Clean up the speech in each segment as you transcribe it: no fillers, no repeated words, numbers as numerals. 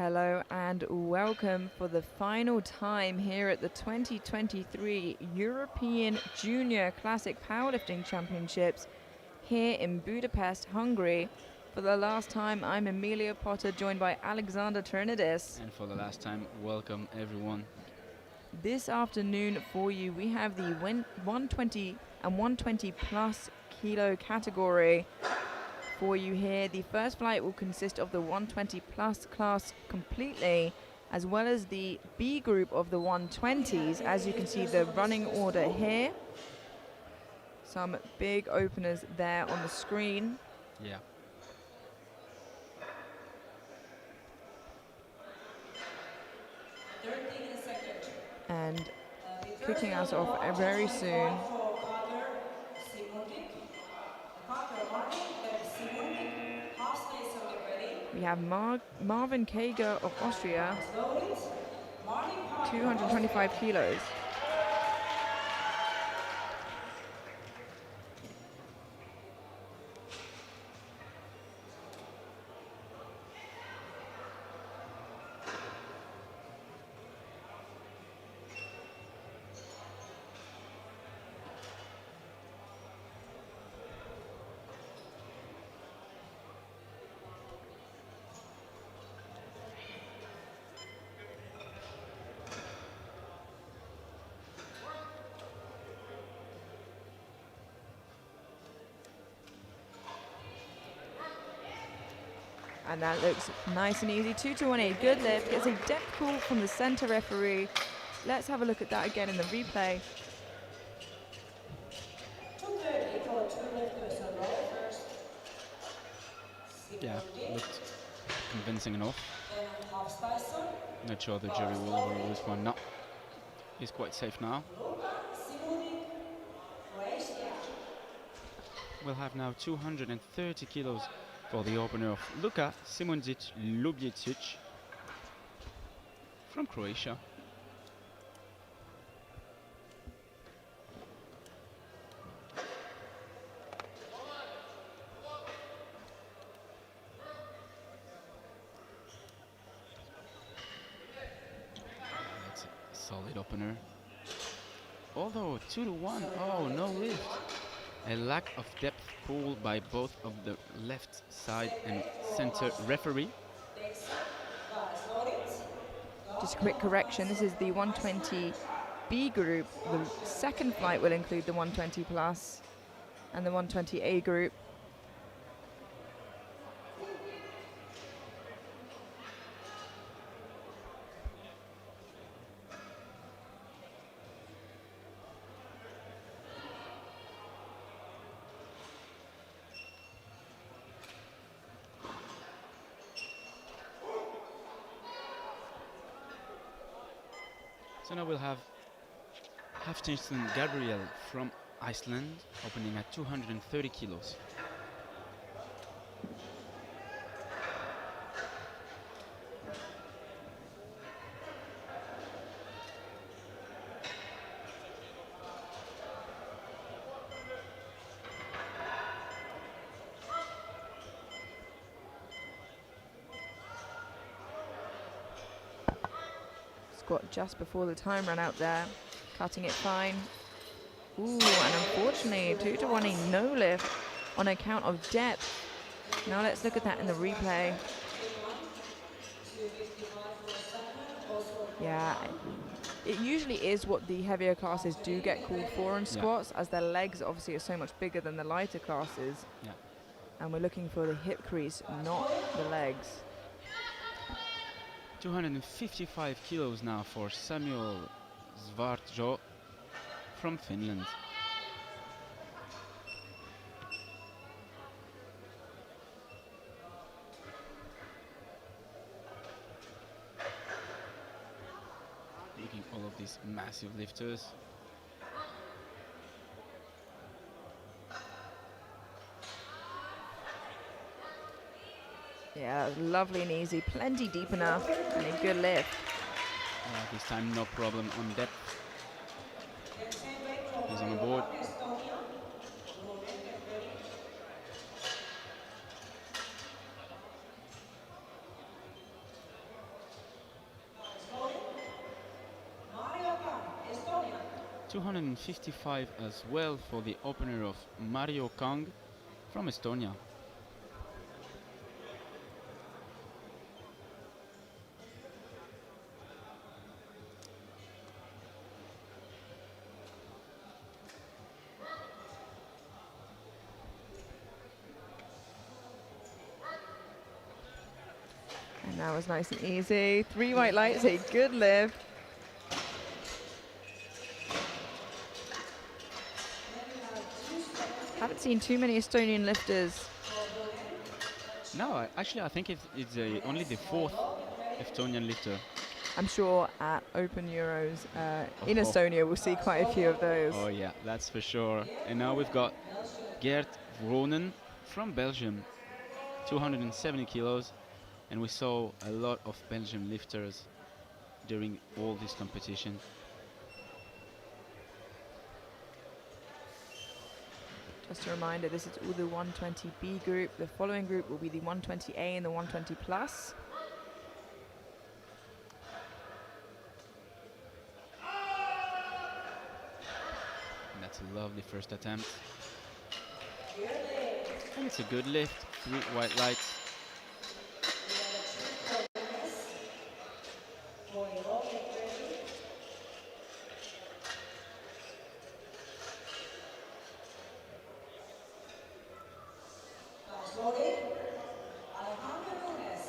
Hello and welcome for the final time here at the 2023 European Junior Classic Powerlifting Championships here in Budapest, Hungary. For the last time, I'm Emilia Potter, joined by Alexander Trinidis. And for the last time, welcome everyone. This afternoon for you, we have the 120 and 120 plus kilo category. For you here, the first flight will consist of the 120 plus class completely, as well as the B group of the 120s. As you can see, the running order here. Some big openers there on the screen. Yeah. And kicking us off very soon. We have Marvin Kager of Austria, 225 kilos. And that looks nice and easy. 2-2-1-8, good lift. Gets a depth call from the center referee. Let's have a look at that again in the replay. Yeah, looked convincing enough. Not sure the jury will overrule this one. No, he's quite safe now. We'll have now 230 kilos for the opener of Luka Simondzic Ljubičić from Croatia. That's a solid opener. Although 2-1, oh, no lift. A lack of depth pull by both of the left side and center referee. Just a quick correction, this is the 120 B group. The second flight will include the 120 plus and the 120 A group. So now we'll have Haftinsson Gabriel from Iceland, opening at 230 kilos. Squat just before the time ran out there, cutting it fine. Ooh, and unfortunately 2-1-8 no lift on account of depth. Now let's look at that in the replay. Yeah, it usually is what the heavier classes do get called for in squats, as their legs obviously are so much bigger than the lighter classes. Yeah. And we're looking for the hip crease, not the legs. 255 kilos now for Samuel Svartjo from Finland. Looking all of these massive lifters. Yeah, lovely and easy, plenty deep enough, and a good lift. This time no problem on depth. He's on the board. 255 as well for the opener of Mario Kang from Estonia. And that was nice and easy. 3 white lights, a good lift. Haven't seen too many Estonian lifters. No, actually, I think it's only the 4th Estonian lifter. I'm sure at Open Euros in Oh. Estonia we'll see quite a few of those. Oh yeah, that's for sure. And now we've got Gert Vronen from Belgium, 270 kilos. And we saw a lot of Belgian lifters during all this competition. Just a reminder, this is all the 120B group. The following group will be the 120A and the 120 plus. And that's a lovely first attempt. And it's a good lift, 3 white lights.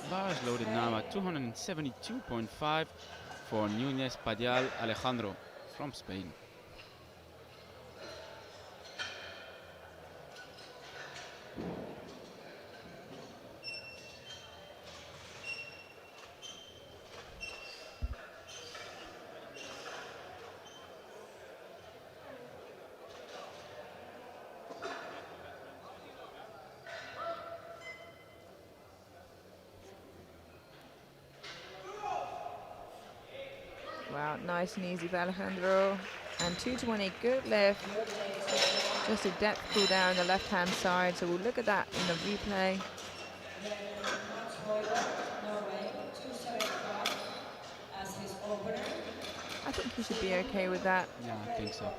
Bars loaded now at 272.5 for Núñez Padial Alejandro from Spain. Wow, nice and easy for Alejandro. And 2 to 1, a good lift. Just a depth pull down the left-hand side. So we'll look at that in the replay. I think he should be okay with that. Yeah, I think so.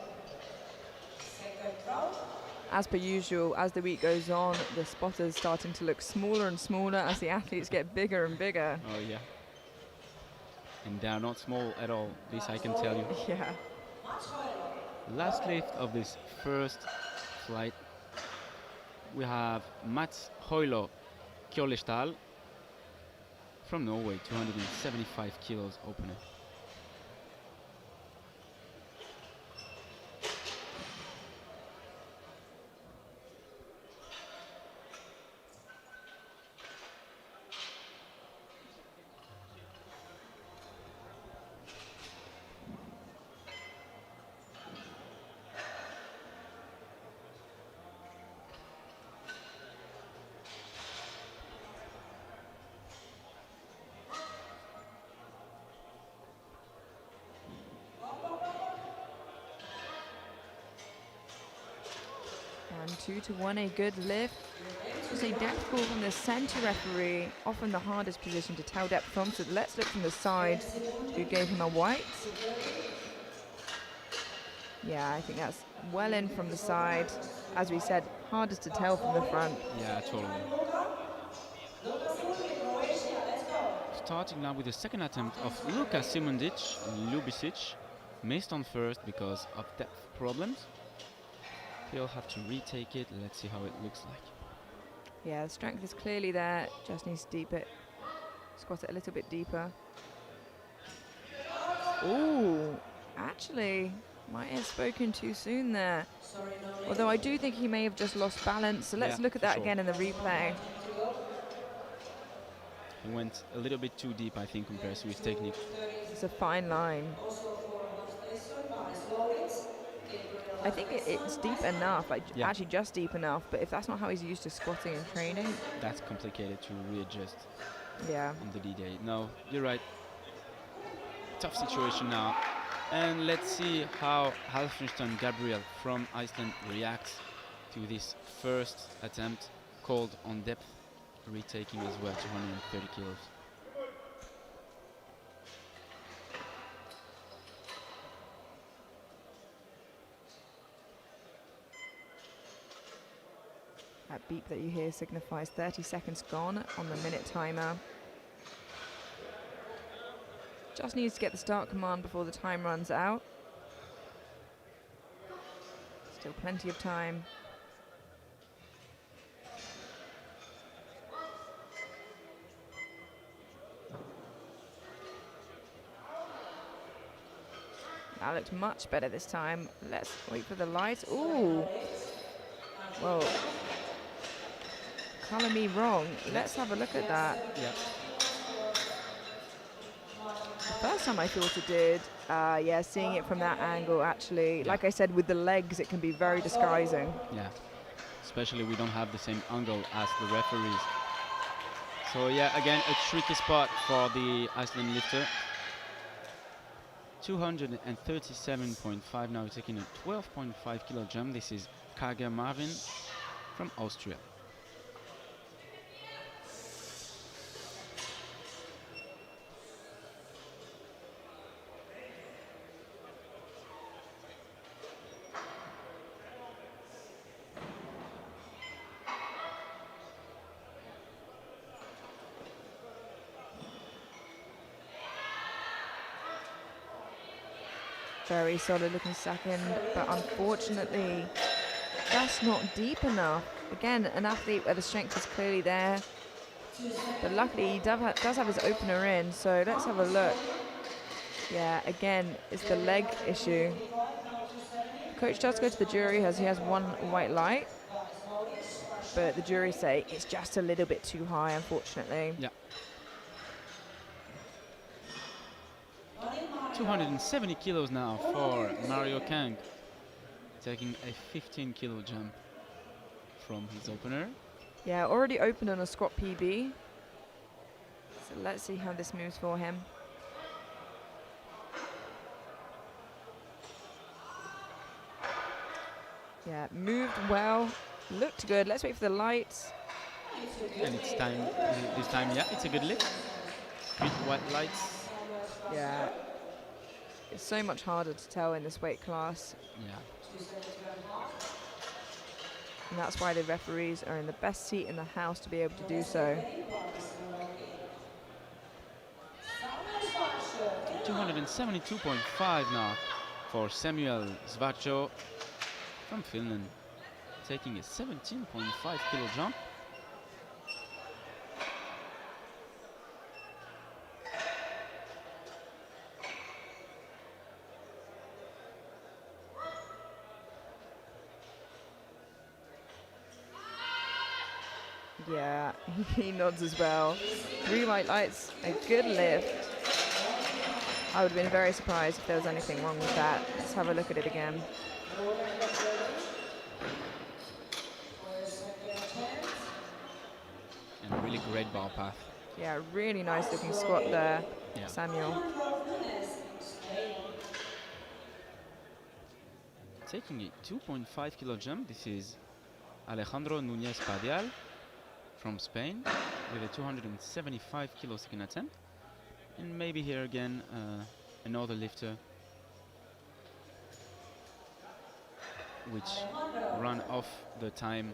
As per usual, as the week goes on, the spotter's starting to look smaller and smaller as the athletes get bigger and bigger. Oh yeah. And they're not small at all, this I can tell you. Yeah. Last lift of this first flight, we have Mats Hoilo Kjolestal from Norway, 275 kilos opener. And 2 to 1, a good lift. Just a depth pull from the center referee, often the hardest position to tell depth from. So let's look from the side who gave him a white. Yeah, I think that's well in from the side. As we said, hardest to tell from the front. Yeah, totally. Starting now with the second attempt of Luka Simundic, Lubisic, missed on first because of depth problems. He'll have to retake it. Let's see how it looks like. Yeah, the strength is clearly there. Just needs to squat it a little bit deeper. Ooh, actually, might have spoken too soon there. Although I do think he may have just lost balance. So let's look at that again in the replay. He went a little bit too deep, I think, compared to his technique. It's a fine line. I think it's deep enough, actually just deep enough, but if that's not how he's used to squatting and training. That's complicated to readjust on the D-Day. No, you're right. Tough situation now. And let's see how Halfrinsson Gabriel from Iceland reacts to this first attempt, called on depth, retaking as well, 230 kilos. beep that you hear signifies 30 seconds gone on the minute timer. Just needs to get the start command before the time runs out. Still plenty of time. That looked much better this time. Let's wait for the lights. Ooh. Whoa. Color me wrong. Let's have a look at that. Yeah. First time I thought it did. Yeah, seeing it from that angle, actually. Yeah. Like I said, with the legs, it can be very disguising. Yeah. Especially we don't have the same angle as the referees. So yeah, again, a tricky spot for the Iceland lifter. 237.5 now, taking a 12.5 kilo jump. This is Kage Marvin from Austria. Very solid looking second, but unfortunately, just not deep enough. Again, an athlete where the strength is clearly there, but luckily he does have his opener in, so let's have a look. Yeah, again, it's the leg issue. Coach does go to the jury as he has one white light, but the jury say it's just a little bit too high, unfortunately. Yeah. 270 kilos now for Mario Kang, taking a 15 kilo jump from his opener. Yeah, already opened on a squat PB. So let's see how this moves for him. Yeah, moved well, looked good. Let's wait for the lights. And it's time, this time, yeah, it's a good lift. 3 white lights. Yeah, it's so much harder to tell in this weight class. Yeah. And that's why the referees are in the best seat in the house to be able to do so. 272.5 now for Samuel Svarcho from Finland, taking a 17.5 kilo jump. Yeah, he nods as well. 3 white lights, a good lift. I would have been very surprised if there was anything wrong with that. Let's have a look at it again. And a really great bar path. Yeah, really nice looking squat there, Yeah. Samuel. Taking a 2.5 kilo jump, this is Alejandro Núñez Padial from Spain with a 275 kilo second attempt. And maybe here again another lifter which run off the time.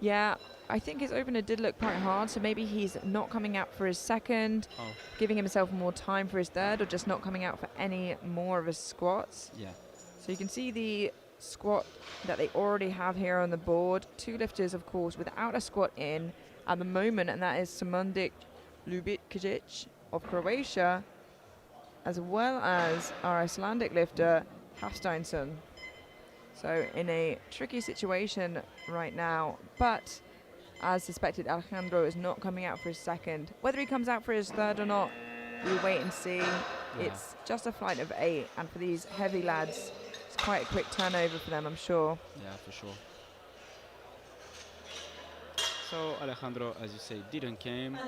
Yeah, I think his opener did look quite hard, so maybe he's not coming out for his second, Oh, giving himself more time for his third, or just not coming out for any more of his squats. yeah. So you can see the squat that they already have here on the board. 2 lifters, of course, without a squat in at the moment, and that is Simondik Ljubičić of Croatia, as well as our Icelandic lifter, Hafsteinsson. So in a tricky situation right now, but as suspected, Alejandro is not coming out for his second. Whether he comes out for his third or not, we'll wait and see. Yeah. It's just a flight of 8, and for these heavy lads, it's quite a quick turnover for them, I'm sure. Yeah, for sure. So Alejandro, as you say, didn't came.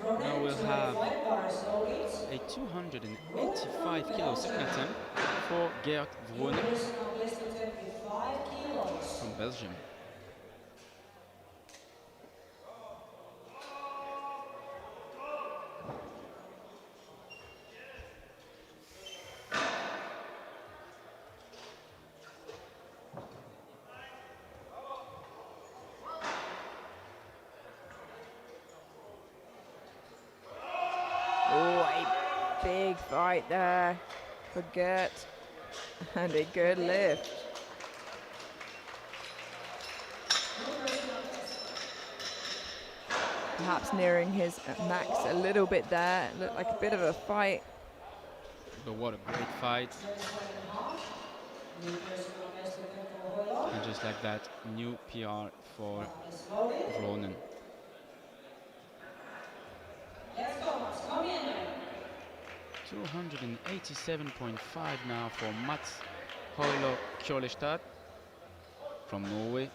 Now we'll have a 285 kilo second attempt for Geert Vrone from Belgium. big fight there for Gert, and a good lift. Perhaps nearing his max a little bit there. Looked like a bit of a fight. But what a great fight. And just like that, new PR for Ronan. 287.5 now for Mats Høylo Kjolestad from Norway.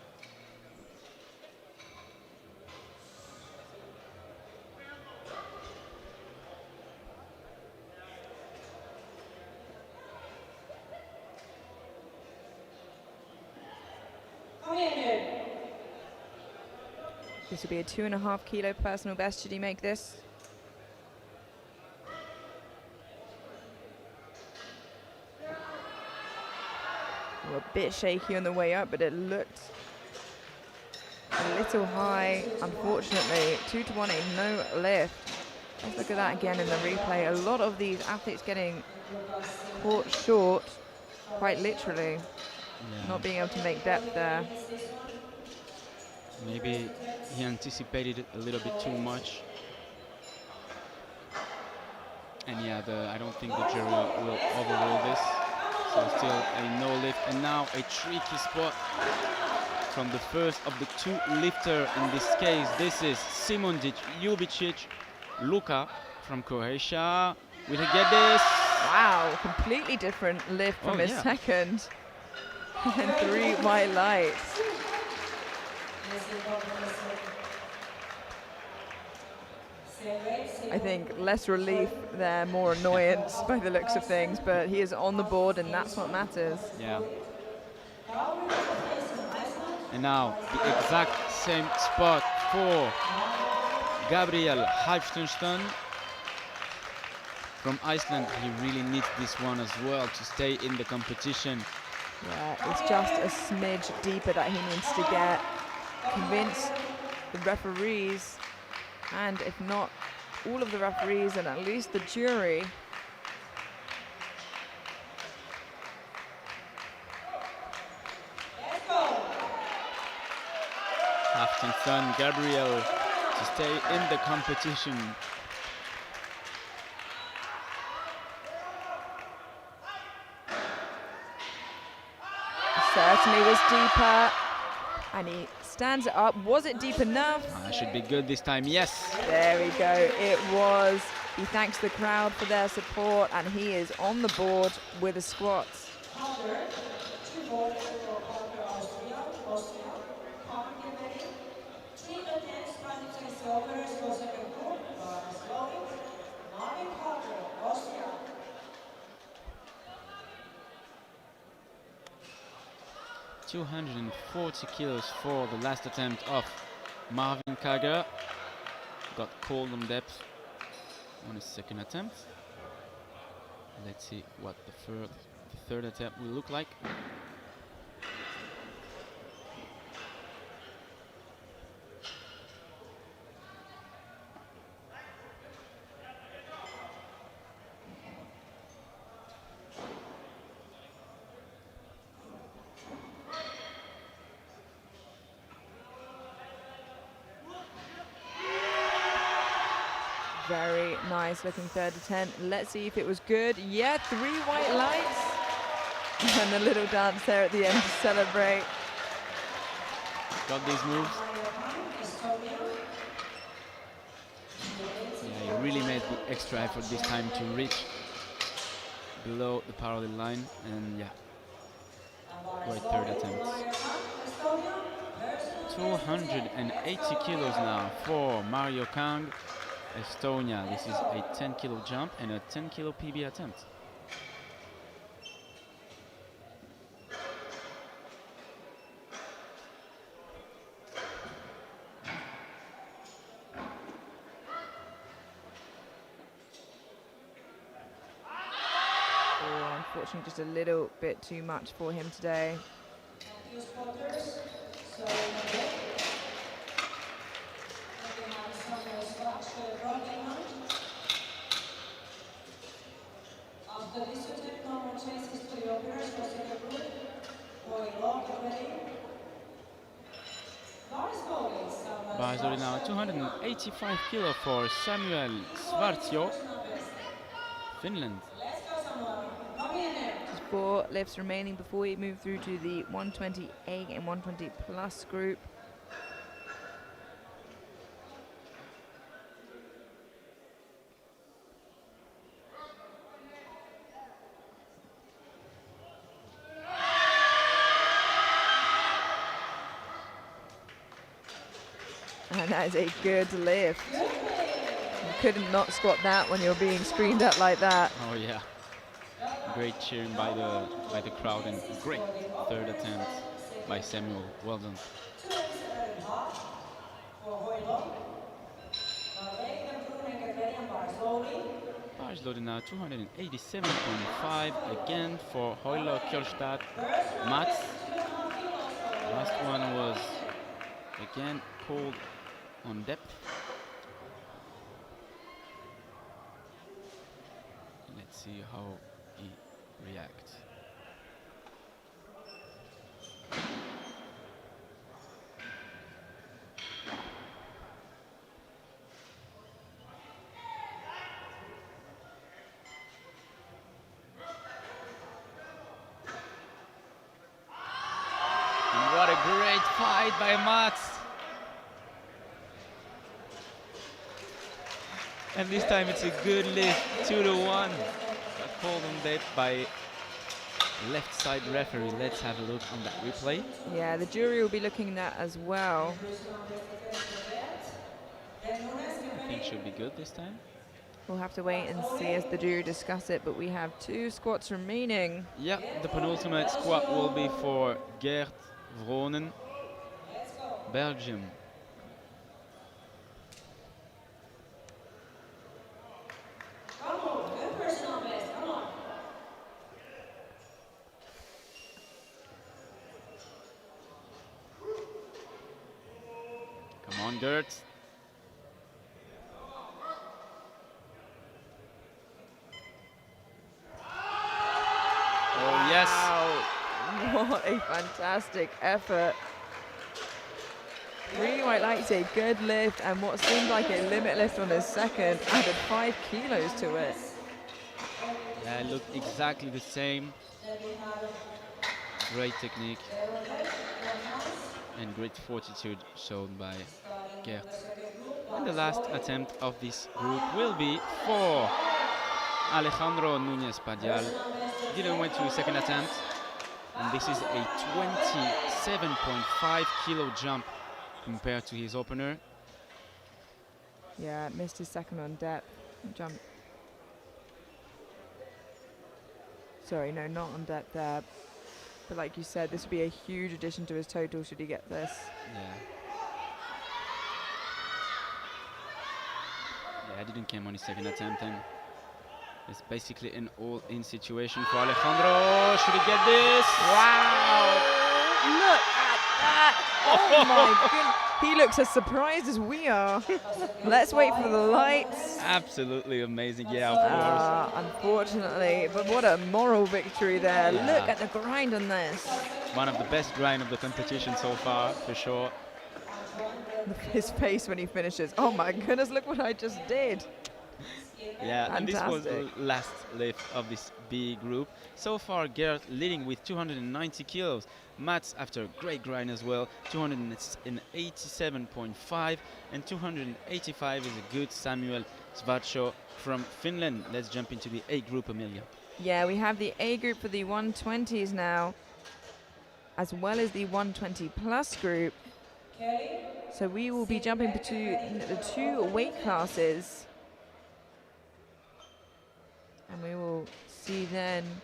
This will be a 2.5 kilo personal best. Should he make this? Well, a bit shaky on the way up, but it looked a little high, unfortunately. 2 to 1, a no lift. Let's look at that again in the replay. A lot of these athletes getting caught short, quite literally, not being able to make depth there. Maybe he anticipated it a little bit too much. And yeah, I don't think the jury will overrule this. So still a no lift, and now a tricky spot from the first of the two lifter in this case. This is Simondic Ljubicic Luka from Croatia. Will he get this? Wow, completely different lift from his second. And 3 white lights. I think less relief there, more annoyance by the looks of things, but he is on the board and that's what matters. Yeah. And now the exact same spot for Gabriel Halfstenstein from Iceland. He really needs this one as well to stay in the competition. Yeah, it's just a smidge deeper that he needs to get. Convince the referees, and if not all of the referees, and at least the jury. Halfstenstein Gabriel to stay in the competition. Certainly was deeper, and he stands it up. Was it deep enough? Should be good this time, yes. There we go, it was. He thanks the crowd for their support, and he is on the board with a squat. $240 kilos for the last attempt of Marvin Kager. Got called on depth on his second attempt. Let's see what the third attempt will look like. Very nice looking third attempt. Let's see if it was good. Yeah, 3 white lights. And a little dance there at the end to celebrate. Got these moves. Yeah, he really made the extra effort this time to reach below the parallel line. And yeah, great third attempt. 280 kilos now for Mario Kang, Estonia. This is a 10 kilo jump and a 10 kilo PB attempt. Oh, unfortunately, just a little bit too much for him today. Bars loaded now 285 kilo for Samuel Svartjo, Finland. Just 4 lifts remaining before we move through to the 120A and 120 plus group. And that is a good lift. You couldn't not squat that when you're being screened at like that. Oh yeah, great cheering by the crowd and great third attempt by Samuel. Well done. Bars loaded now 287.5 again for Hoylo, Kjellstad, Mats. Last one was again pulled on depth. Let's see how he reacts. And what a great fight by Mats. And this time it's a good lift, 2-1. Called on that by left side referee. Let's have a look on that replay. Yeah, the jury will be looking at that as well. I think should be good this time. We'll have to wait and see as the jury discuss it, but we have 2 squats remaining. Yeah, the penultimate squat will be for Gert Vronen, Belgium. Come on, Gert. Oh, yes. Wow. What a fantastic effort. Really quite like to say good lift, and what seemed like a limit lift on his second added 5 kilos to it. Yeah, it looked exactly the same. Great technique and great fortitude shown by Gert. And the last attempt of this group will be for Alejandro Núñez Padial. Didn't went to his second attempt, and this is a 27.5 kilo jump compared to his opener. Yeah, missed his second on depth jump. Sorry, no, not on depth there. But like you said, this would be a huge addition to his total should he get this. Yeah, didn't come on his second attempt, and it's basically an all-in situation for Alejandro. Should he get this? Wow! Look at that! Oh my goodness! He looks as surprised as we are. Let's wait for the lights. Absolutely amazing, yeah, of course. Unfortunately, but what a moral victory there. Yeah. Look at the grind on this. One of the best grind of the competition so far, for sure. His face when he finishes. Oh my goodness, look what I just did. Yeah, fantastic. And this was the last lift of this B group. So far, Gert leading with 290 kilos. Mats, after a great grind as well, 287.5, and 285 is a good Samuel Svartjo from Finland. Let's jump into the A group, Amelia. Yeah, we have the A group for the 120s now, as well as the 120 plus group. So we will be jumping between the 2 weight classes. And we will see then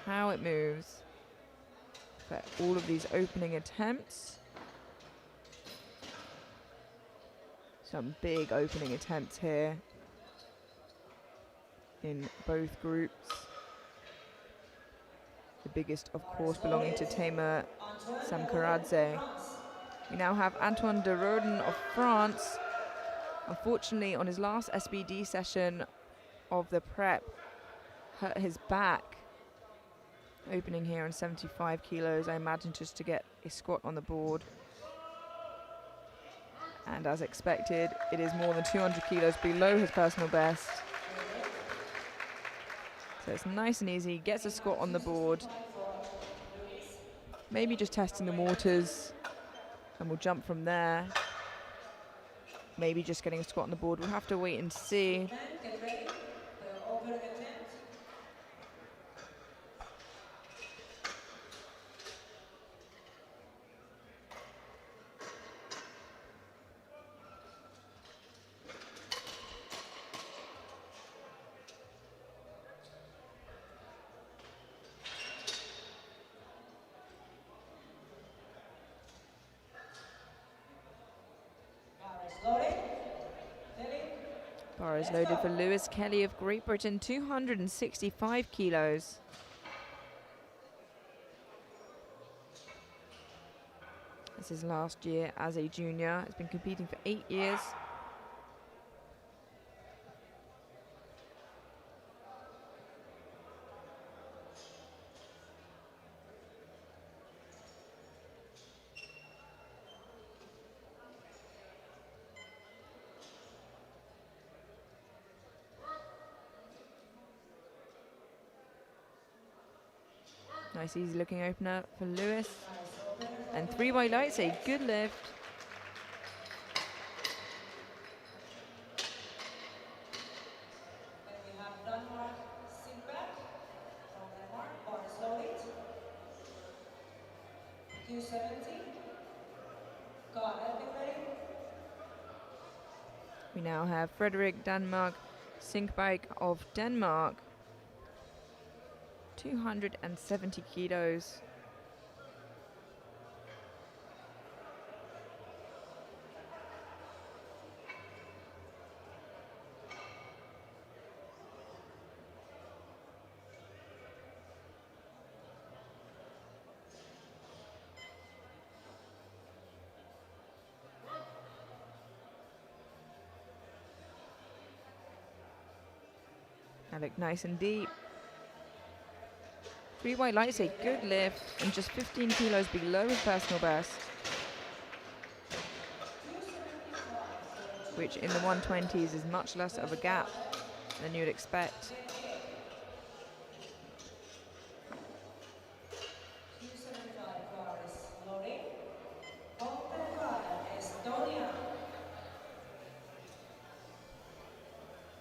how it moves for all of these opening attempts. Some big opening attempts here in both groups. The biggest, of course, belonging to Tamer Samkaradze. We now have Antoine de Roden of France. Unfortunately, on his last SBD session of the prep, hurt his back. Opening here on 75 kilos, I imagine, just to get a squat on the board. And as expected, it is more than 200 kilos below his personal best. So it's nice and easy, gets a squat on the board. Maybe just testing the waters, and we'll jump from there. Maybe just getting a squat on the board. We'll have to wait and see. Bar is loaded for Lewis Kelly of Great Britain, 265 kilos. This is last year as a junior. He's been competing for 8 years. Nice easy looking opener for Lewis. And 3 white lights, a good lift. We now have Frederick Danmark Sinkbike of Denmark. 270 kilos. I look nice and deep. 3 white lights, a good lift, and just 15 kilos below his personal best, which in the 120s is much less of a gap than you'd expect.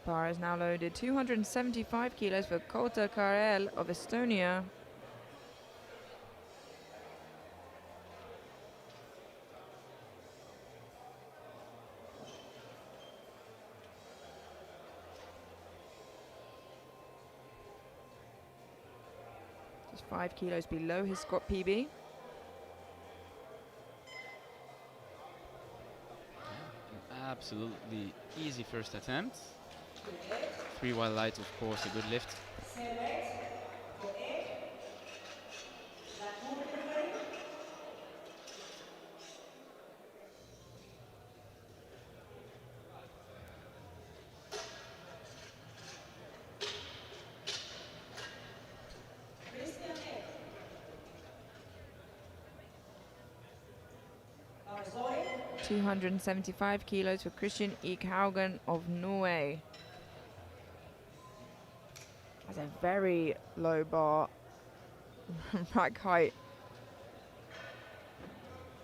Bar is now loaded, 275 kilos for Kota Karel of Estonia. Just 5 kilos below his squat PB. Absolutely easy first attempt. 3 white lights, of course, a good lift. – 275 kilos for Christian Ekhaugen of Norway. That's a very low bar rack height.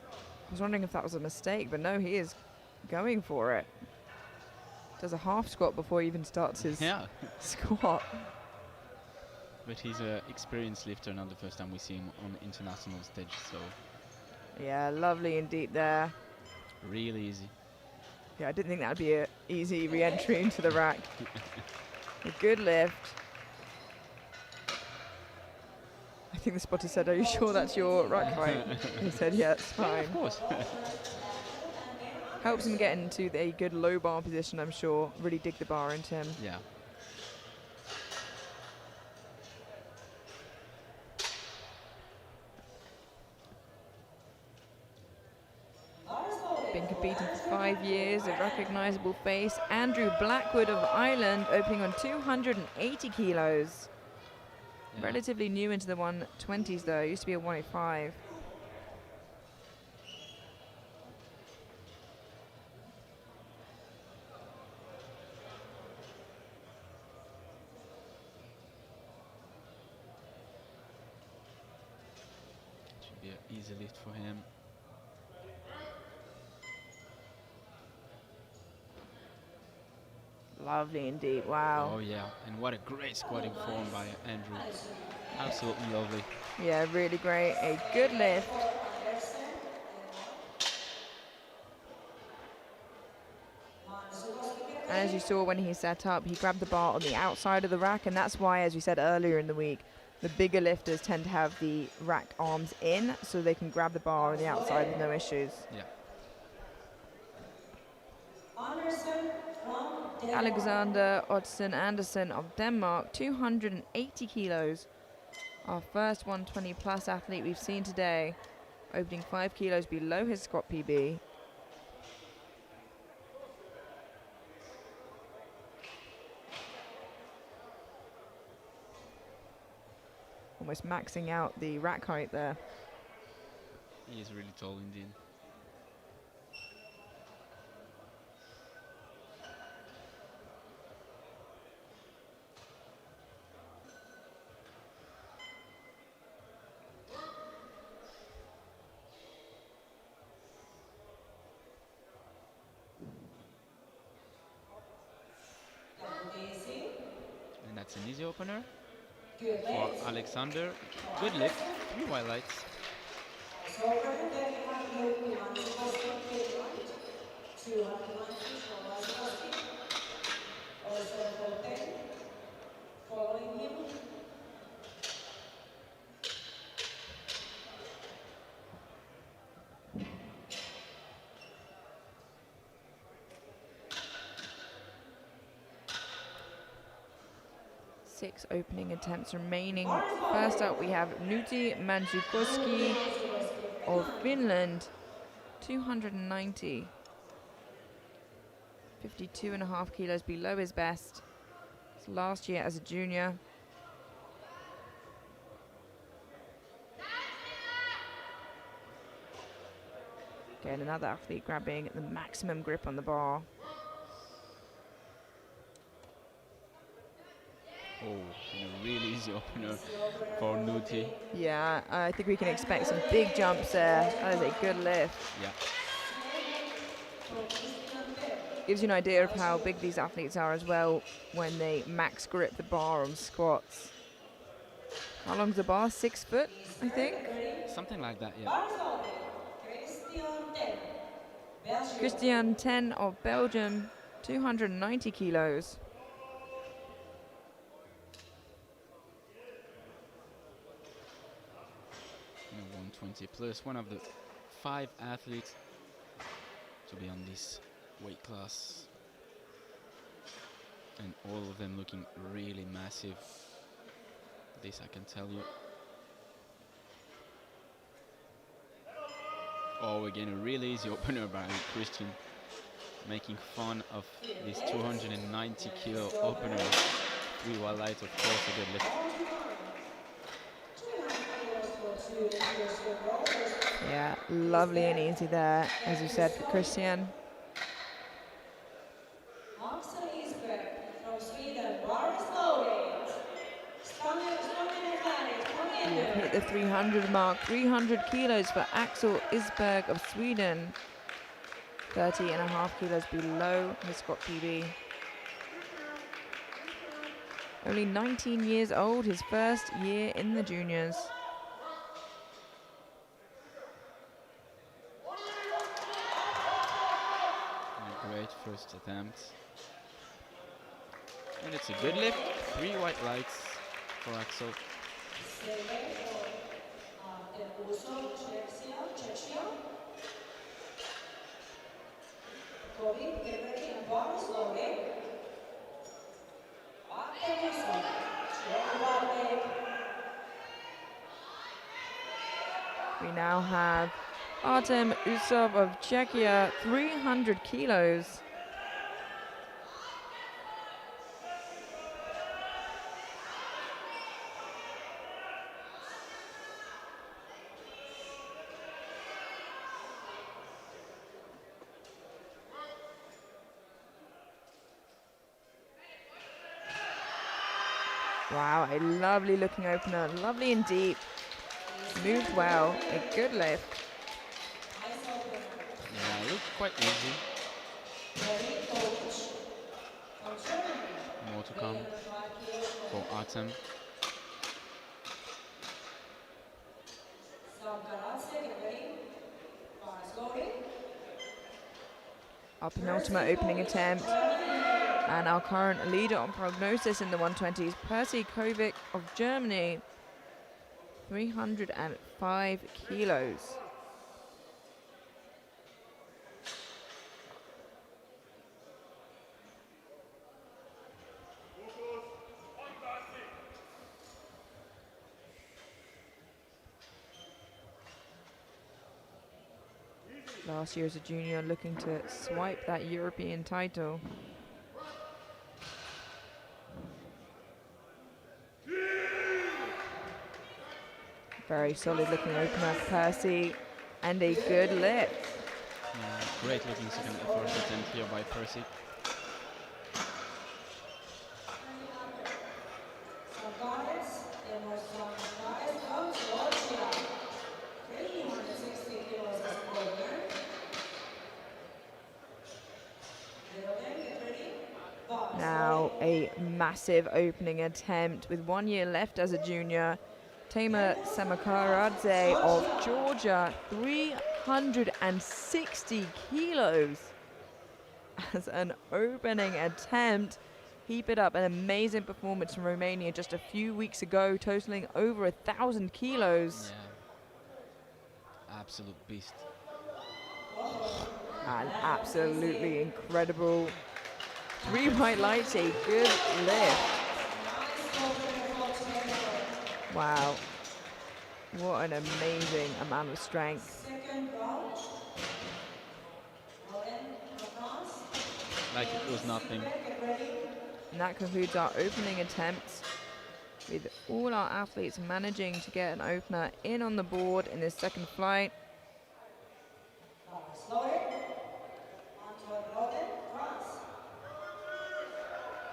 I was wondering if that was a mistake, but no, he is going for it. Does a half squat before he even starts his squat. But he's an experienced lifter, not the first time we see him on international stage, so. Yeah, lovely and deep there. Really easy. Yeah, I didn't think that would be an easy re-entry into the rack. A good lift. I think the spotter said, "Are you sure that's your rack height?" He said, "Yeah, it's fine." Yeah, of course. Helps him get into a good low bar position, I'm sure. Really dig the bar into him. Yeah. Been competing for 5 years, a recognisable face. Andrew Blackwood of Ireland, opening on 280 kilos. Yeah. Relatively new into the 120s though, used to be a 105. easy lift for him. Lovely indeed. Wow. Oh yeah, and what a great squatting form by Andrew. Absolutely lovely. Yeah, really great. A good lift. And as you saw when he set up, he grabbed the bar on the outside of the rack, and that's why, as we said earlier in the week, the bigger lifters tend to have the rack arms in so they can grab the bar on the outside with no issues. Yeah. Alexander Oddsen Andersen of Denmark, 280 kilos. Our first 120 plus athlete we've seen today, opening 5 kilos below his squat PB. Almost maxing out the rack height there. He is really tall indeed. And that's an easy opener for Alexander. Good lift, 3 white lights. Six opening attempts remaining. First up, we have Nuti Manzukoski of Finland, 290. 52.5 kilos below his best. It's last year as a junior. Again, another athlete grabbing the maximum grip on the bar. Oh, and a really easy opener for Nuti. Yeah, I think we can expect some big jumps there. That is a good lift. Yeah. Gives you an idea of how big these athletes are as well when they max grip the bar on squats. How long's the bar? 6 foot, I think? Something like that, yeah. Christian 10 of Belgium, 290 kilos. And a 120 plus, one of the 5 athletes to be on this weight class. And all of them looking really massive. This I can tell you. Oh, again, a really easy opener by Christian, making fun of this 290 kilo opener. 3 white lights, of course, a good lift. Yeah, lovely and easy there, as you said, for Christian. We have hit the 300 mark, 300 kilos for Axel Isberg of Sweden. 30.5 kilos below his squat PB. Only 19 years old, his first year in the juniors. A great first attempt. And it's a good lift, 3 white lights for Axel. We now have Artem Usov of Czechia, 300 kilos. Wow, a lovely looking opener, lovely and deep. moved well, a good lift. Yeah, it looked quite easy. More to come for Artem. Our penultimate opening attempt. And our current leader on prognosis in the 120s, Percy Kovic of Germany, 305 kilos. Last year as a junior, looking to swipe that European title. Very solid looking opener for Percy, and a good lift. Yeah, great looking first attempt here by Percy. Now a massive opening attempt with 1 year left as a junior. Tamer Samakaradze of Georgia, 360 kilos as an opening attempt. He put up an amazing performance from Romania just a few weeks ago, totaling over 1,000 kilos. Yeah. Absolute beast. And absolutely incredible. 3 white lights, a good lift. Wow. What an amazing amount of strength. Like it was nothing. And that concludes our opening attempts, with all our athletes managing to get an opener in on the board in this second flight.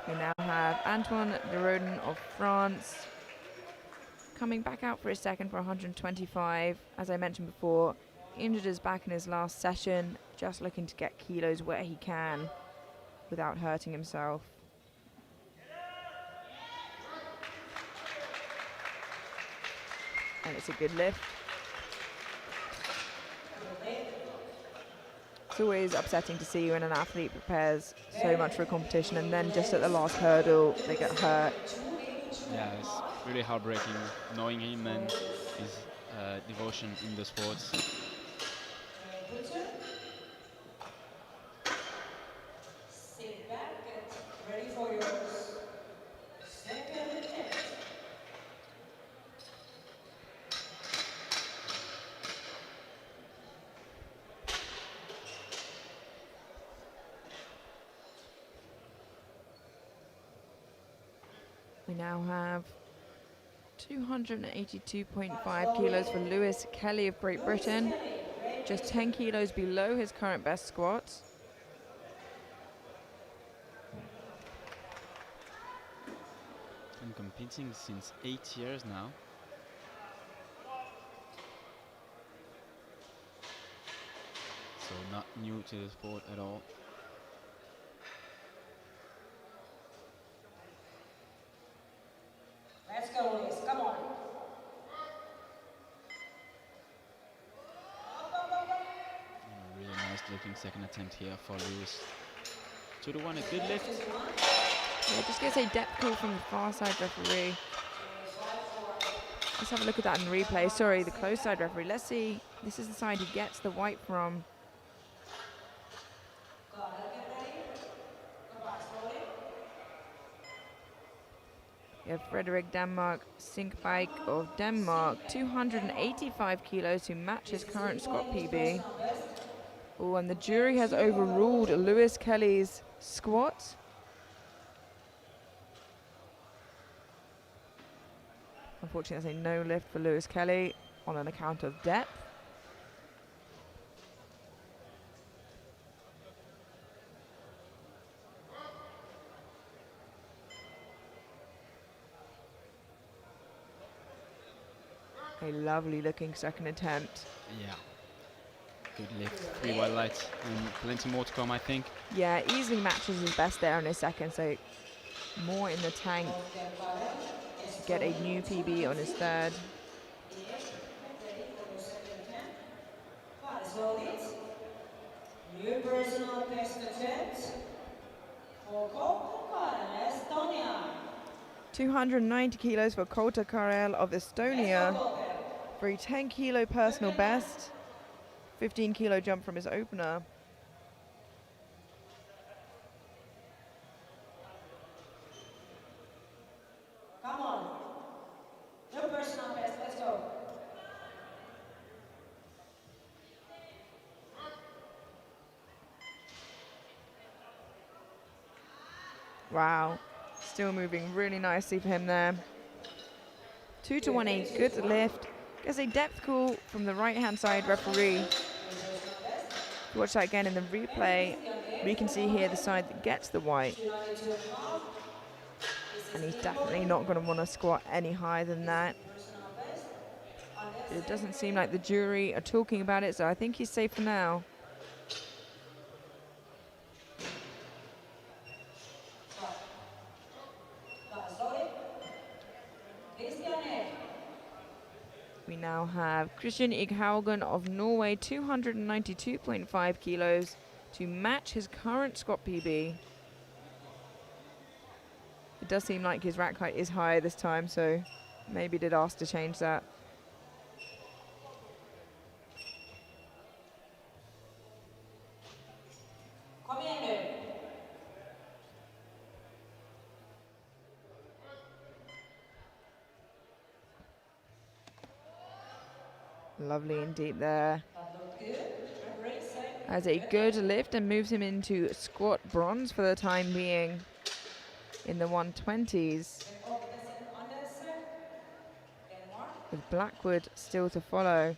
We now have Antoine de Rodin of France coming back out for his second for 125. As I mentioned before, injured his back in his last session, just looking to get kilos where he can without hurting himself. And it's a good lift. It's always upsetting to see when an athlete prepares so much for a competition and then just at the last hurdle they get hurt. Yeah, it's really heartbreaking knowing him and his devotion in the sports. Sit back, get ready for your second attempt. We now have 282.5 kilos for Lewis Kelly of Great Britain, just 10 kilos below his current best squat. And competing since 8 years now. So not new to the sport at all. Let's go, Liz. Come on. Really nice looking second attempt here for Lewis. 2-1, a good lift. Yeah, just gets a depth call from the far side referee. Let's have a look at that in replay. Sorry, the close side referee. Let's see. This is the side he gets the white from. We have Frederik Danmark Sinkbike of Denmark, 285 kilos, who match his current squat PB. Oh, and the jury has overruled Lewis Kelly's squat. Unfortunately, there's a no lift for Lewis Kelly on an account of depth. A A lovely looking second attempt. Yeah. Good lift. 3 white lights and plenty more to come, I think. Yeah, easily matches his best there in his second, so more in the tank to get a new PB on his third. New personal best attempt for Estonia. 290 kilos for Kota Karel of Estonia for a 10 kilo personal best. 15 kilo jump from his opener. Come on. New personal best, let's go. Wow, still moving really nicely for him there. 2 to 1, a good lift. Gets a depth call from the right-hand side referee. Watch that again in the replay. We can see here the side that gets the white. And he's definitely not going to want to squat any higher than that. It doesn't seem like the jury are talking about it, so I think he's safe for now. We now have Christian Ighaugen of Norway, 292.5 kilos to match his current squat PB. It does seem like his rack height is higher this time, so maybe did ask to change that. Lovely and deep there. Has a good lift and moves him into squat bronze for the time being in the 120s. With Blackwood still to follow.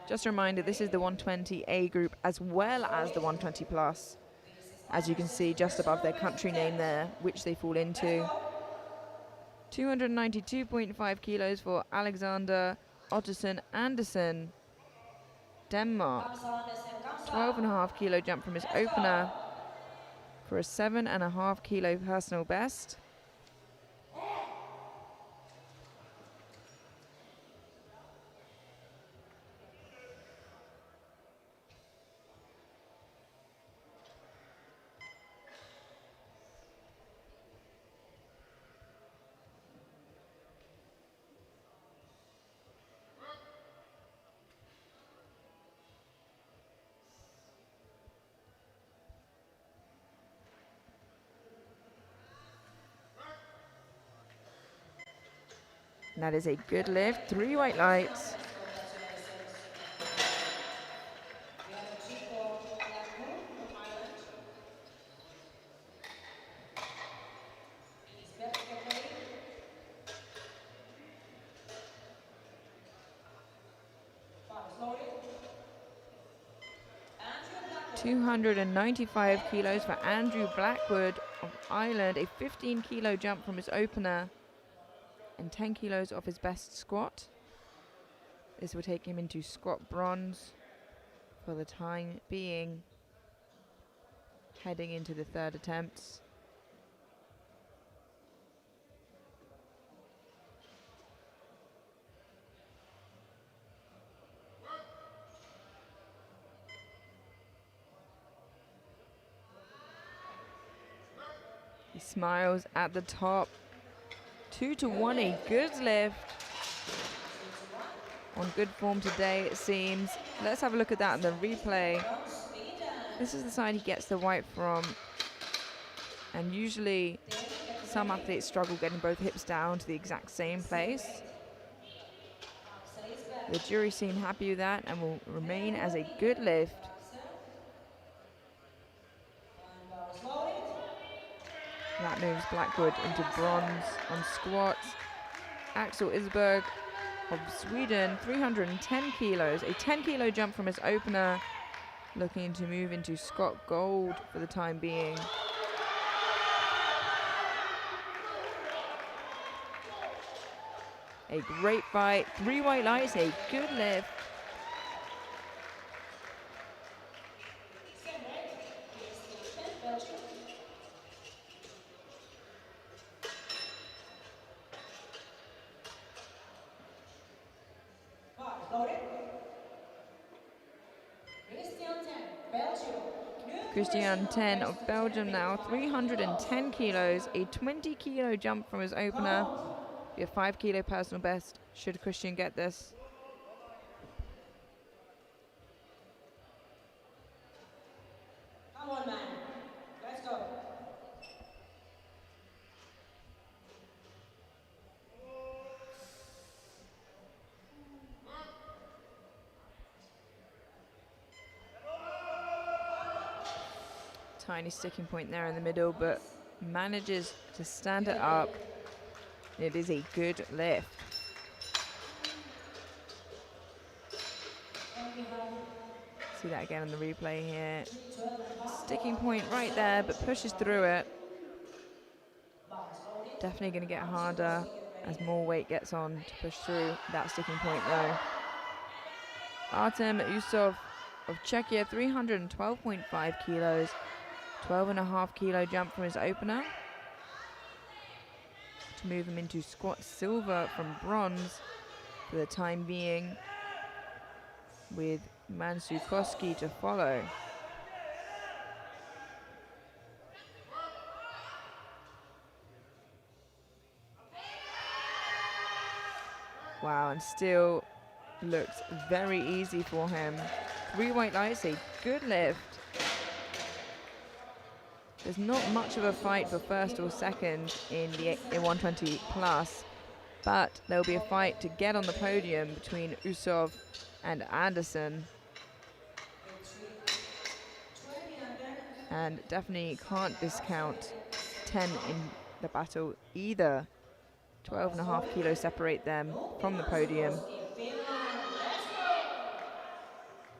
Just a reminder, this is the 120 A group as well as the 120 plus. As you can see just above their country name there, which they fall into. 292.5 kilos for Alexander Ottersen Andersen, Denmark. 12.5 kilo jump from his opener for a 7.5 kilo personal best. And that is a good lift, 3 white lights. $295 kilos for Andrew Blackwood of Ireland, a 15 kilo jump from his opener and 10 kilos off his best squat. This will take him into squat bronze for the time being, heading into the third attempts. He smiles at the top. 2 to 1, a good lift. On good form today, it seems. Let's have a look at that in the replay. This is the side he gets the white from. And usually, some athletes struggle getting both hips down to the exact same place. The jury seem happy with that and will remain as a good lift. That moves Blackwood into bronze on squats. Axel Isberg of Sweden, 310 kilos, a 10 kilo jump from his opener, looking to move into squat gold for the time being. A great fight. 3 white lights, a good lift. Christian 10 of Belgium now, 310 kilos, a 20 kilo jump from his opener. Be a 5 kilo personal best should Christian get this. Come on, man. Let's go. Tiny sticking point there in the middle, but manages to stand it up. It is a good lift. See that again in the replay here. Sticking point right there, but pushes through it. Definitely going to get harder as more weight gets on to push through that sticking point though. Artem Usov of Czechia, 312.5 kilos. 12.5 kilo jump from his opener to move him into squat silver from bronze for the time being, with Mansukowski to follow. Wow, and still looks very easy for him. 3 white lights, a good lift. There's not much of a fight for first or second in 120 plus, but there'll be a fight to get on the podium between Usov and Anderson. And definitely can't discount 10 in the battle either. 12.5 kilos separate them from the podium.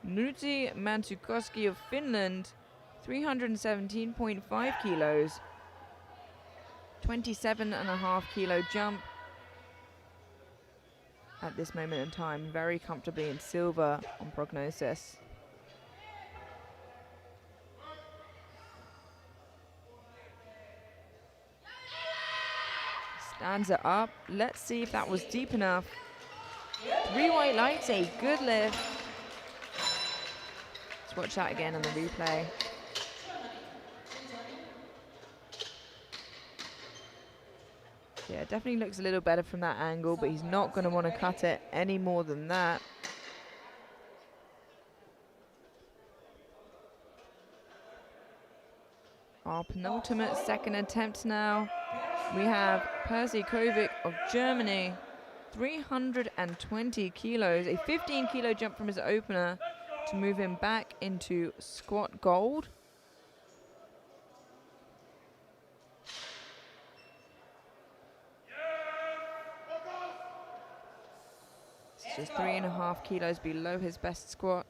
Nuti Mansukowski of Finland, 317.5 kilos. 27.5 kilo jump at this moment in time, very comfortably in silver on prognosis. Stands it up. Let's see if that was deep enough. 3 white lights, a good lift. Let's watch that again on the replay. Yeah, definitely looks a little better from that angle, but he's not going to want to cut it any more than that. Our penultimate second attempt now. We have Percy Kovic of Germany, 320 kilos, a 15 kilo jump from his opener to move him back into squat gold. It's just 3.5 kilos below his best squat.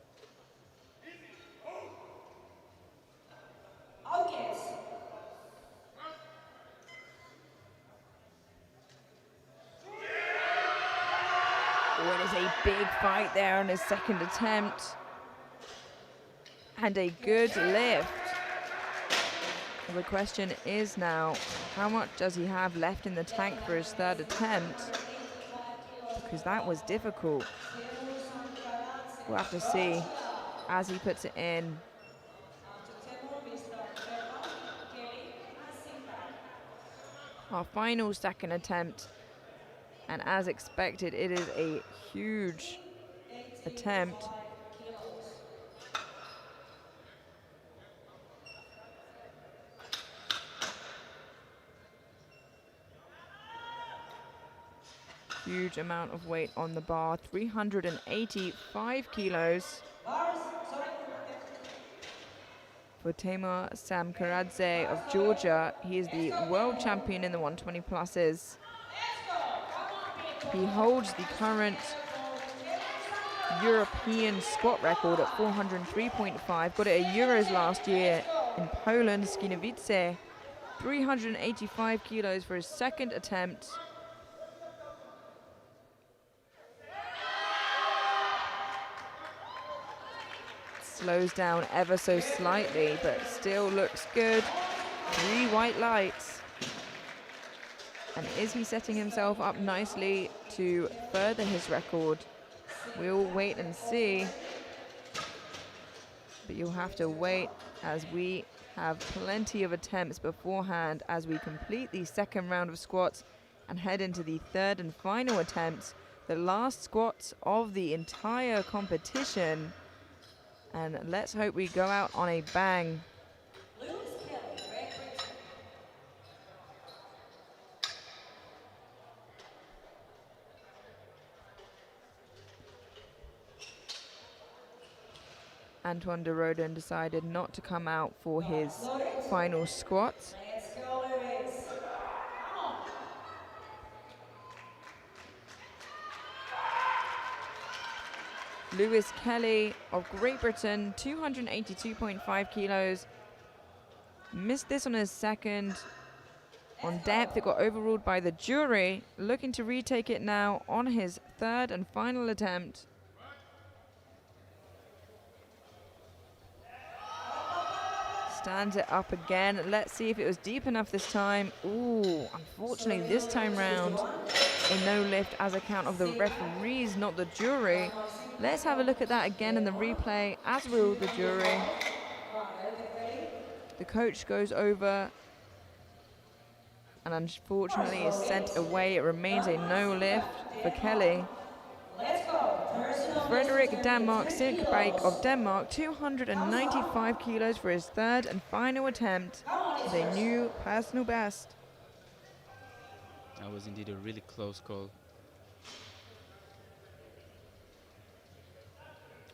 Oh, it is a big fight there on his second attempt. And a good lift. Well, the question is now, how much does he have left in the tank for his third attempt? Because that was difficult. We'll have to see as he puts it in. Our final second attempt. And as expected, it is a huge attempt. Huge amount of weight on the bar, 385 kilos. For Temur Samkaradze of Georgia, he is the world champion in the 120 pluses. He holds the current European squat record at 403.5. Got it at Euros last year in Poland, Skinowice. 385 kilos for his second attempt. slows down ever so slightly, but still looks good. 3 white lights. And is he setting himself up nicely to further his record? We'll wait and see. But you'll have to wait, as we have plenty of attempts beforehand as we complete the second round of squats and head into the third and final attempt, the last squats of the entire competition. And let's hope we go out on a bang. Antoine de Rodin decided not to come out for his final squats. Let's go, Lewis. Come on. Lewis Kelly of Great Britain, 282.5 kilos. Missed this on his second. On depth, it got overruled by the jury. Looking to retake it now on his third and final attempt. Stands it up again. Let's see if it was deep enough this time. Ooh, unfortunately this time round, a no lift as account of the referees, not the jury. Let's have a look at that again in the replay, as will the jury. The coach goes over and unfortunately is sent away. It remains a no lift for Kelly. Let's go. Frederik Denmark Sinkbæk of Denmark, 295 kilos for his third and final attempt with a new personal best. That was indeed a really close call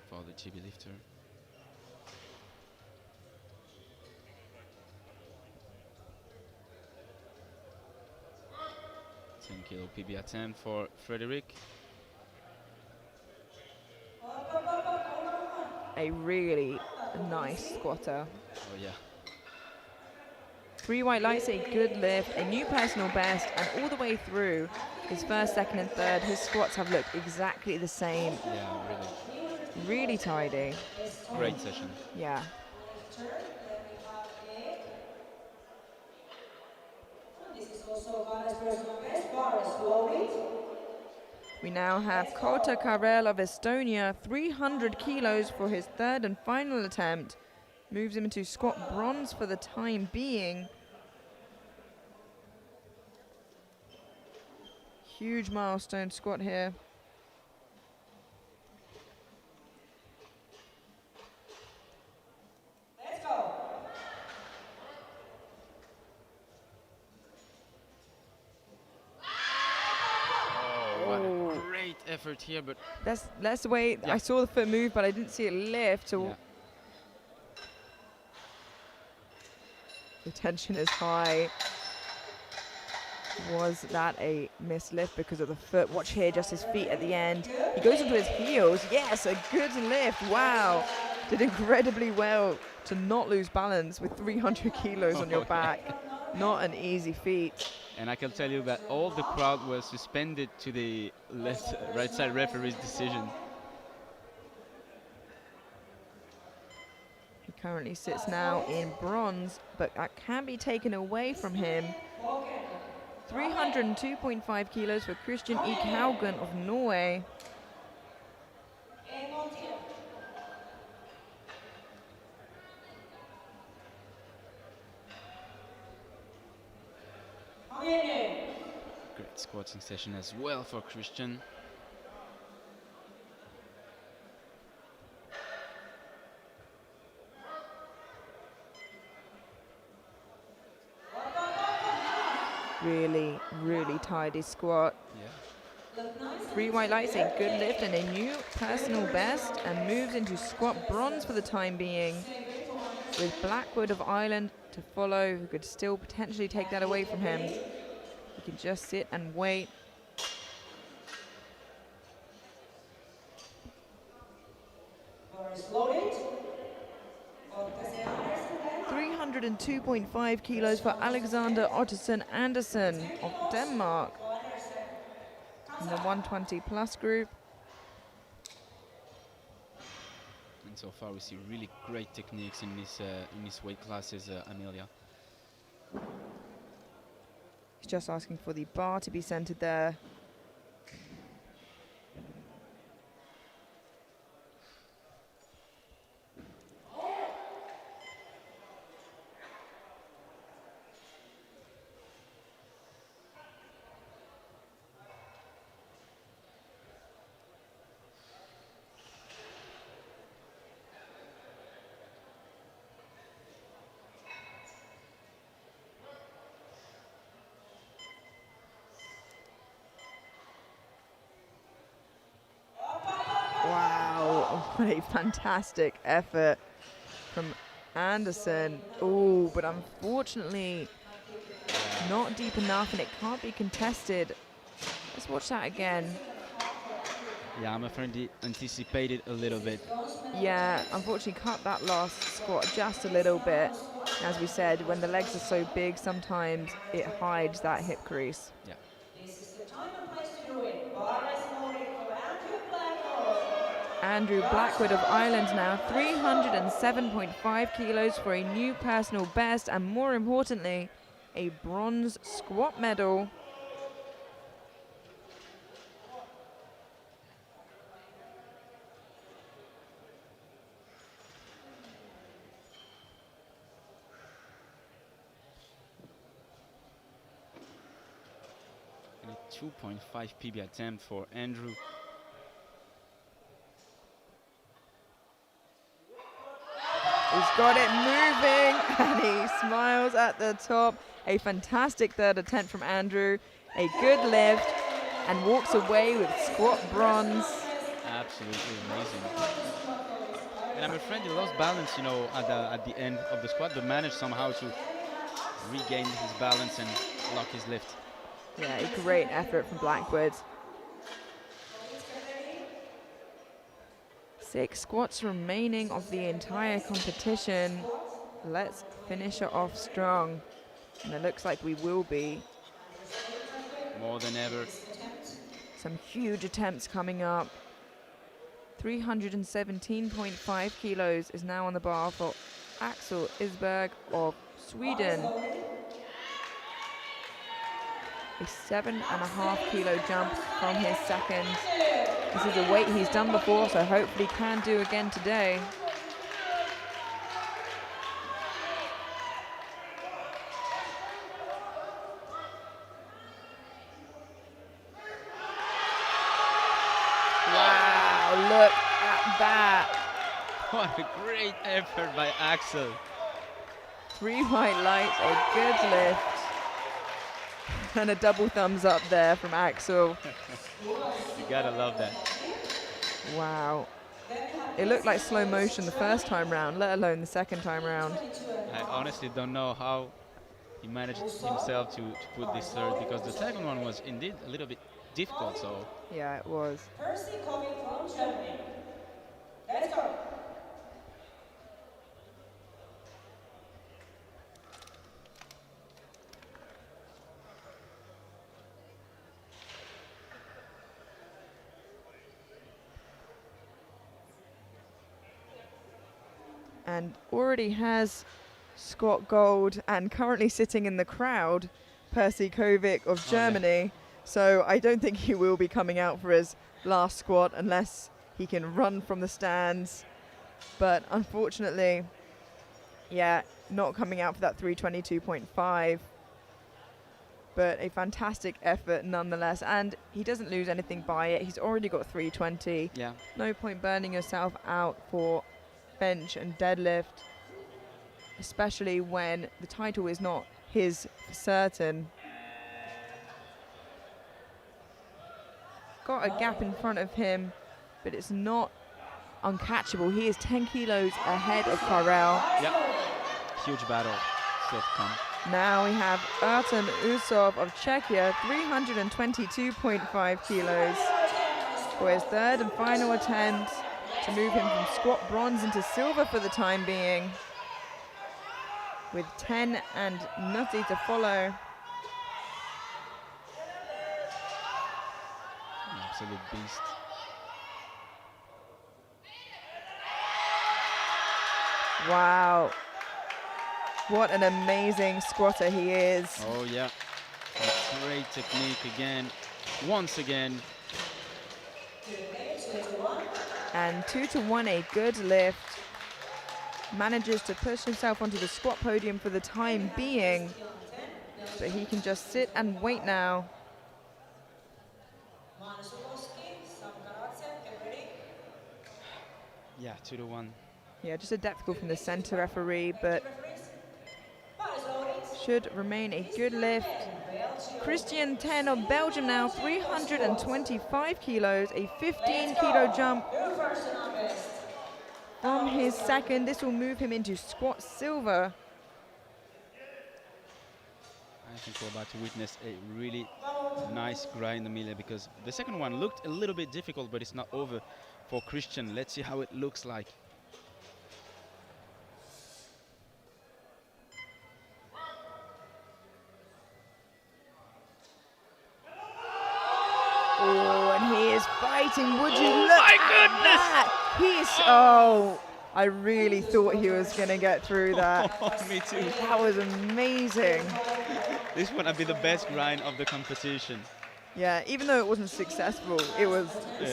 for the GB lifter. Kilo PB attempt for Frederik. A really nice squatter. Oh yeah. 3 white lights, a good lift, a new personal best, and all the way through his first, second, and third, his squats have looked exactly the same. Yeah, really. Really tidy. Great session. Yeah. This is also Ghana's personal best bar as slowly. We now have Kota Karel of Estonia, 300 kilos for his third and final attempt. Moves him into squat bronze for the time being. Huge milestone squat here. Let's go. What a great effort here, but Let's wait. Yeah. I saw the foot move, but I didn't see it lift. So yeah. the tension is high. Was that a mislift because of the foot? Watch here, just his feet at the end. He goes into his heels. Yes, a good lift. Wow. Did incredibly well to not lose balance with 300 kilos on your back. Not an easy feat. And I can tell you that all the crowd was suspended to the right side referee's decision. He currently sits now in bronze, but that can be taken away from him. 302.5 kilos for Christian Eek Haugen of Norway. Great squatting session as well for Christian. Really, really tidy squat. Yeah. 3 white lights, a good lift and a new personal best, and moves into squat bronze for the time being, with Blackwood of Ireland to follow, who could still potentially take that away from him. He can just sit and wait. 302.5 kilos for Alexander Ottersen Andersen of Denmark in the 120 plus group. And And so far we see really great techniques in this weight classes, Amelia. He's just asking for the bar to be centered there. Wow, what a fantastic effort from Anderson. Oh, but unfortunately not deep enough, and it can't be contested. Let's watch that again. Yeah, I'm afraid he anticipated a little bit. Yeah, unfortunately cut that last squat just a little bit. As we said, when the legs are so big, sometimes it hides that hip crease. Yeah. This is the time and place to do it. Bar rest loading for Andrew Blackwood. Andrew Blackwood of Ireland now, 307.5 kilos for a new personal best, and more importantly, a bronze squat medal. And a 2.5 PB attempt for Andrew. He's got it moving, and he smiles at the top. A fantastic third attempt from Andrew. A good lift, and walks away with squat bronze. Absolutely amazing. And I'm afraid he lost balance, you know, at the end of the squat, but managed somehow to regain his balance and lock his lift. Yeah, a great effort from Blackwood. 6 squats remaining of the entire competition. Let's finish it off strong. And it looks like we will be. More than ever. Some huge attempts coming up. 317.5 kilos is now on the bar for Axel Isberg of Sweden. A 7.5 kilo jump from his second. This is a weight he's done before, so hopefully can do again today. Wow, look at that. What a great effort by Axel. 3 white lights, a good lift. And a double thumbs up there from Axel. You gotta love that. Wow. It looked like slow motion the first time round, let alone the second time round. I honestly don't know how he managed himself to put this third, because the second one was indeed a little bit difficult. So Yeah, it was. Percy coming from Germany. Let's go. And already has squat gold and currently sitting in the crowd, Percy Kovic of Germany. So I don't think he will be coming out for his last squat unless he can run from the stands. But unfortunately, yeah, not coming out for that 322.5. But a fantastic effort nonetheless. And he doesn't lose anything by it. He's already got 320. yeah, No point burning yourself out for bench and deadlift, especially when the title is not his for certain. Got a gap in front of him, but it's not uncatchable. He is 10 kilos ahead of Karel. yeah. Huge battle still to come. Now we have Artem Usov of Czechia, 322.5 kilos for his third and final attempt to move him from squat bronze into silver for the time being, with 10 and nutty to follow. An absolute beast. Wow. What an amazing squatter he is. Oh yeah, a great technique again, once again. And 2 to 1, a good lift. Manages to push himself onto the squat podium for the time being, but he can just sit and wait now. Yeah, 2 to 1. Yeah, just a depth call from the center referee, but should remain a good lift. Christian 10 of Belgium now, 325 kilos, a 15-kilo jump from his second. This will move him into squat silver. I think we're about to witness a really nice grind, Amelia, because the second one looked a little bit difficult, but it's not over for Christian. Let's see how it looks like. Oh, and he is fighting. Would you look at that? He's, oh, I really thought he was going to get through that. Me too. That was amazing. This one would be the best grind of the competition. Yeah, even though it wasn't successful, it was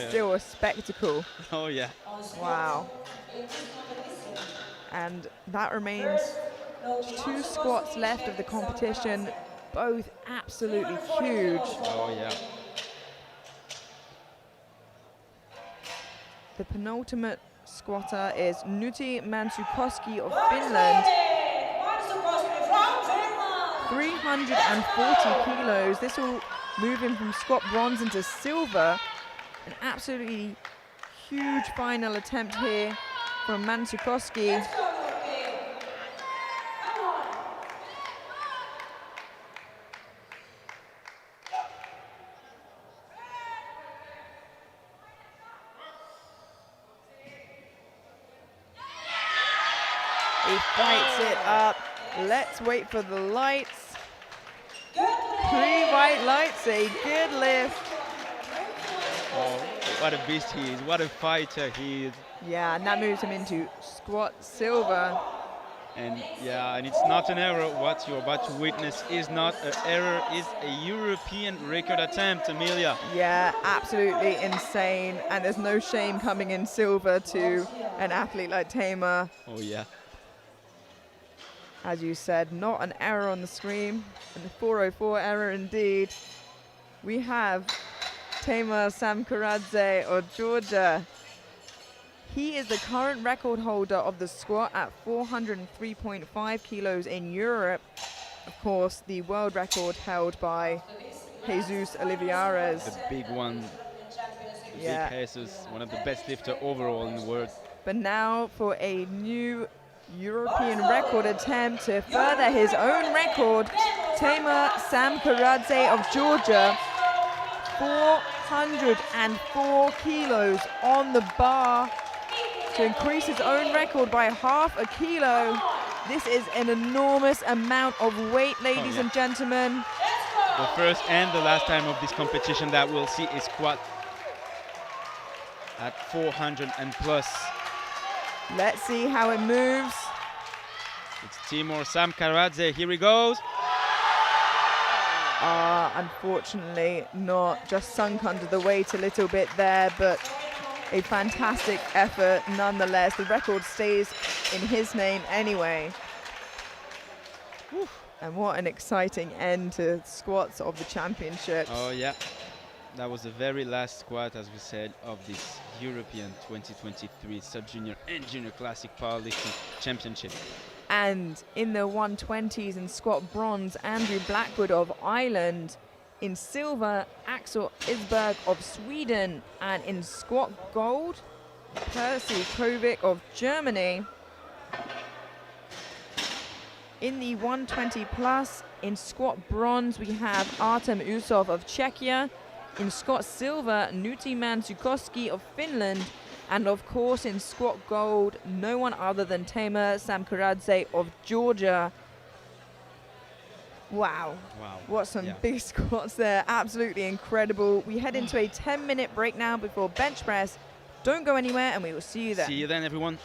still a spectacle. Oh yeah. Wow. And that remains 2 squats left of the competition, both absolutely huge. Oh yeah. The penultimate squatter is Nuti Mansukoski of Finland. 340 kilos. This will move him from squat bronze into silver. An absolutely huge final attempt here from Mansukoski. He fights it up. Let's wait for the lights. 3 white lights, a good lift. Oh, what a beast he is. What a fighter he is. Yeah, and that moves him into squat silver. And yeah, and it's not an error. What you're about to witness is not an error, it's a European record attempt, Amelia. Yeah, absolutely insane. And there's no shame coming in silver to an athlete like Tamer. Oh yeah. As you said, not an error on the screen, and the 404 error indeed. We have Tamer Samkaradze of Georgia. He is the current record holder of the squat at 403.5 kilos in Europe. Of course, the world record held by Jesus Olivares. The big one. Yeah. Big Jesus, one of the best lifter overall in the world. But now for a new European record attempt to further his own record, Tamer Samkaradze of Georgia, 404 kilos on the bar to increase his own record by half a kilo. This is an enormous amount of weight, ladies and gentlemen. The first and the last time of this competition that we'll see a squat at 400 and plus. Let's see how it moves. It's Timur Samkaradze, here he goes. Unfortunately not, just sunk under the weight a little bit there, but a fantastic effort nonetheless. The record stays in his name anyway. And what an exciting end to squats of the championships. Oh yeah, that was the very last squat, as we said, of this European 2023 Sub-Junior and Junior Classic Powerlifting Championship. And in the 120s in squat bronze, Andrew Blackwood of Ireland. In silver, Axel Isberg of Sweden. And in squat gold, Percy Kovic of Germany. In the 120 plus, in squat bronze, we have Artem Usov of Czechia. In squat silver, Nuti Mansukoski of Finland. And of course, in squat gold, no one other than Tamer Samkaradze of Georgia. Wow. Wow. What some big squats there. Absolutely incredible. We head into a 10-minute break now before bench press. Don't go anywhere, and we will see you then. See you then, everyone.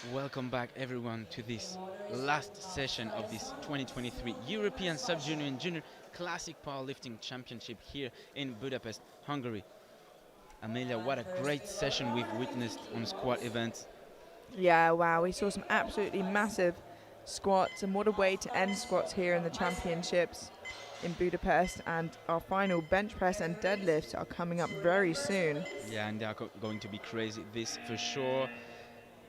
Welcome back everyone to this last session of this 2023 European Sub-Junior and Junior Classic Powerlifting Championship here in Budapest, Hungary. Amelia, what a great session we've witnessed on squat events. Yeah, wow, we saw some absolutely massive squats, and what a way to end squats here in the championships in Budapest. And our final bench press and deadlifts are coming up very soon. Yeah, and they are going to be crazy, this for sure.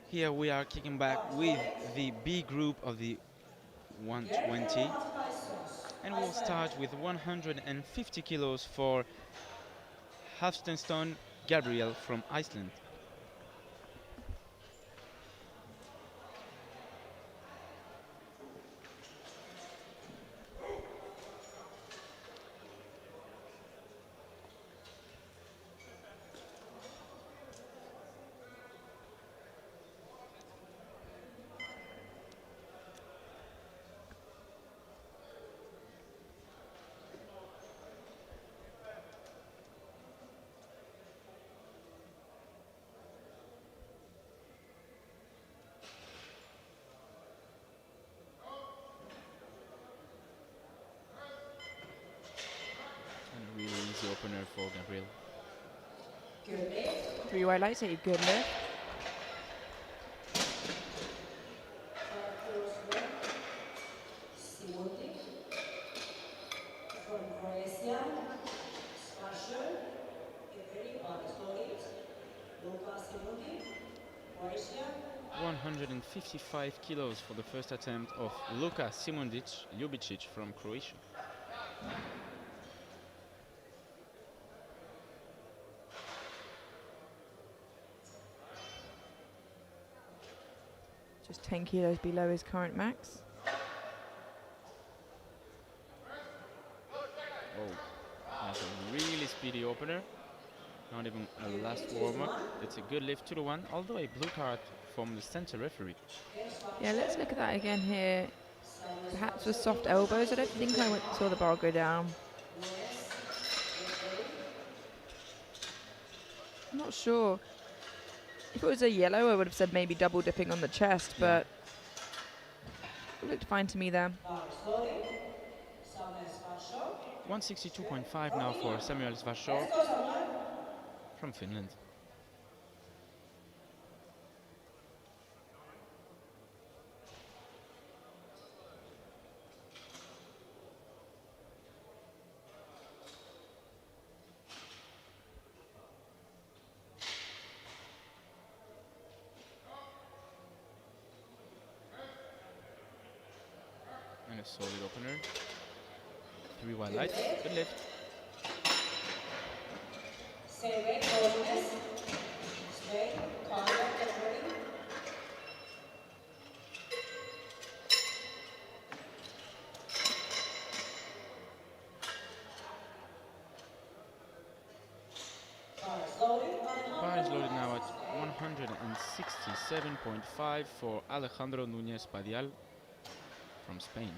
Here we are kicking back with the B group of the 120, and we'll start with 150 kilos for Hafstensson Gabriel from Iceland. Really easy opener for Gabriel. Good lift. 3 wide lights, a good lift. Simonti. From Croatia. Smasher. Get ready. Slowly. Luka Simonti. Croatia. 155 kilos for the first attempt of Luka Simondic Ljubicic from Croatia. Just 10 kilos below his current max. Oh, that's a really speedy opener. Not even a last warm-up. It's a good lift, 2-1, although a blue card from the center referee. Yeah, let's look at that again here. Perhaps with soft elbows. I don't think I saw the bar go down. I'm not sure. If it was a yellow, I would have said maybe double dipping on the chest, but it looked fine to me there. 162.5 now for Samuel Svarsjö from Finland. And a solid opener. 3 wide lights, good lift. Stay ready. Boldness. Stay. Contact. Get ready. Bar is loaded now at 167.5 for Alejandro Núñez Padial from Spain.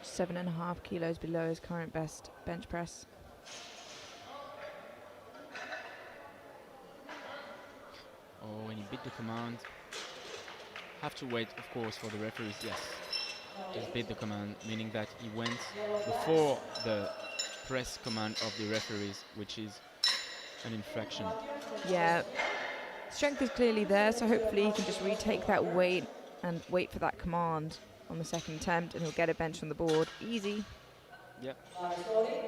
Seven and a half kilos below his current best bench press. Oh, and he beat the command. Have to wait, of course, for the referees. Yes, just beat the command, meaning that he went before the press command of the referees, which is an infraction. Yeah, strength is clearly there, so hopefully he can just retake that weight and wait for that command on the second attempt, and he'll get a bench on the board. Easy. Yep.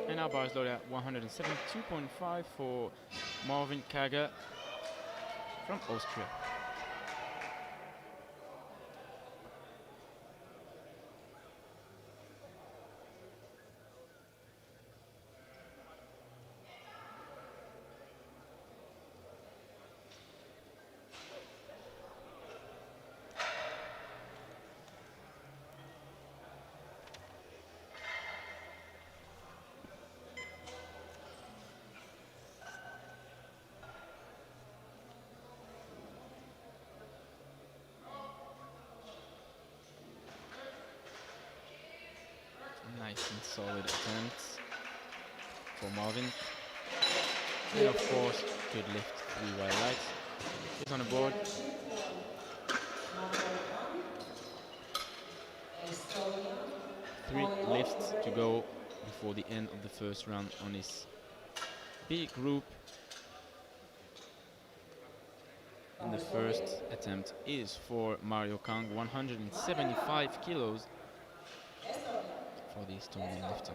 And now bar is loaded at 172.5 for Marvin Kager from Austria. Nice and solid attempts for Marvin. And of course, good lift, 3 wide lights. He's on the board. 3 lifts to go before the end of the first round on his B group. And the first attempt is for Mario Kang, 175 kilos for the Estonian lifter.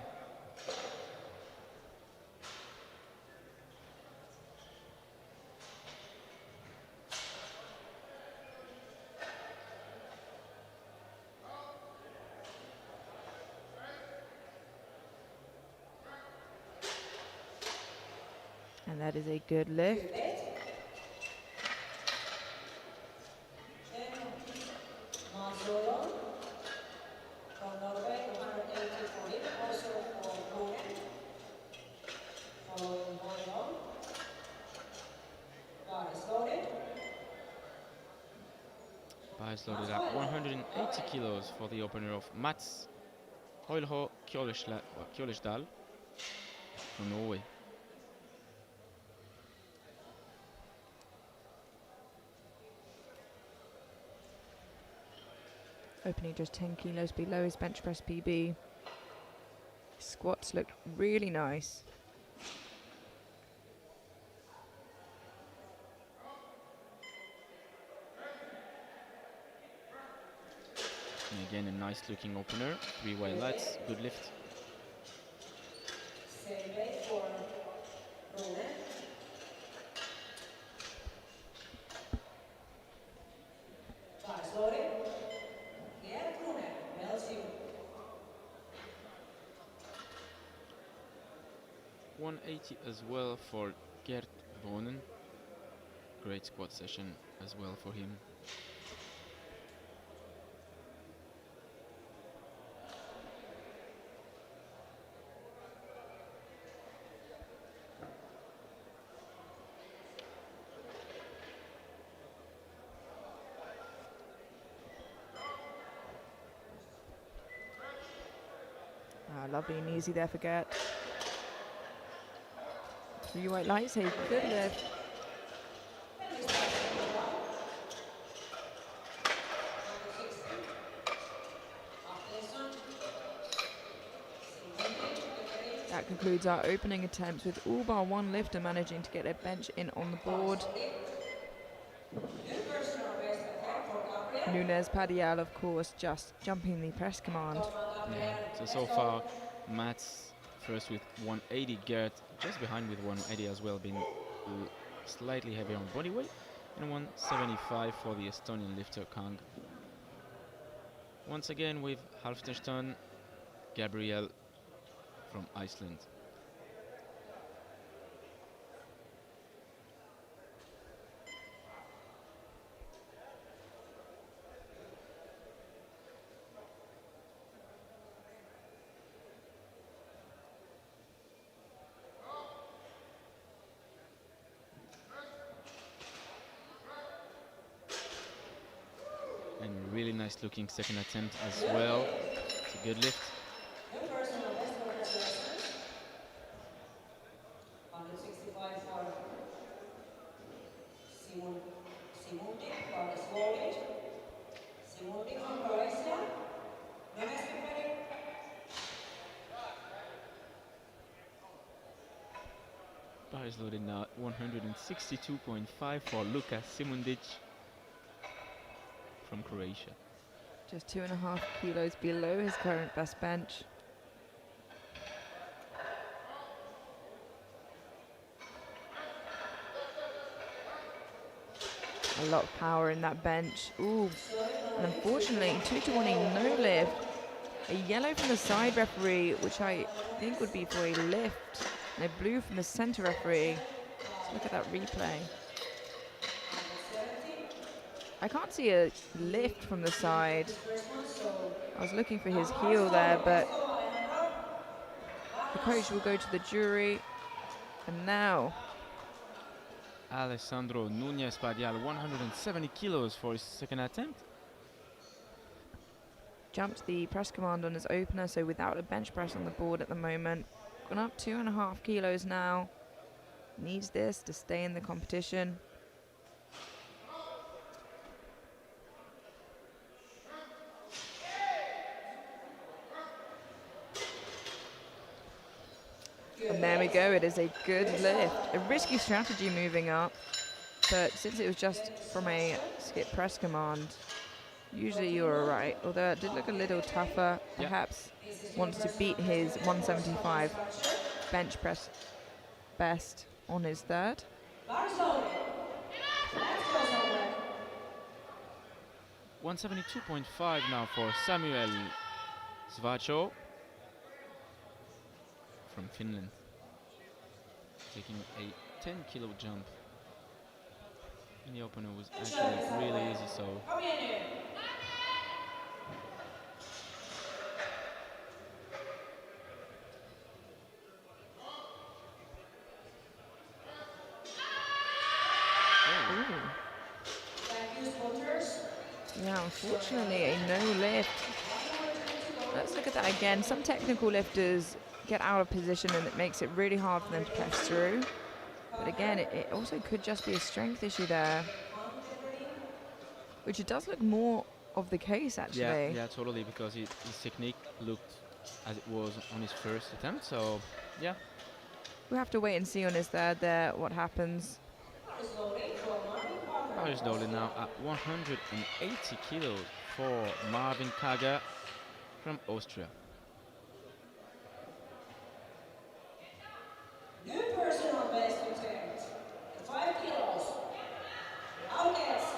And that is a good lift. Bars loaded at 180 kilos for the opener of Mats Hoilho Kjolesdal from Norway. Opening just 10 kilos below his bench press PB. Squats look really nice. And again, a nice looking opener. 3 wide lights, good lift. .180 as well for Gert Bonen. Great squat session as well for him. Lovely and easy there for Gert. 3 white lights, a good lift. That concludes our opening attempts with all bar one lifter managing to get their bench in on the board. Nunes Padial, of course, just jumping the press command. Yeah. So far, Mats first with 180, Gert just behind with 180 as well, being slightly heavier on body weight, and 175 for the Estonian lifter Kang. Once again with Halfterstone, Gabriel from Iceland. And really nice looking second attempt as well. It's a good lift. Bar is loaded now at 162.5 for Luka Simundic from Croatia. Just 2.5 kilos below his current best bench. A lot of power in that bench. Ooh, and unfortunately, 2-1 no lift. A yellow from the side referee, which I think would be for a lift. And a blue from the center referee. Let's look at that replay. I can't see a lift from the side. I was looking for his heel there, but the coach will go to the jury. And now, Alessandro Nunez Padial, 170 kilos for his second attempt. jumped the press command on his opener, so without a bench press on the board at the moment. Gone up 2.5 kilos now. Needs this to stay in the competition. And there we go, it is a good lift. A risky strategy moving up, but since it was just from a skip press command, usually you're all right. Although it did look a little tougher, Yeah. perhaps wants to beat his 175 bench press best on his third. Bar is loaded. Let's go somewhere. 172.5 now for Samuel Svacho from Finland, taking a 10-kilo jump. And the opener was actually really easy, so Come in here. Ooh. Thank you, sponsors. Yeah, unfortunately a no lift. Let's look at that again. Some technical lifters get out of position and it makes it really hard for them to press through. But again, it also could just be a strength issue there, which it does look more of the case actually. yeah, totally, because his technique looked as it was on his first attempt. So yeah, We'll have to wait and see on his third there what happens. bar is loaded now at 180 kilos for Marvin Kager from Austria. New personal best attempt. 5 kilos. Out yes.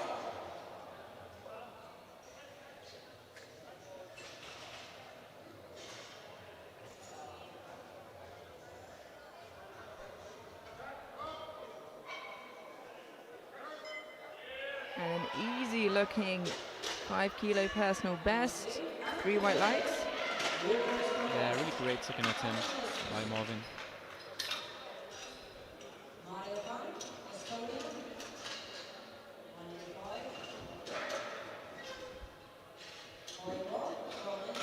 And an easy looking 5 kilo personal best. 3 white lights. Yeah, really great second attempt by Marvin. Mario Khan, Estonia. 185. Volleyball, Roland.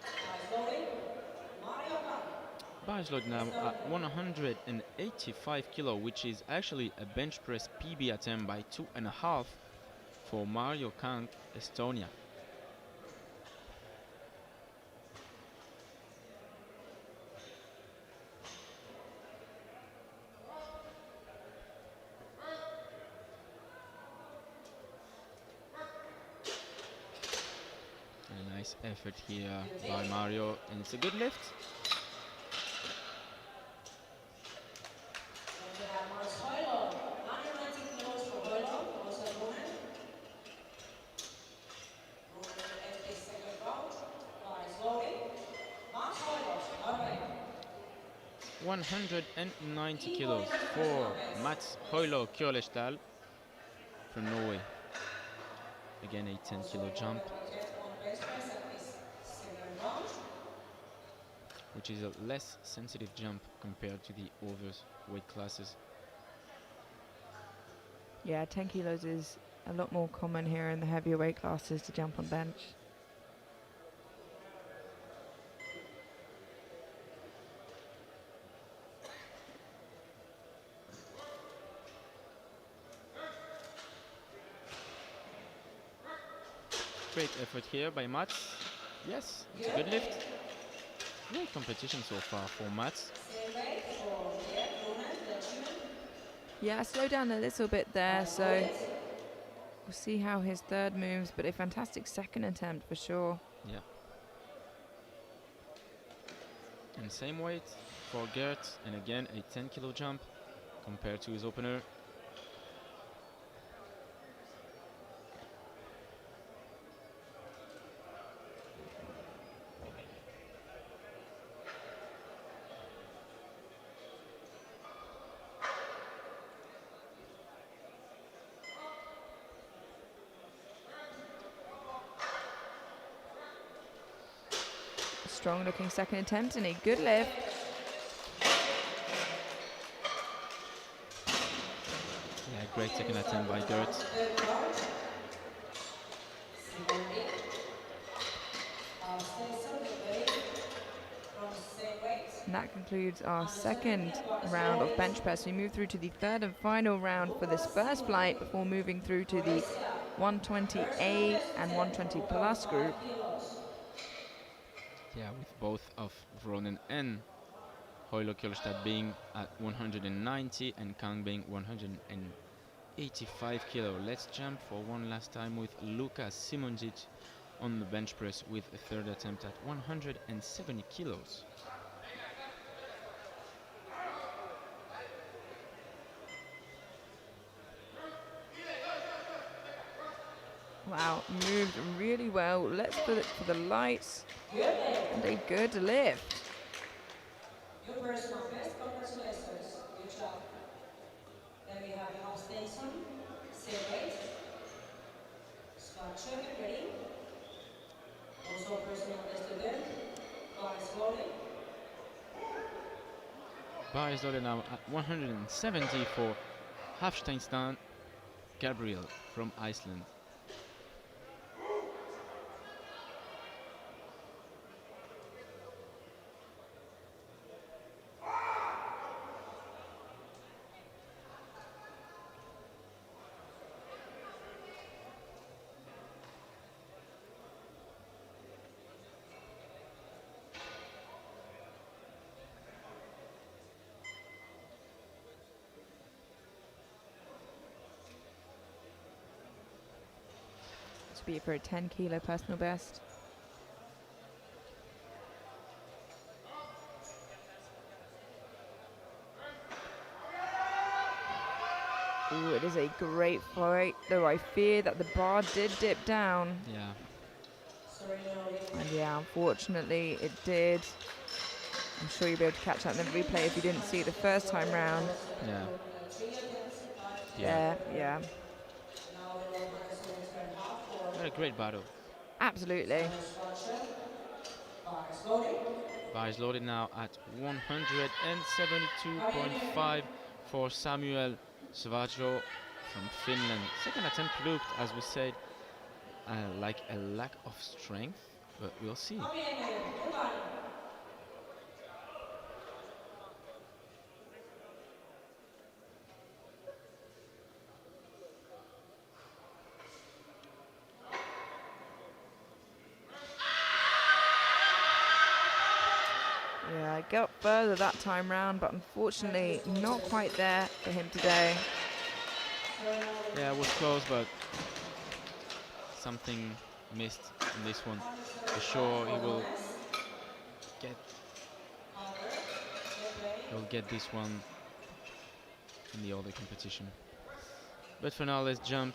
Nice loading. Mario Khan. Bar is loaded now at 185 kilo, which is actually a bench press PB attempt by 2.5 for Mario Kang, Estonia. A nice effort here by Mario, and it's a good lift. Then we have Mars Hoylo. 190 kilos for Hoylo. Also Ronan. Ronan at the second round. Bar is loading. Mars Hoylo, Norway. 190 kilos for Mats Hoylo Kjølesdal from Norway. Again, a 10-kilo jump, which is a less sensitive jump compared to the other weight classes. Yeah, 10 kilos is a lot more common here in the heavier weight classes to jump on bench. Great effort here by Mats. Yes, it's a good lift. Great competition so far for Mats. Yeah, slow down a little bit there, so we'll see how his third moves, but a fantastic second attempt for sure. Yeah. And same weight for Gert, and again a 10-kilo jump compared to his opener. Strong looking second attempt and a good lift. Yeah, great second attempt by Gert. And that concludes our second round of bench press. We move through to the third and final round for this first flight before moving through to the 120A and 120 plus group. Yeah, with both of Vronen and Hoilo Kjolstad being at 190 and Kang being 185 kilo. Let's jump for one last time with Luka Simonjic on the bench press with a third attempt at 170 kilos. Wow, moved really well. Let's put it for the lights. And a good lift. Your personal best, congratulations. Good job. Then we have Hans Stensson, same weight. Scott Sherman, ready. Also personal best again. Guys rolling. Bar is loaded now at 170 for Hafsteinstan Gabriel from Iceland. To be for a 10 kilo personal best. Ooh, it is a great fight, though I fear that the bar did dip down. Yeah. And yeah, unfortunately it did. I'm sure you'll be able to catch that in the replay if you didn't see it the first time round. Yeah. Yeah. What a great battle. Absolutely. Bar is loaded now at 172.5 for Samuel Svajo from Finland. Second attempt looked, as we said, like a lack of strength, but we'll see. Yeah, I got further that time round, but unfortunately not quite there for him today. Yeah, it was close, but something missed in this one. For sure, he'll get this one in the other competition. But for now, let's jump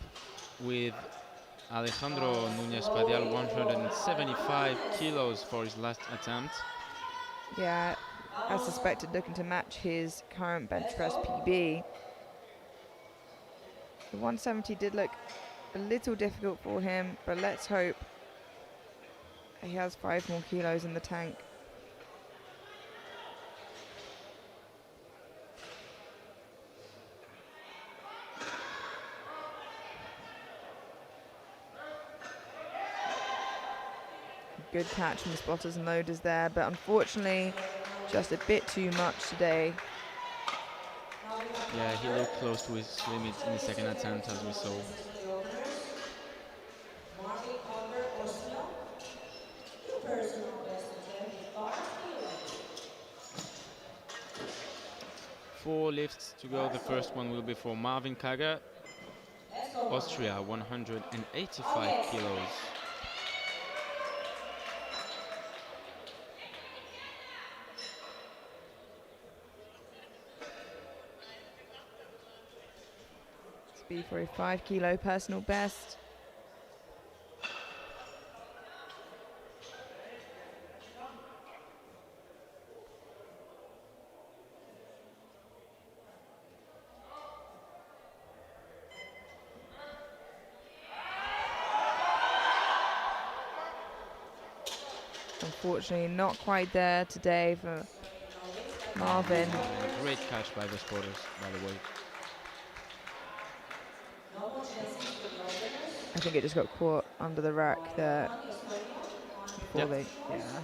with Alejandro Núñez Padial, 175 kilos for his last attempt. Yeah, as suspected, looking to match his current bench press PB. The 170 did look a little difficult for him, but let's hope he has 5 more kilos in the tank. Good catch from the spotters and loaders there, but unfortunately just a bit too much today. Yeah, he looked close to his limit in the second attempt, as we saw. Four lifts to go. The first one will be for Marvin Kager, Austria, 185 kilos. Be for a 5 kilo personal best. Unfortunately, not quite there today for Marvin. Great catch by the spotters, by the way. I think it just got caught under the rack there. Before Yep. they, yeah.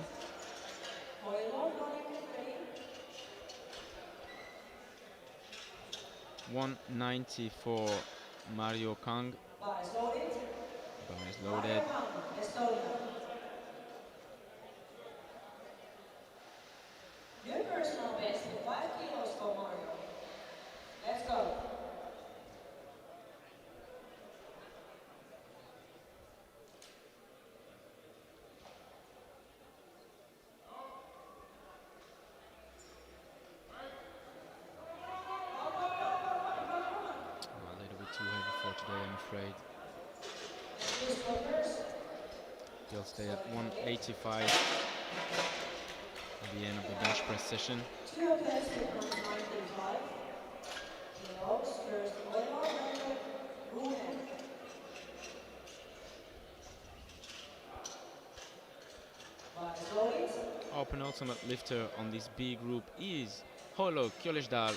190 for Mario Kang. Bar is loaded. Bar is Mario loaded. Kang, Estonia. New personal best, 5 kilos for Mario. Let's go. A little bit too heavy for today, I'm afraid. He'll stay at 185 at the end of the bench press session. 2 plates becomes 95 kilos. First, Oivar Render, Runen. Bar is loaded. Our penultimate lifter on this B group is Holo Kjolesdal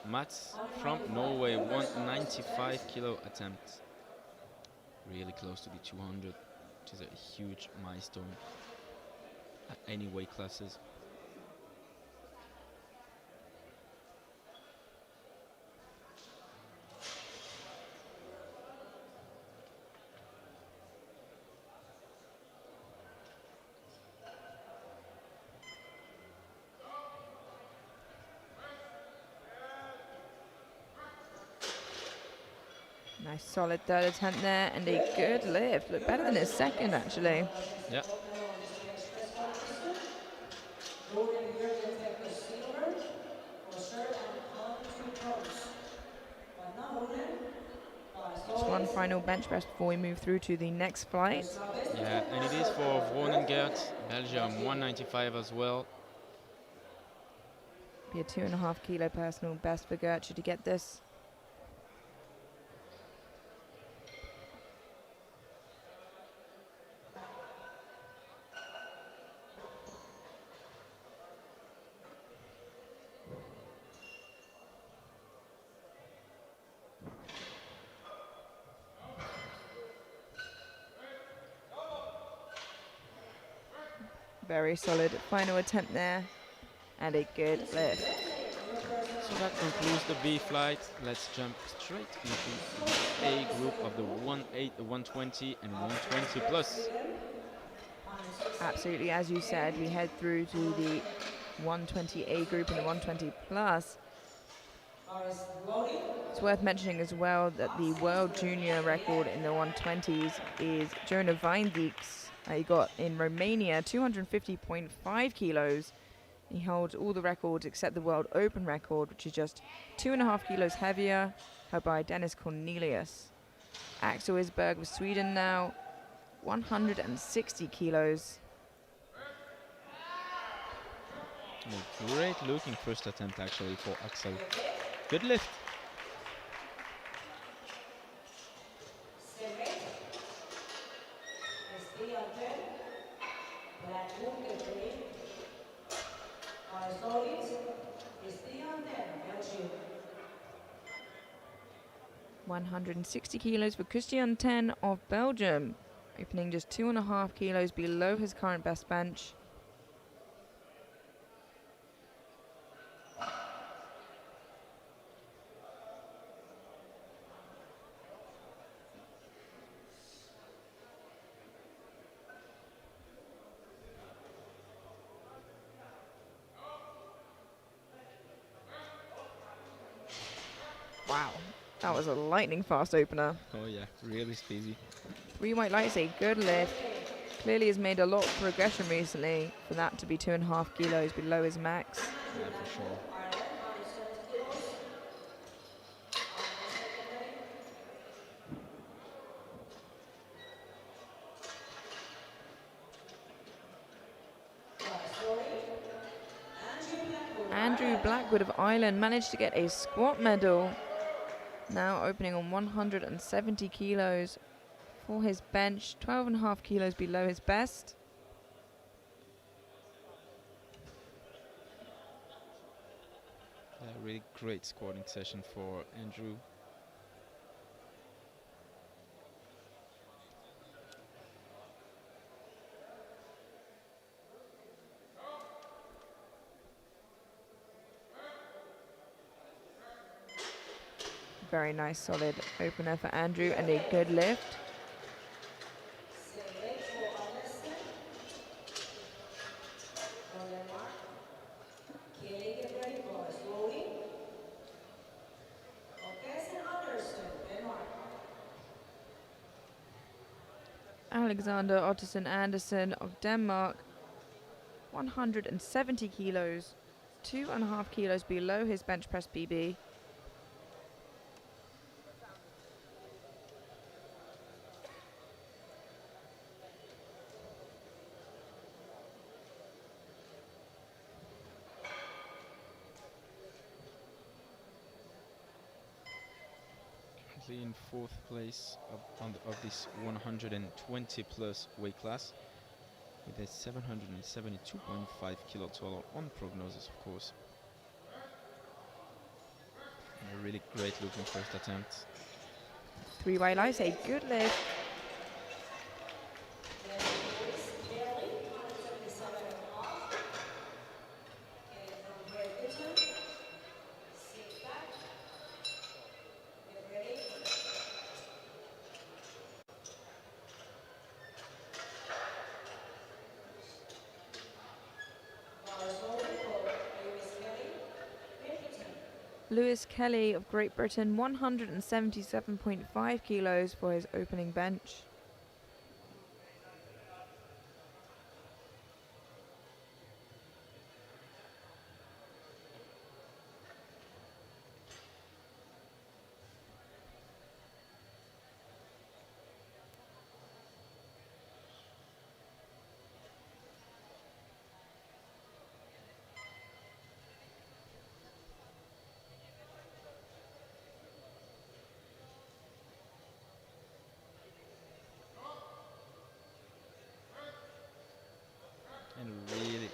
Mats from Norway, 195 kilo attempt. Really close to the 200, which is a huge milestone at any weight classes. Nice solid third attempt there and a good lift. Looked better than his second actually. Yeah. Just one final bench press before we move through to the next flight. Yeah, and it is for Vronengert, Belgium, 195 as well. Be a 2.5 kilo personal best for Gert should he get this. Very solid final attempt there and a good lift. So that concludes the B flight. Let's jump straight into the A group of the 120 and 120 plus. Absolutely, as you said, we head through to the 120A group and the 120 plus. It's worth mentioning as well that the world junior record in the 120s is Jonah Weindijks. He got in Romania 250.5 kilos. He holds all the records except the World Open record, which is just 2.5 kilos heavier, held by Dennis Cornelius. Axel Isberg of Sweden now, 160 kilos. A great looking first attempt actually for Axel. Good lift. Belgium. 160 kilos for Christian 10 of Belgium, opening just 2.5 kilos below his current best bench. Wow, that was a lightning fast opener. Oh yeah, really speedy. 3 white lights, a good lift. Clearly has made a lot of progression recently for that to be 2.5 kilos below his max. Yeah, for sure. Andrew Blackwood of Ireland managed to get a squat medal. Now opening on 170 kilos for his bench, 12.5 kilos below his best. Yeah, really great squatting session for Andrew. Very nice, solid opener for Andrew and a good lift. Select for Anderson. From Denmark. Kelly, get ready, boys. Loading. Okay, and Anderson, Denmark. Alexander Otterson Andersen of Denmark, 170 kilos, 2.5 kilos below his bench press PB. Currently in 4th place of this 120 plus weight class with a 772.5 kilo total on prognosis, of course. And a really great looking first attempt. 3 white lights, a good lift. Then Lewis Kelly, 177.5. Kelly from Great Britain. Sit back. Get ready. Bars loading for Lewis Kelly, Great Britain. Lewis Kelly of Great Britain, 177.5 kilos for his opening bench. And a really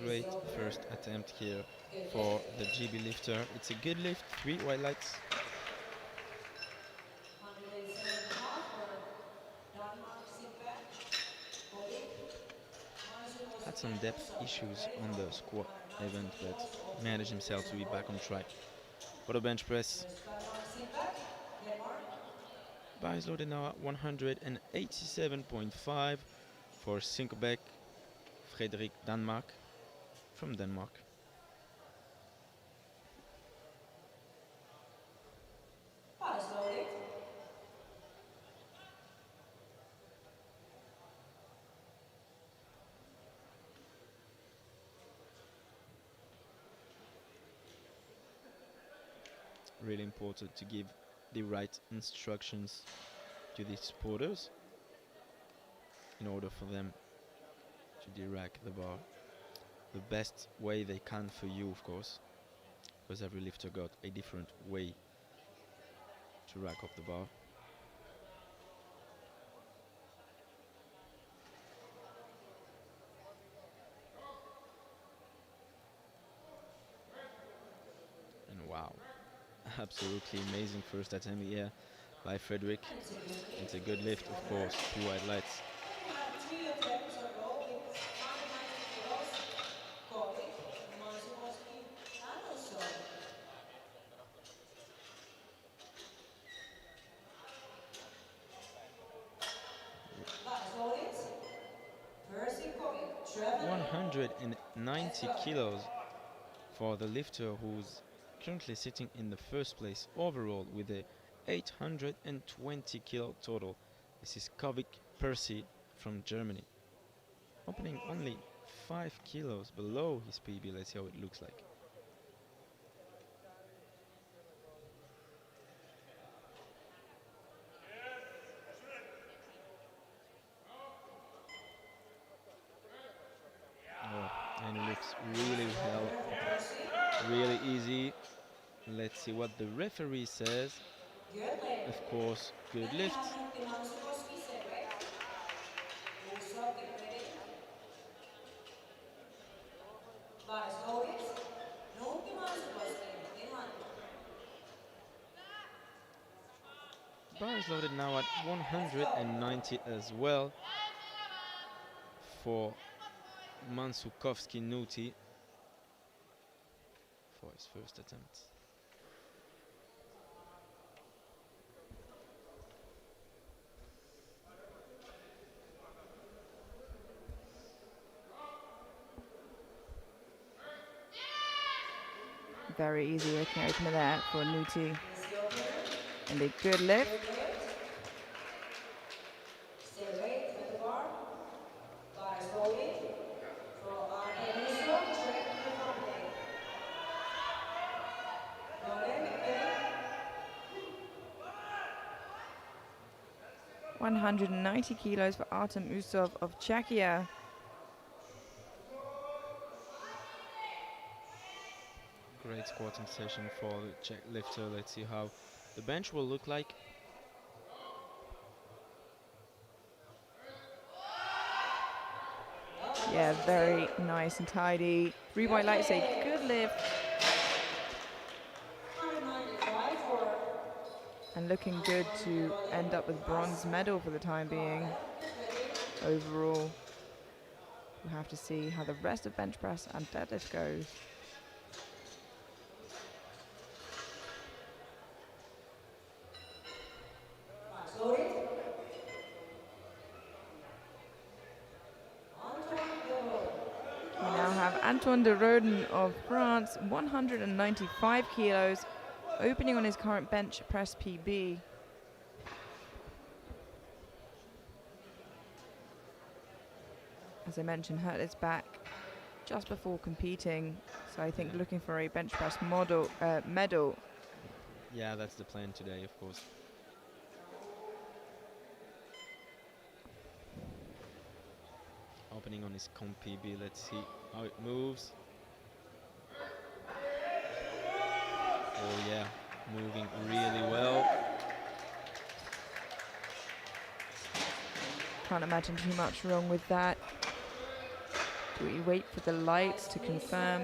great first attempt here for the GB lifter. It's a good lift, 3 white lights. 107.5 for Denmark. Sit back. Hold it. Had some depth issues on the squat event, but managed himself to be back on track. For the bench press, Sit back. Denmark. bar is loaded now at 187.5 for Sinkelbeck Frederik Danmark from Denmark. Bars loading. Really important to give the right instructions to the supporters in order for them to de-rack the bar the best way they can for you, of course, because every lifter got a different way to rack up the bar. And wow, absolutely amazing first attempt here by Frederick. It's a good lift, of course, 2 white lights. We have 3 attempts on row with 190 kilos. Kovic, Mazukovsky, and also bars loaded. Percy Kovic, Trevor. 190 kilos for the lifter who's currently sitting in the first place overall with a 820 kilo total. This is Kovic Percy from Germany, opening only 5 kilos below his PB. Let's see how it looks like. Oh, and it looks really well, really easy. Let's see what the referee says. Good lift. Of course, good Then we lift. have Nuki Mazukovsky, Cedric. Usov, get ready. Bars loaded. Nuki Mazukovsky, Finland. Bar is loaded now at 190 as well for Mansukovsky Nuti for his first attempt. Very easy looking opener there for Nuti. Is the opener. And a good lift. Good lift. Stay weight at the bar. Bar is rolling. For our initial check the company. Rolling, okay. 190 kilos for Artem Usov of Czechia. Great squatting session for the Czech lifter. Let's see how the bench will look like. Yeah, very nice and tidy. 3 white lights, a good lift. 195 for And looking good to end up with bronze medal for the time being. Overall, we'll have to see how the rest of bench press and deadlift goes. loaded. Antoine Delvaux. We now have Antoine de Roden of France, 195 kilos, opening on his current bench press PB. As I mentioned, hurt his back just before competing, so I think looking for a bench press medal. Yeah, that's the plan today, of course. Opening on his comp PB. Let's see how it moves. Oh yeah, moving really well. Can't imagine too much wrong with that. Do we wait for the lights to confirm?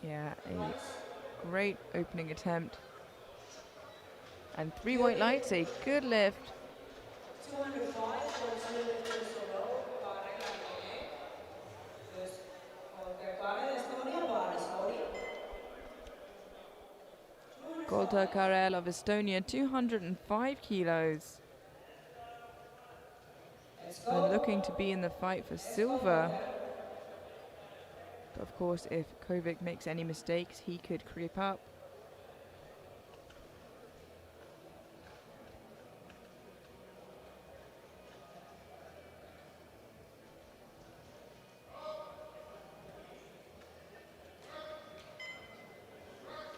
Yeah, a great opening attempt. And 3 white lights, a good lift. 205 for 2 lifters below. Bar okay. First, Karel Estonia, bar is loading. Golta Karel of Estonia, 205 kilos. Let's And go. looking to be in the fight for silver. But of course, if Kovic makes any mistakes, he could creep up.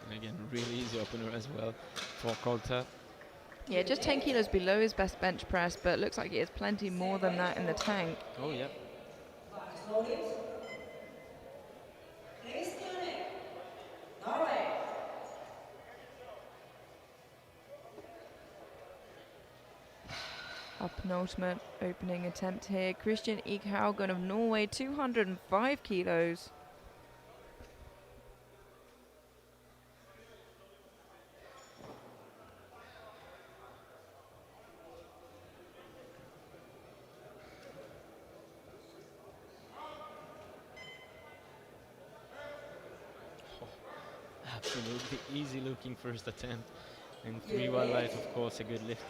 And again, really easy opener as well for Kolta. Yeah, just 10 kilos below his best bench press, but looks like he has plenty more than that in the tank. Oh yeah. Bar is loaded. Christiane. Norway. Our penultimate opening attempt here. Christian Haugen of Norway, 205 kilos. Absolutely easy looking first attempt. And 3 white light, of course, a good lift.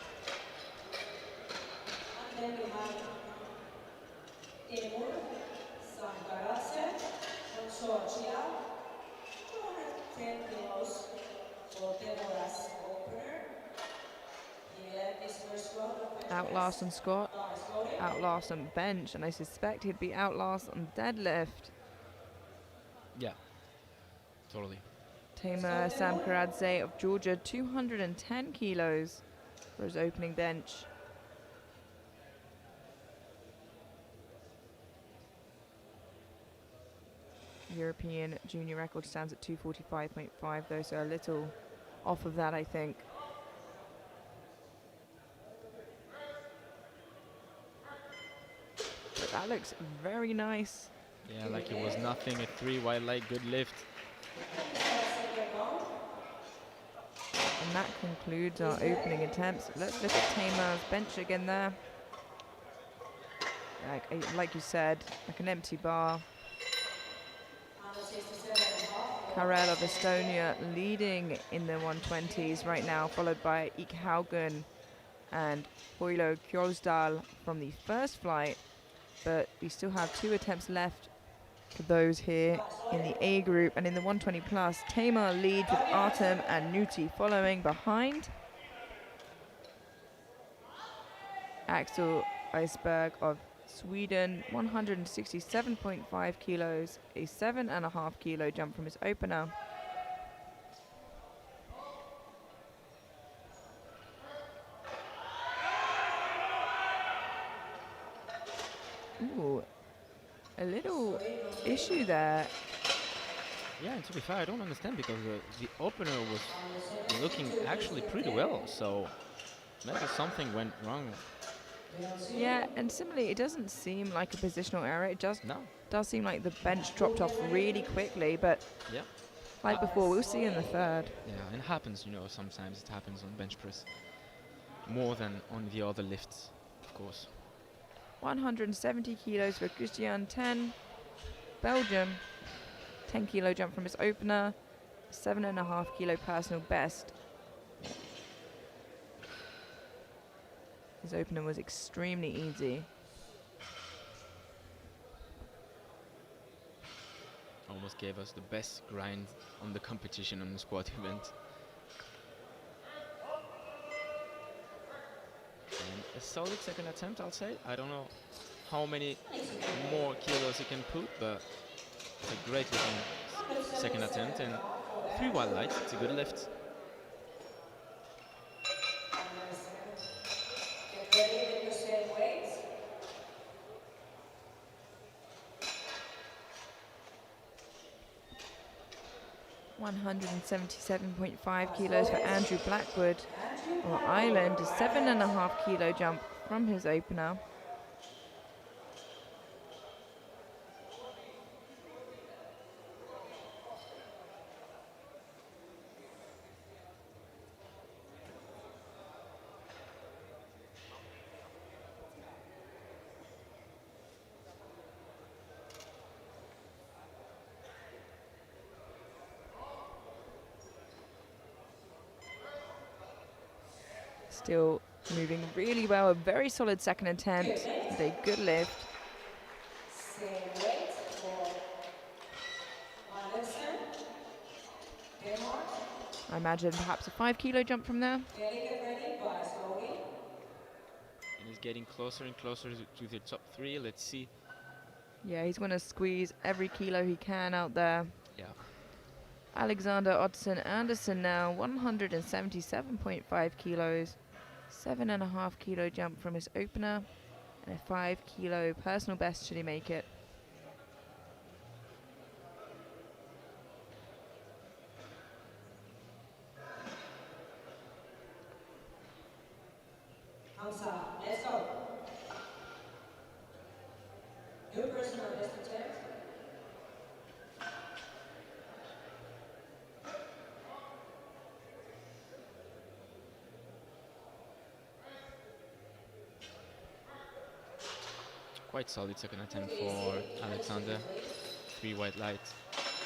And then we have Timur Sankaradze from Georgia. 210 kilos for Deborah's opener. He led this first round of bench Outlast on squat, press. Bar is loaded. outlast on bench, and I suspect he'd be outlast on deadlift. Yeah, totally. Tamer Samkaradze of Georgia, 210 kilos for his opening bench. European junior record stands at 245.5 though, so a little off of that, I think. But that looks very nice. Yeah, like it was nothing. A 3 white light, good lift. And that concludes our opening attempts. Let's look at Tamer's bench again there. Like you said, like an empty bar. Karel of Estonia leading in the 120s right now, followed by Ike Haugen and Boilo Kjolsdal from the first flight. But we still have 2 attempts left for those here in the A group. And in the 120 plus, Tamar leads with Artem and Nuti following behind. Axel Iceberg of Sweden, 167.5 kilos, a 7.5 kilo jump from his opener. Ooh, a little issue there. Yeah, and to be fair, I don't understand because the opener was looking actually pretty well. So maybe something went wrong. Yeah, and similarly, it doesn't seem like a positional error. It just No. does seem like the bench dropped off really quickly, but Yeah. like before, we'll see in the third. Yeah, and it happens, you know, sometimes it happens on bench press more than on the other lifts, of course. 170 kilos for Christian 10, Belgium. 10 kilo jump from his opener, 7.5 kilo personal best. His opener was extremely easy. Almost gave us the best grind on the competition on the squat event. And a solid second attempt, I'll say. I don't know how many more kilos he can put, but it's a great looking second attempt, and 3 white lights, it's a good lift. Get ready with your same weights. $177.5 kilos for Andrew Blackwood of Ireland, a 7.5 kilo jump from his opener. Still moving really well, a very solid second attempt, and a good lift. Same weight for Anderson. Denmark. I imagine perhaps a 5 kilo jump from there. Get ready by slowly. And he's getting closer and closer to the top 3. Let's see. Yeah, he's going to squeeze every kilo he can out there. Yeah. Alexander Ottson Anderson now, 177.5 kilos, 7.5 kilo jump from his opener, and a 5 kilo personal best should he make it. Hamza, let's go. New personal best attempt. Quite solid second attempt for Alexander. 3 white lights.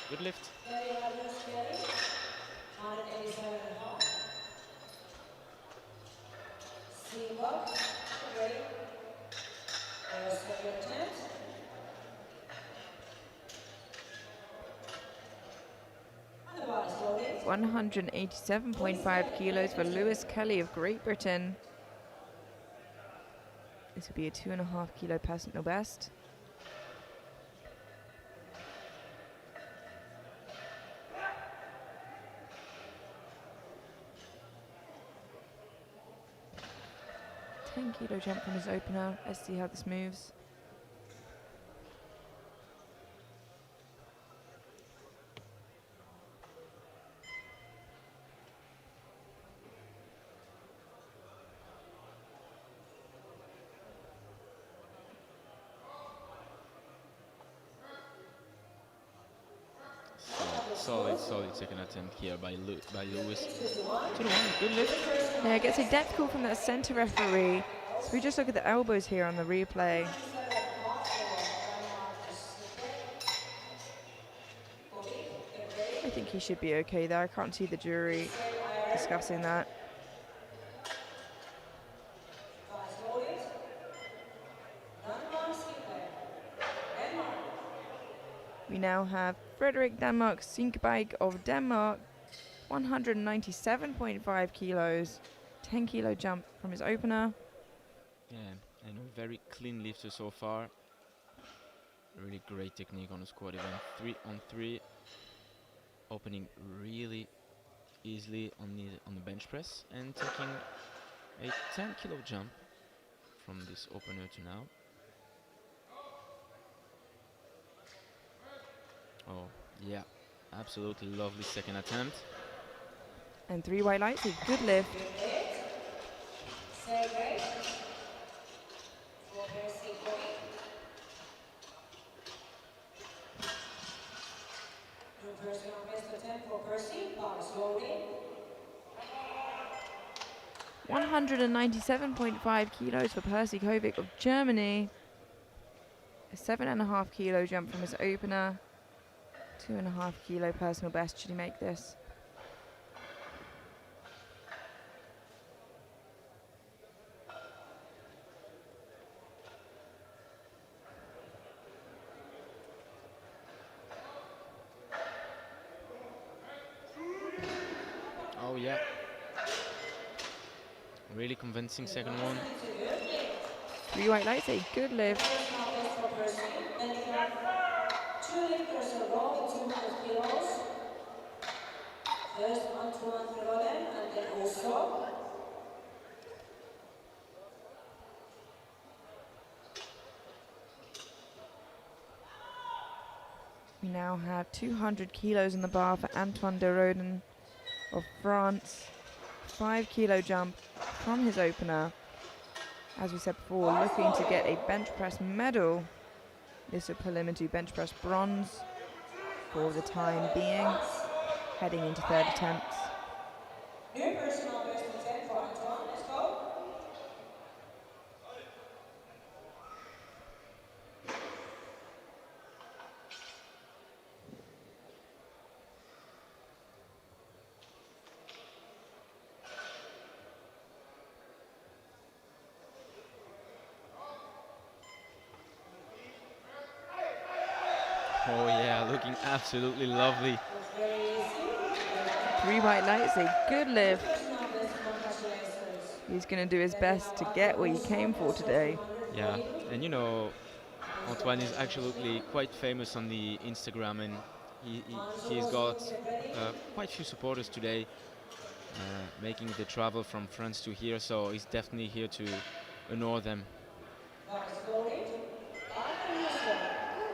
Good lift. There you have your scale. 187.5. Seam up. Ready. Second attempt. And the body slowly. 187.5 kilos for Lewis Kelly of Great Britain. This would be a 2.5 kilo personal best. $10 kilo jump from his opener. Let's see how this moves. Solid second attempt here by Lewis. 2-1, good lift. Yeah, gets a depth call from that center referee. So we just look at the elbows here on the replay. I think he should be okay there. I can't see the jury discussing that. We now have Frederik Denmark Sinkbike of Denmark, 197.5 kilos, 10 kilo jump from his opener. Yeah, and a very clean lifter so far. Really great technique on the squat event. 3 on 3, opening really easily on the bench press and taking a 10 kilo jump from this opener to now. Oh yeah, absolutely lovely second attempt. And 3 white lights, a good lift. Personal best attempt for Percy, slowly. 197.5 kilos for Percy Kovic of Germany. A 7.5 kilo jump from his opener. 2.5 kilo personal best should he make this. Oh yeah, really convincing second one. 3 white lights, a good lift. Personal best for Percy. Then we have 2 lifters in a row with 200 kilos. First on 200 rollen and then also. We now have 200 kilos in the bar for Antoine de Roden of France. 5 kilo jump from his opener. As we said before, looking to get a bench press medal. This will pull him into bench press bronze for the time being, heading into third attempts. New personal best attempt for Antoine. Let's go. Oh yeah, looking absolutely lovely. 3 white lights, a good lift. Personal best, congratulations. He's going to do his best to get what he came for today. Yeah, and you know, Antoine is absolutely quite famous on the Instagram, and he's got quite few supporters today, making the travel from France to here, so he's definitely here to honor them.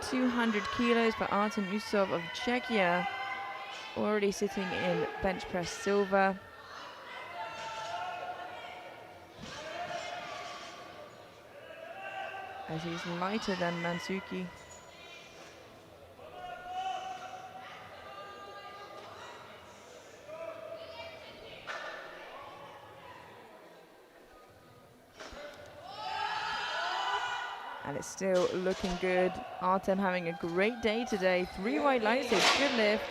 200 kilos for Artem Usov of Czechia, already sitting in bench press silver. As he's lighter than Mansuki. And it's still looking good. Artem having a great day today. 3 white lights, a good lift.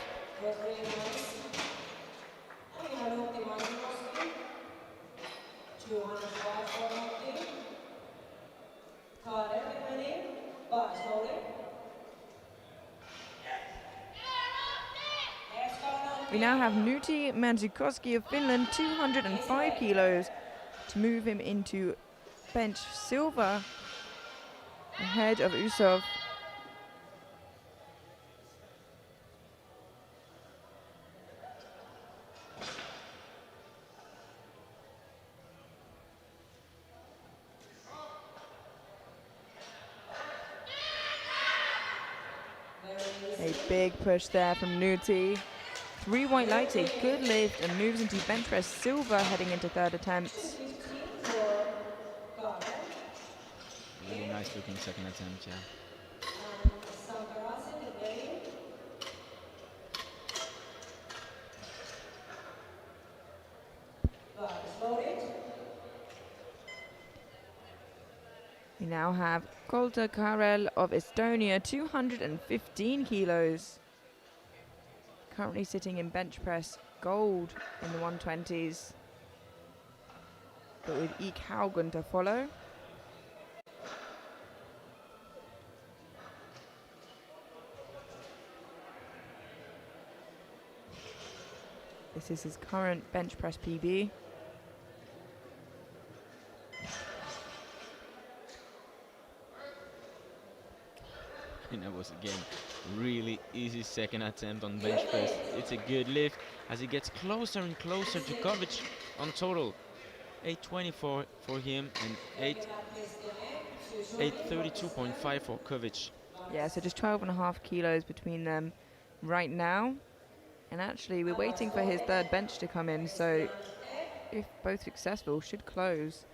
We now have Nuti Manzukowski of Finland, 205 kilos, to move him into bench silver ahead of Usov. A big push there from Nuti. 3 white lights, a good lift, and moves into bench press silver heading into third attempts. Really nice looking second attempt, yeah. We now have Kolta Karel of Estonia, 215 kilos. Currently sitting in bench press gold in the 120s. But with Eek Haugen to follow. This is his current bench press PB. And that was again really easy second attempt on bench press. It's a good lift as he gets closer and closer to Kovic on total. 824 for him and 832.5 for Kovic. Yeah, so just 12.5 kilos between them right now. And actually, we're waiting for his third bench to come in, so if both successful, should close.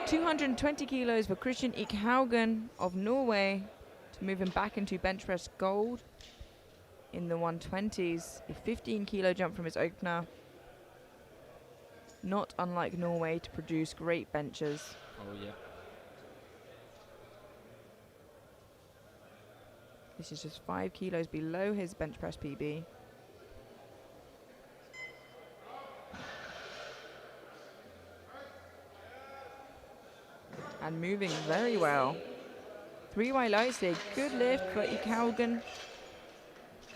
220 kilos for Christian Haugen of Norway to move him back into bench press gold in the 120s. A 15 kilo jump from his opener. Not unlike Norway to produce great benches. Oh yeah. This is just 5 kilos below his bench press PB. And moving very well. 3 white lights, a good lift for Haugen.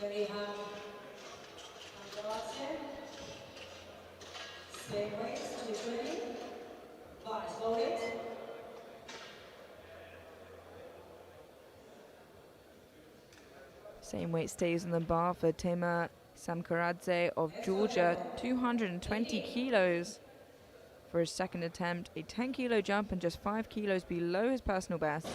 Then we have Andreasen. Same weights, 220. Bars loaded. Same weight stays on the bar for Tema Samkaradze of Georgia. 220 kilos for his second attempt. A 10 kilo jump and just 5 kilos below his personal best.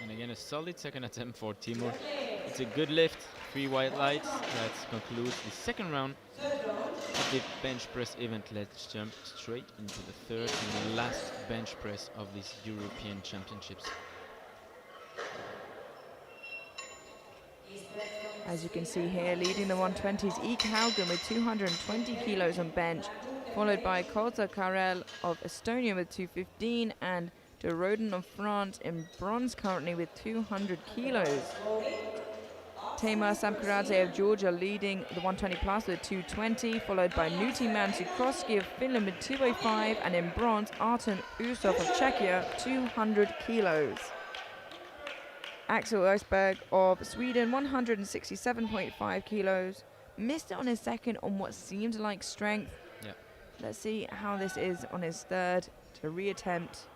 And again a solid second attempt for Timur. It's a good lift, 3 white lights. That concludes the second round of the bench press event. Let's jump straight into the third and last bench press of these European Championships. As you can see here, leading the 120s, Haugen with 220 kilos on bench, followed by Kolta Karel of Estonia with 215 and De Roden of France in bronze currently with 200 kilos. Tema Samkaradze of Georgia leading the 120 plus with 220, followed by Nutiman Sukrowski of Finland with 205, and in bronze, Artem Usov of Czechia, 200 kilos. Axel Ösberg of Sweden, 167.5 kilos. Missed it on his second on what seemed like strength. Yeah. Let's see how this is on his third to reattempt.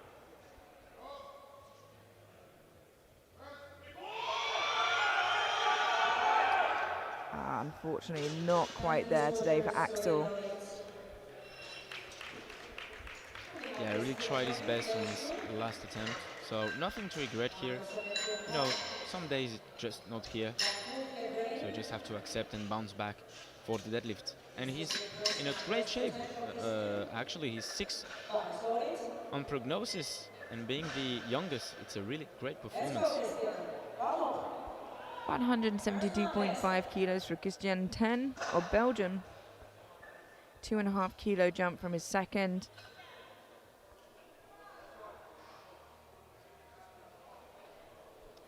Unfortunately, not quite there today for Axel. Yeah, really tried his best on his last attempt. So nothing to regret here. You know, some days it's just not here. So you just have to accept and bounce back for the deadlift. And he's in a great shape. Actually, he's 6th on prognosis. And being the youngest, it's a really great performance. 172.5 kilos for Christian 10 of Belgium. 2.5 kilo jump from his second.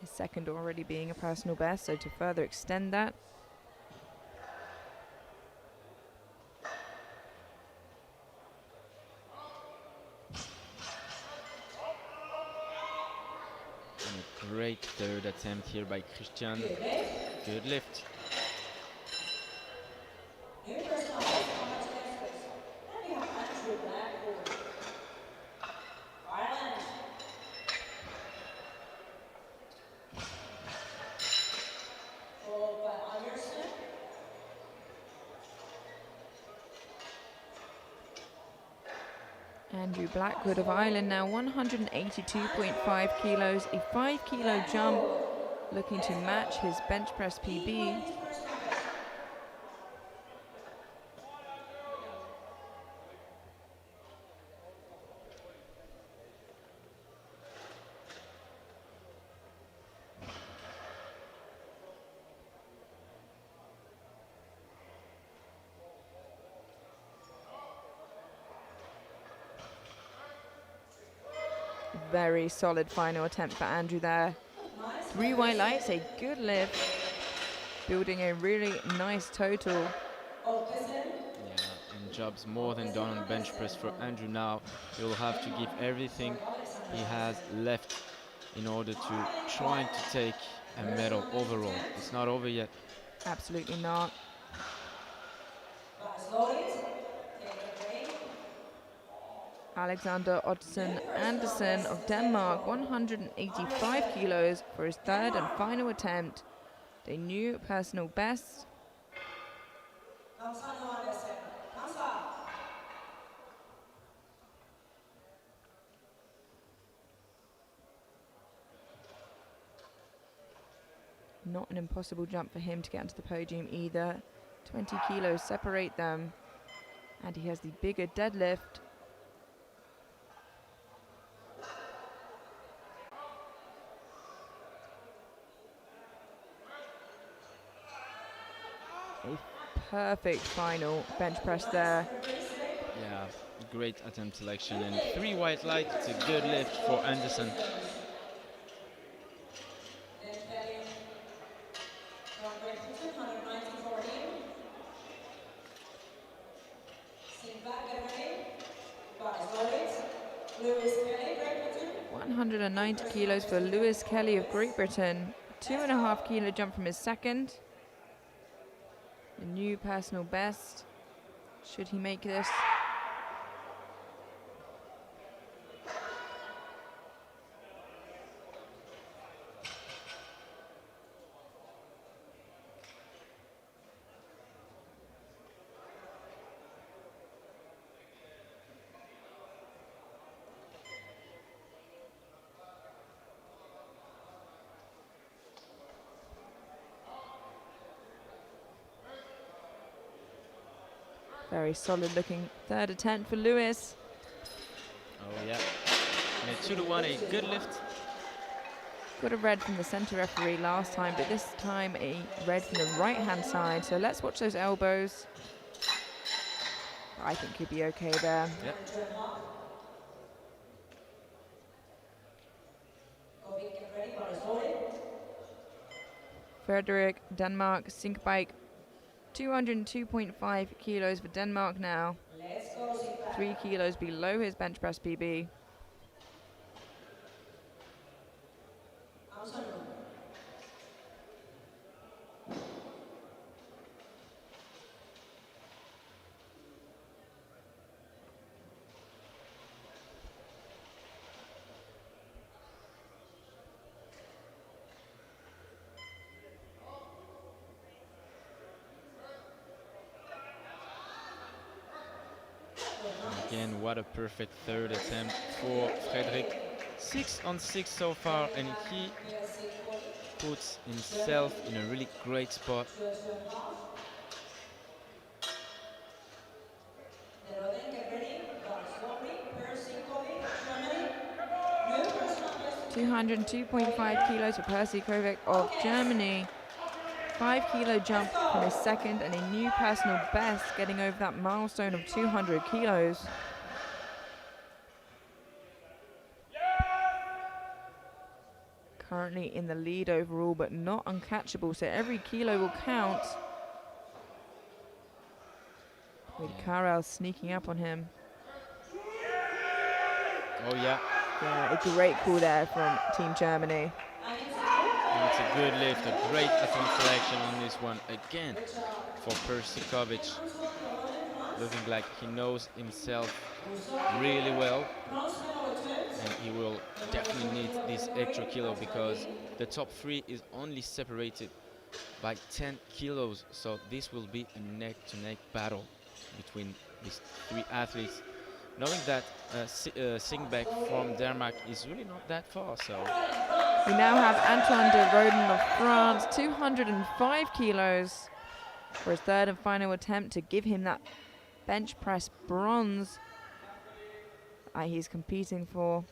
His second already being a personal best, so to further extend that. And a great third attempt here by Christian. Good lift. Andrew Blackwood of Ireland now 182.5 kilos, a 5 kilo jump, looking to match his bench press PB. Very solid final attempt for Andrew there. 3 white lights, a good lift, building a really nice total. Yeah, and job's more than done on bench press for Andrew now. He'll have to give everything he has left in order to try to take a medal overall. It's not over yet. Absolutely not. Guys, load it. Take a break. Alexander Oddsen Andersen of Denmark, 185 kilos for his third and final attempt. A new personal best. Kamsa Andersen. Kamsa. Not an impossible jump for him to get onto the podium either. 20 kilos separate them. And he has the bigger deadlift. A perfect final bench press there. Yeah, great attempt selection and 3 white light. It's a good lift for Anderson. Then Kelly from Great Britain, 190.14. Sit back, get ready. Guys, load it. Lewis Kelly, Great Britain. 190 kilos for Lewis Kelly of Great Britain. 2.5 kilo jump from his second. The new personal best. Should he make this? Very solid looking third attempt for Lewis. Oh yeah, and a 2-1, a good lift. Got a red from the centre referee last time, but this time a red from the right hand side. So let's watch those elbows. I think he'll be okay there. Yep. Get ready, guys, load it. Frederick, Denmark, sink bike. 202.5 kilos for Denmark now. Let's go, sit back. 3 kilos below his bench press PB. Kamsa no. Again, what a perfect third attempt for Frederick. 6 on 6 so far, and he puts himself in a really great spot. 202.5 kilos for Percy Kovac of Germany. 5 kilo jump from his second and a new personal best, getting over that milestone of 200 kilos. Currently in the lead overall, but not uncatchable, so every kilo will count. With Karel sneaking up on him. Oh yeah, Yeah, a great call there from Team Germany. and it's a good lift, a great attempt selection on this one again for Percy Kovac. Looking like he knows himself really well, and he will definitely need this extra kilo because the top 3 is only separated by 10 kilos, so this will be a neck-to-neck battle between these 3 athletes. Knowing that Singbeck from Denmark is really not that far, so We now have Antoine de Rodin of France, 205 kilos for his third and final attempt to give him that bench press bronze that he's competing for.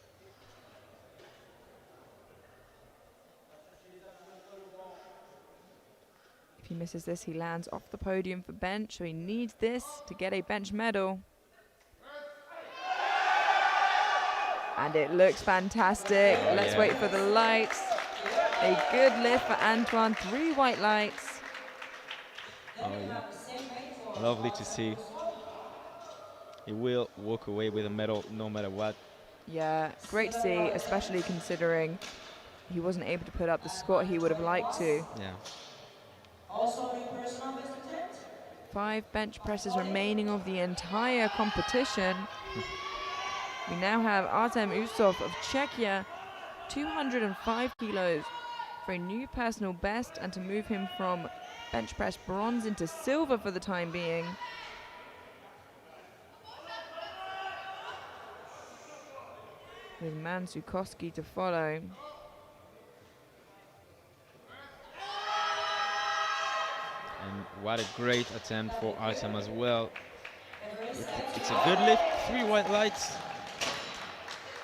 If he misses this, he lands off the podium for bench, so he needs this to get a bench medal. And it looks fantastic. Let's yeah. wait for the lights. A good lift for Antoine, 3 white lights. Oh yeah, lovely to see. he will walk away with a medal no matter what. Yeah, great to see, especially considering he wasn't able to put up the squat he would have liked to. Yeah. Also new personal best attempt. 5 bench presses remaining of the entire competition. We now have Artem Usov of Czechia, 205 kilos for a new personal best, and to move him from bench press bronze into silver for the time being. With Mansukowski to follow. And what a great attempt for Artem as well. It's a good lift, 3 white lights.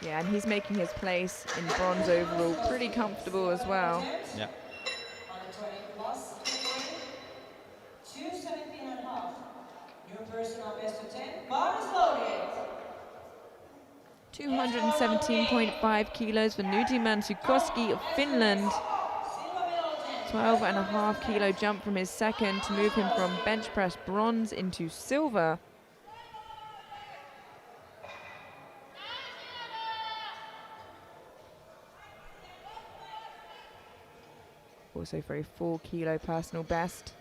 Yeah, and he's making his place in bronze overall pretty comfortable as well. Yeah. On the 20 plus category, 217.5. New personal best attempt. Bar is loaded. 217.5 kilos for Nuti Mansukowski of Finland. 12.5 kilo jump from his second to move him from bench press bronze into silver. Also for a 4 kilo personal best.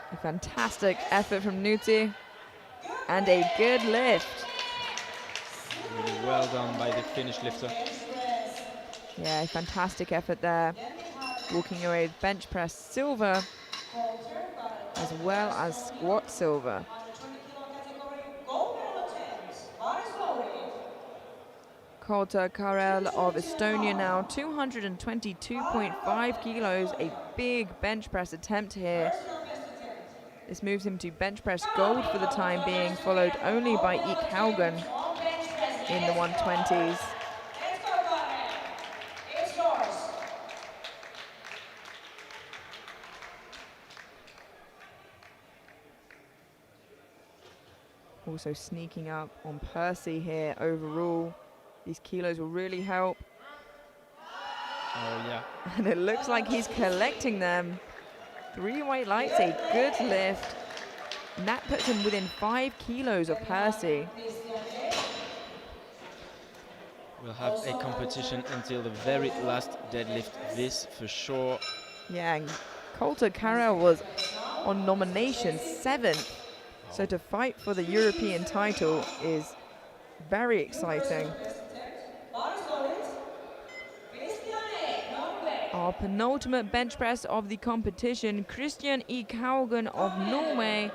A fantastic effort from Nuti and a good lift. Really well done by the Finnish lifter. Yeah, a fantastic effort there. Walking away with bench press silver as well as squat silver. On the 20 kilo category, gold medal attempt. Bar is loaded. Kolta Karel of Estonia now, 222.5 kilos, a big bench press attempt here. This moves him to bench press gold for the time being, followed only by Eek Haugen in the 120s. Let's go, Carmen. It's yours. Also sneaking up on Percy here overall. These kilos will really help. Oh yeah. And it looks like he's collecting them. 3 white lights, a good lift. And that puts him within 5 kilos of Percy. We'll have a competition until the very last deadlift, this for sure. Yeah, and Kolta Karel was on nomination 7th. So to fight for the European title is very exciting. Bar is loaded. Christiane, Norway. Our penultimate bench press of the competition, Christian Eek Haugen of Norway,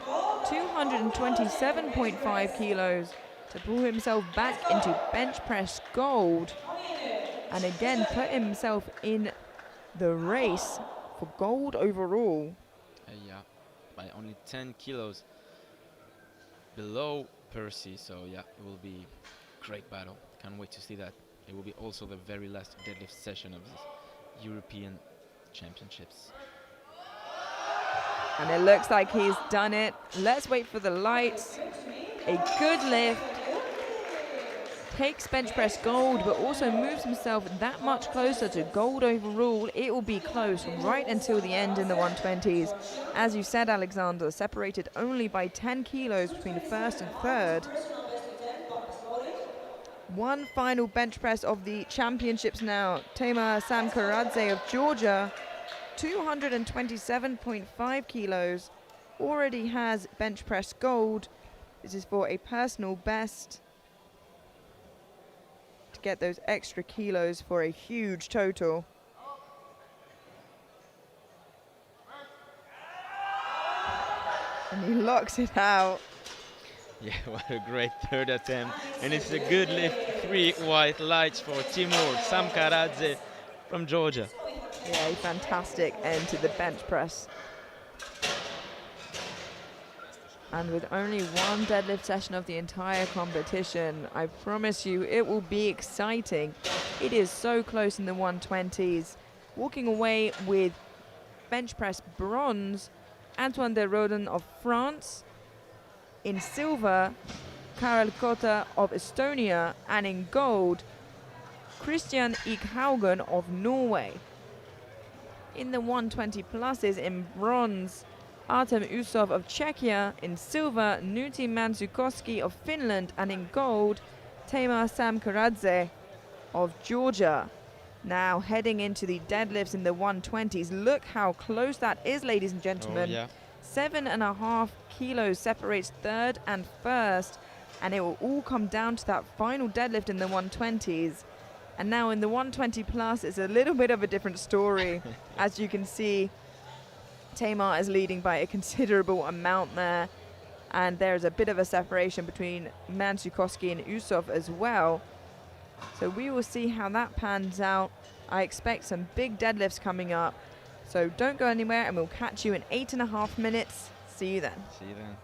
227.5 kilos to pull himself back into bench press gold and again put himself in the race for gold overall. Yeah, by only 10 kilos below Percy, so yeah, it will be a great battle. Can't wait to see that. It will be also the very last deadlift session of this European Championships. And it looks like he's done it. Let's wait for the lights. A good lift. Takes bench press gold, but also moves himself that much closer to gold overall. It will be close right until the end in the 120s. As you said, Alexander, separated only by 10 kilos between first and third. One final bench press of the championships now. Tema Samkaradze of Georgia, 227.5 kilos. Already has bench press gold. This is for a personal best. To get those extra kilos for a huge total. And he locks it out. Yeah, what a great third attempt. And it's a good lift. 3 white lights for Timur Samkaradze from Georgia. Yeah, a fantastic end to the bench press. And with only one deadlift session of the entire competition, I promise you it will be exciting. It is so close in the 120s. Walking away with bench press bronze, Antoine de Rodin of France. In silver, Karel Kota of Estonia. And in gold, Christian Ikhaugen of Norway. In the 120 pluses in bronze, Artem Usov of Czechia. In silver, Nuti Mansukoski of Finland. And in gold, Tamar Samkaradze of Georgia. Now heading into the deadlifts in the 120s. Look how close that is, ladies and Oh, gentlemen. yeah. 7.5 kilos separates third and first, and it will all come down to that final deadlift in the 120s. And now in the 120 plus, it's a little bit of a different story. As you can see, Tamar is leading by a considerable amount there, and there's a bit of a separation between Mansukoski and Usov as well. So we will see how that pans out. I expect some big deadlifts coming up. So don't go anywhere, and we'll catch you in 8.5 minutes. See you then. See you then.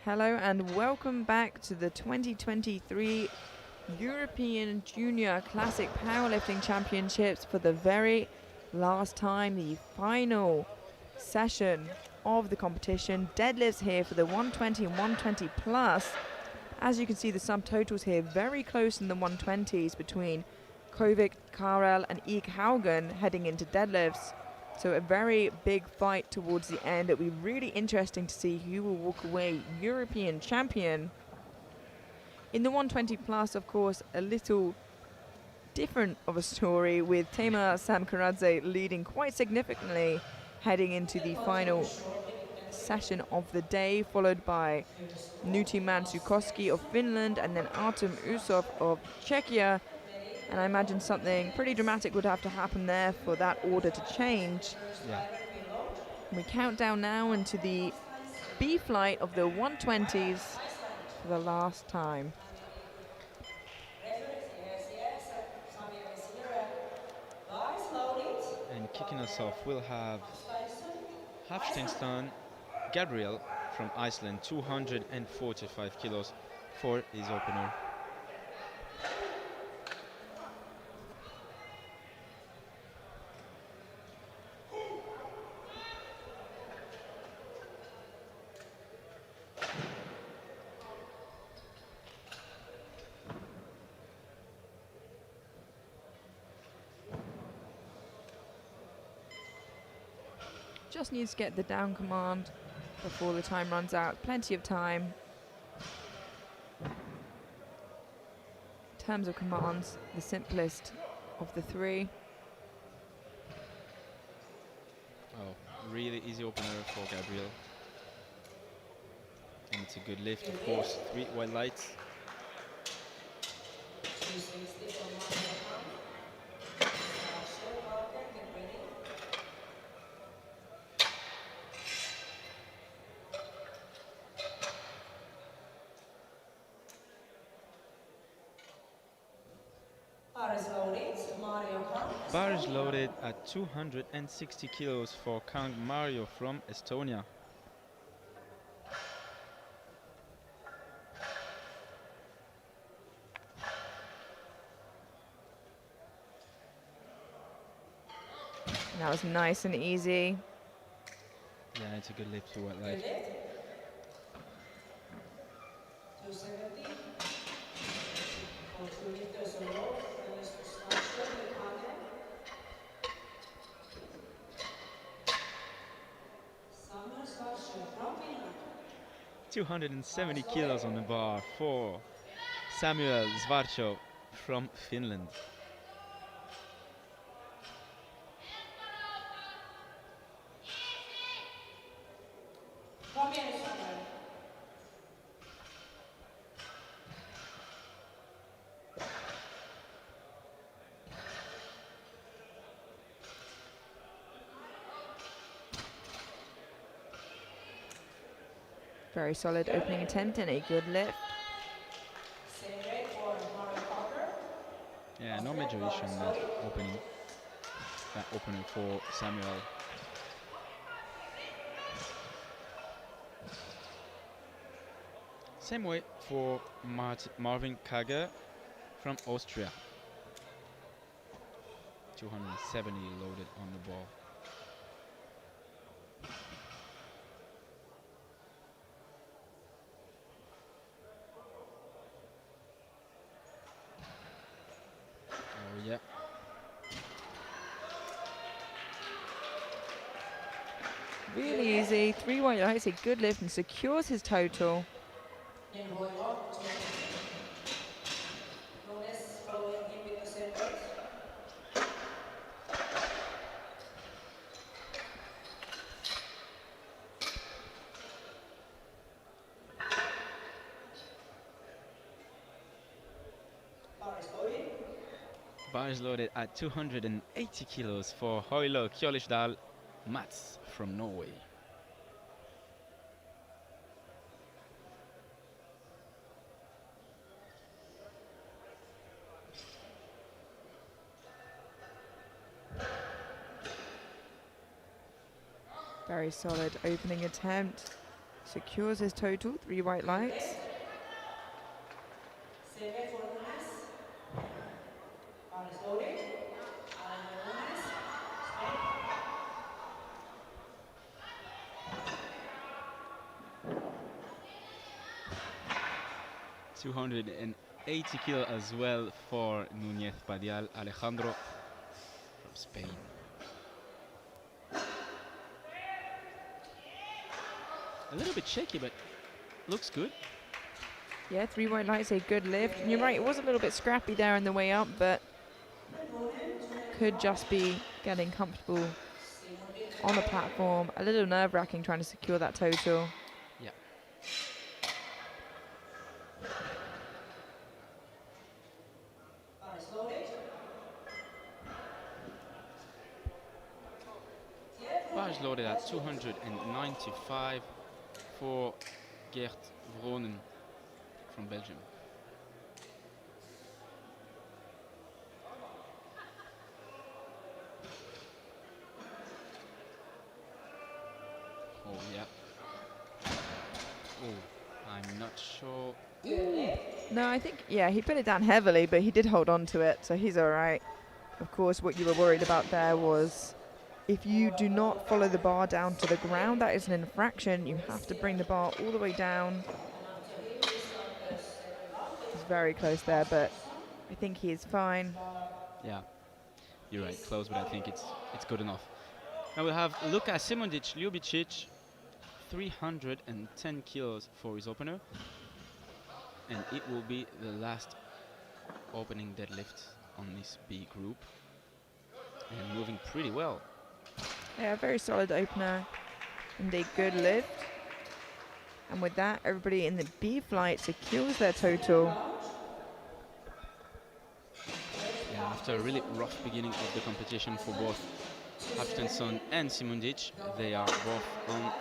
Hello and welcome back to the 2023 European Junior Classic Powerlifting Championships for the very last time, the final session of the competition. Deadlifts here for the 120 and 120 plus. As you can see, the subtotals here very close in the 120s between Kovic, Karel and Ike Haugen heading into deadlifts. So a very big fight towards the end. It'll be really interesting to see who will walk away European champion. In the 120 plus, of course, a little different of a story with Tema Samkaradze leading quite significantly heading into the final session of the day, followed by Nuti Mansukoski of Finland and then Artem Usov of Czechia. And I imagine something pretty dramatic would have to happen there for that order to change. Yeah. We count down now into the B flight of the 120s for the last time. And kicking us off, we'll have Hafsteinsson Gabriel from Iceland, 245 kilos for his opener. Just needs to get the down command before the time runs out. Plenty of time. In terms of commands, the simplest of the three. Oh, really easy opener for Gabriel. And it's a good lift, of course. 3 white lights. Bar is loaded at 260 kilos for Count Mario from Estonia. That was nice and easy. Yeah, it's a good lift to white light. $270 kilos on the bar for Samuel Zvarcho from Finland. Very solid opening attempt and a good lift. Yeah, no major issue in that opener for Samuel. Same way for Marvin Kager from Austria. 270 loaded on the ball. Oh yeah. Really easy. 3 white lights, a good lift and secures his total. Bar is loaded at 280 kilos for Hoilo Kjolisdal Mats from Norway. Very solid opening attempt. secures his total, 3 white lights. Seve for Nunes. Bar is loaded. Alejandro Nunes. Spin. 280 kilo as well for Núñez Padial, Alejandro from Spain. A little bit shaky, but looks good. Yeah, 3 white lights, a good lift. And you're right, it was a little bit scrappy there on the way up, but could just be getting comfortable on the platform. A little nerve-wracking trying to secure that total. Yeah. Bar is loaded. Bar is loaded at 295 for Gert Vronen from Belgium. Oh, yeah. Oh, I'm not sure. No, I think, yeah, he put it down heavily, but he did hold on to it, so he's all right. Of course, what you were worried about there was if you do not follow the bar down to the ground, that is an infraction. You have to bring the bar all the way down. He's very close there, but I think he is fine. Yeah, you're right, close, but I think it's good enough. Now we have Luka Simondic Ljubicic, 310 kilos for his opener, and it will be the last opening deadlift on this B group, and moving pretty well. Yeah, very solid opener and a good lift. And with that, everybody in the B flight secures their total. Yeah, after a really rough beginning of the competition for both Haftenson and Simondic, they are both on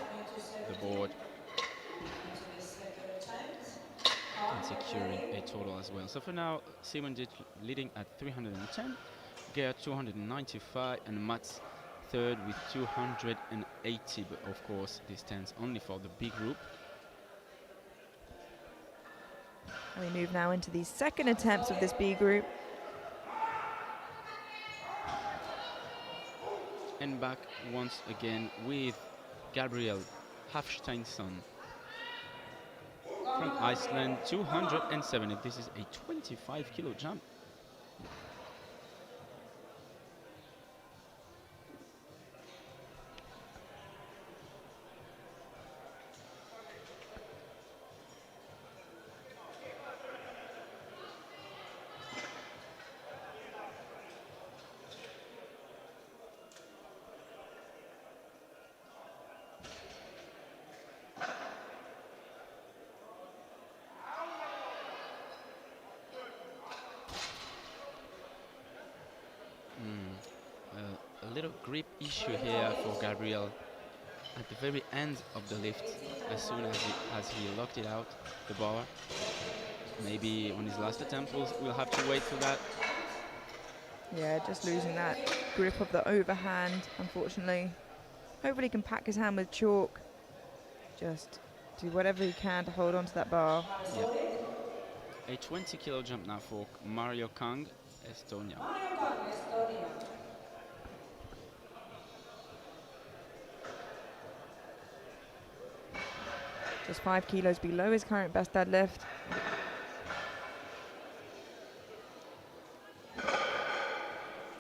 the board and securing a total as well. So for now, Simondic leading at 310, Gert 295, and Mats third with 280, but of course this stands only for the B group. And we move now into the second attempts of this B group. And back once again with Gabriel Hafsteinsson from Iceland, 270. This is a 25 kilo jump. A little grip issue here for Gabriel at the very end of the lift. As soon as he locked it out, the bar. Maybe on his last attempt we'll have to wait for that. Yeah, just losing that grip of the overhand, unfortunately. Hopefully he can pack his hand with chalk. Just do whatever he can to hold on to that bar. Yep. A 20 kilo jump now for Mario Kang, Estonia. Mario Kang, Estonia. Just 5 kilos below his current best deadlift.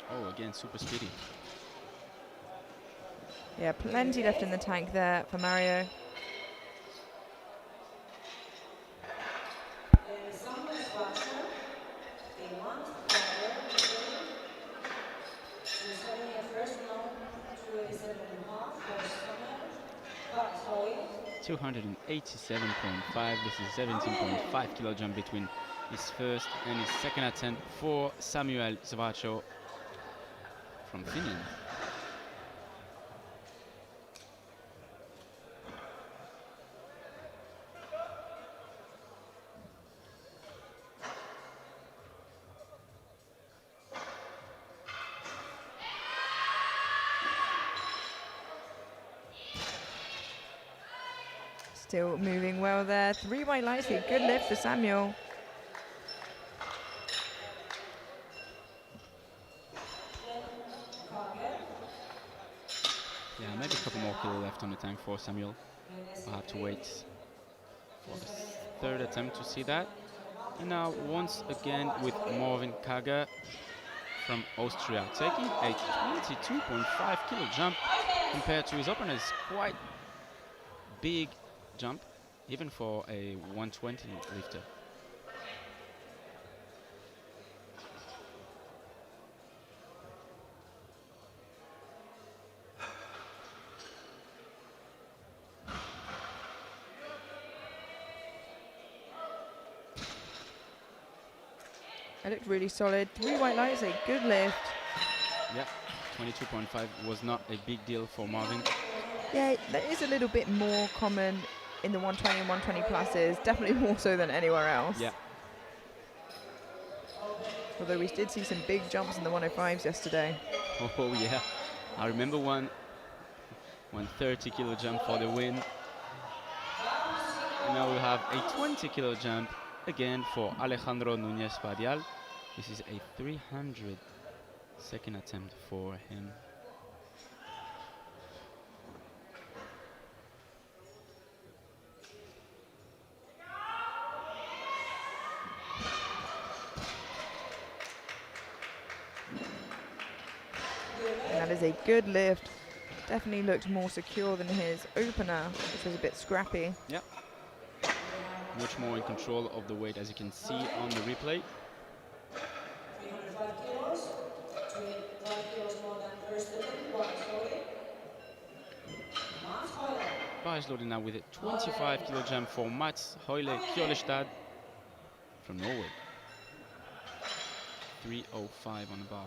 Oh, again, super speedy. Yeah, plenty left in the tank there for Mario. Sorry. 287.5. This is 17.5 kilo jump between his first and his second attempt for Samuel Zvacho from Finland. Still moving well there. 3 white lights here. Good lift for Samuel. Yeah, maybe a couple more kilo left on the tank for Samuel. I'll have to wait for the third attempt to see that. And now once again with Marvin Kaga from Austria, taking a 22.5 kilo jump compared to his opponent's quite big jump, even for a 120 lifter. It looked really solid. 3 white lights, a good lift. Yeah, 22.5 was not a big deal for Marvin. Yeah, that is a little bit more common in the 120 and 120 pluses. Definitely more so than anywhere else. Yeah. Although we did see some big jumps in the 105s yesterday. Oh yeah, I remember one 30 kilo jump for the win. And now we have a 20 kilo jump again for Alejandro Núñez Padial. This is a 300 second attempt for him. And that is a good lift. Definitely looked more secure than his opener, which was a bit scrappy. Yeah. Much more in control of the weight, as you can see on the replay. 305 kilos, 25 kilos more than first attempt, bar is loaded. Mats Hoyle. Bar is loaded now with a 25 kilo jump for Mats Hoyle Kjolestad from Norway. 305 on the bar.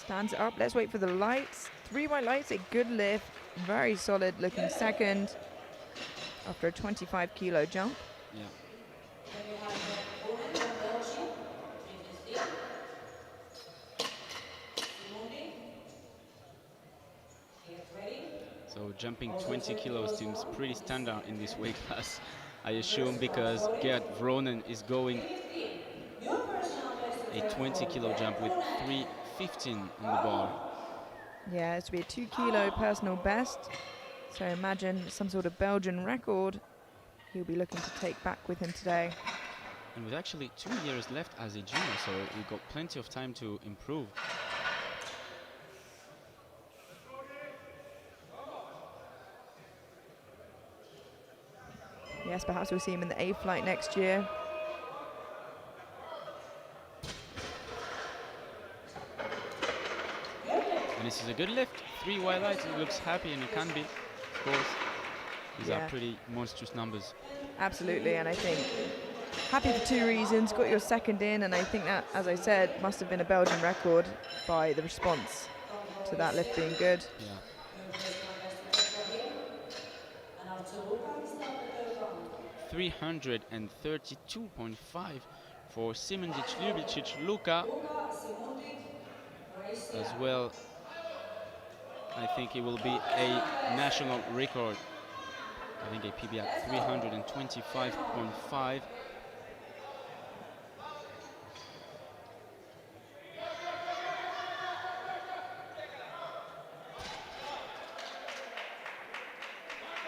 Stands up. Let's wait for the lights. 3 white lights, a good lift. Very solid looking second after a 25 kilo jump. Yeah. Then we have the opponent from Belgium, 350. Simondi. Get ready. So jumping 20 kilos seems pretty standard in this weight class, I assume, because Gerd Vronen is going a 20 kilo jump with 3:15 on the bar. Yeah, it's to be a 2 kilo personal best. So imagine some sort of Belgian record he'll be looking to take back with him today. And with actually 2 years left as a junior, so we've got plenty of time to improve. Yes, perhaps we'll see him in the A flight next year. And this is a good lift. 3 white lights, he looks happy, and he can be, of course. These are pretty monstrous numbers. Absolutely, and I think happy for 2 reasons. Got your second in, and I think that, as I said, must have been a Belgian record by the response to that lift being good. Yeah. 332.5 for Simondic Ljubicic Luka as well. I think it will be a national record. I think a PB at 325.5.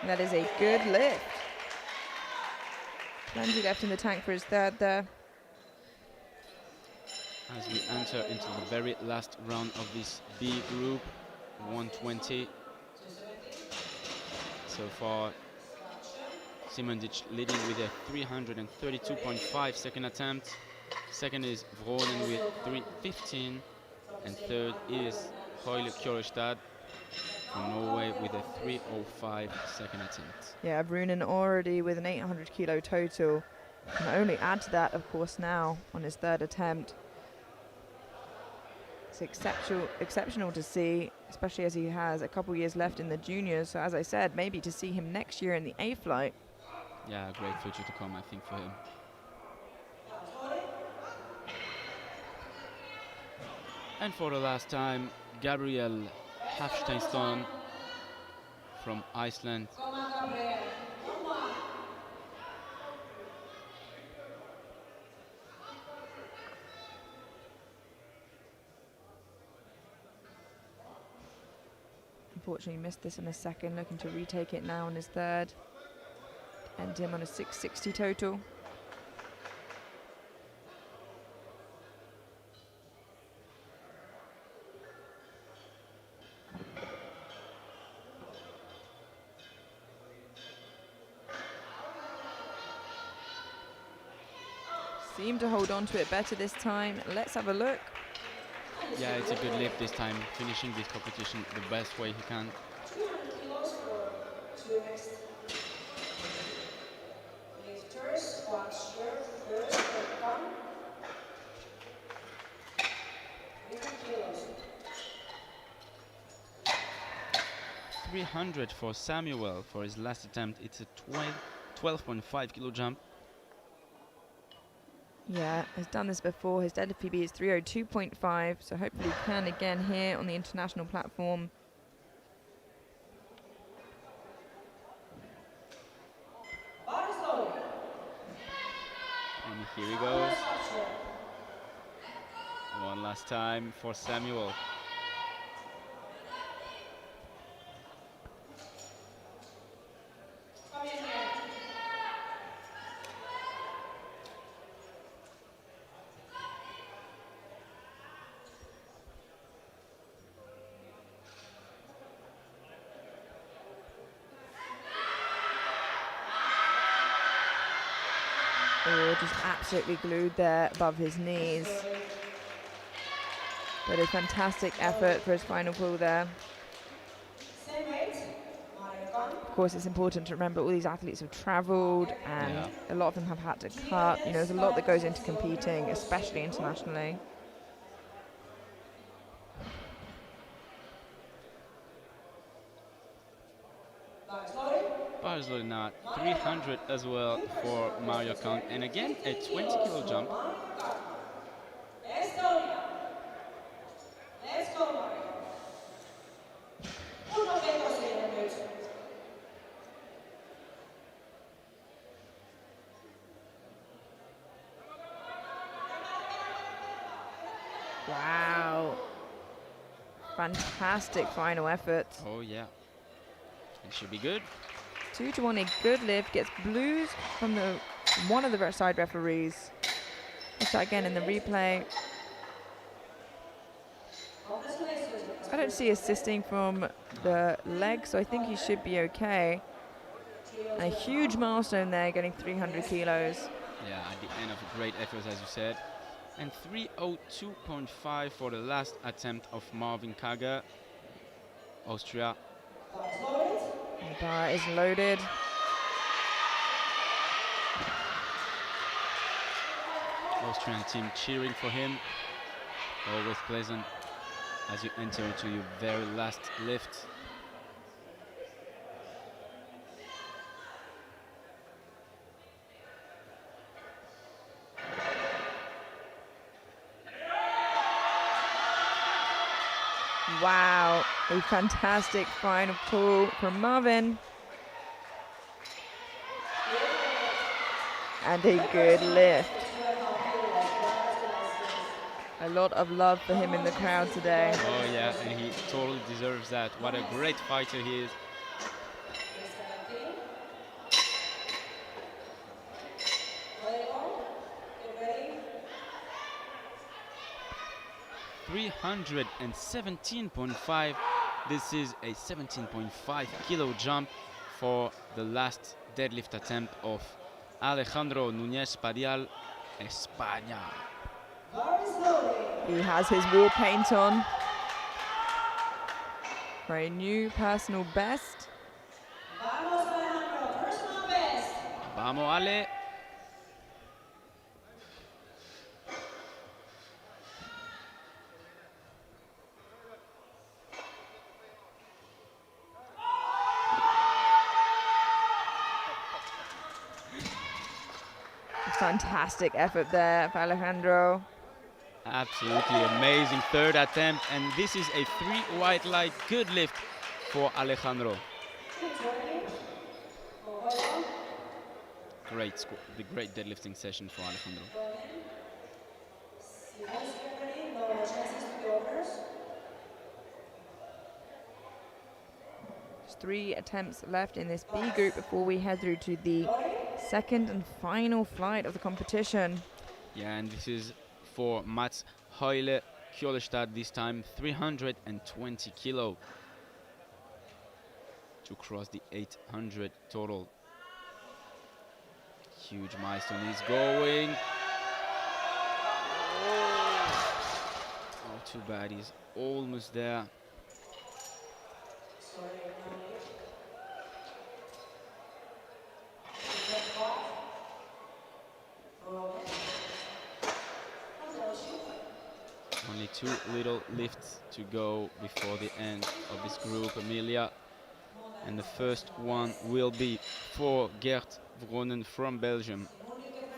That is a good lift. Plenty left in the tank for his third there. As we enter into the very last round of this B group, 120. So far, Simondic leading with a 332.5 second attempt. Second is Vronen with 315. And third is Hoyle Kjolestad from Norway with a 305 second attempt. Yeah, Brunen already with an 800 kilo total. Can only add to that, of course, now on his third attempt. It's exceptional to see, especially as he has a couple years left in the juniors. So as I said, maybe to see him next year in the A flight. Yeah, great future to come, I think, for him. And for the last time, Gabriel Hafsteinsson from Iceland. Unfortunately missed this in a second, looking to retake it now in his third. End him on a 660 total. Seemed to hold on to it better this time. Let's have a look. Yeah, it's a good lift this time, finishing this competition the best way he can. 200 kilos for two next lifters. Watch your first come. 300 kilos. 300 for Samuel for his last attempt. It's a 12.5 kilo jump. Yeah, has done this before. His deadlift PB is 302.5, so hopefully he can again here on the international platform. And here he goes. One last time for Samuel. Oh, just absolutely glued there above his knees. But a fantastic effort for his final pull there. Same weight. Of course, it's important to remember all these athletes have travelled and Yeah. a lot of them have had to cut. You know, there's a lot that goes into competing, especially internationally. Bars loaded now, 300 as well for Mario Kong. And again, a 20 kilo jump. Estonia. Let's go, Mario. Kunnon veto siihen nyt. Wow. Fantastic final effort. Oh yeah, it should be good. 2-1, a good lift, gets blues from one of the side referees. Let's try again in the replay. I don't see assisting from the leg, so I think he should be okay. And a huge milestone there, getting 300 kilos. Yeah, at the end of a great effort, as you said. And 302.5 for the last attempt of Marvin Kager, Austria. The bar is loaded. Austrian team cheering for him. Always pleasant as you enter into your very last lift. Wow, a fantastic final pull from Marvin. And a good lift. A lot of love for him in the crowd today. Oh yeah, and he totally deserves that. What a great fighter he is. $317.5. This is a 17.5 kilo jump for the last deadlift attempt of Alejandro Núñez Padial, España. He has his war paint on for a new personal best. Vamos, Alejandro. Personal best. Vamos, Ale. Fantastic effort there for Alejandro. Absolutely amazing third attempt, and this is a 3 white light good lift for Alejandro. The great deadlifting session for Alejandro. Just 3 attempts left in this B group before we head through to the second and final flight of the competition. Yeah, and this is for Mats Heule Kjolestad, this time 320 kilo to cross the 800 total. Huge milestone. He's going. Oh, too bad. He's almost there. Only 2 little lifts to go before the end of this group, Emilia. And the first one will be for Gert Vronen from Belgium.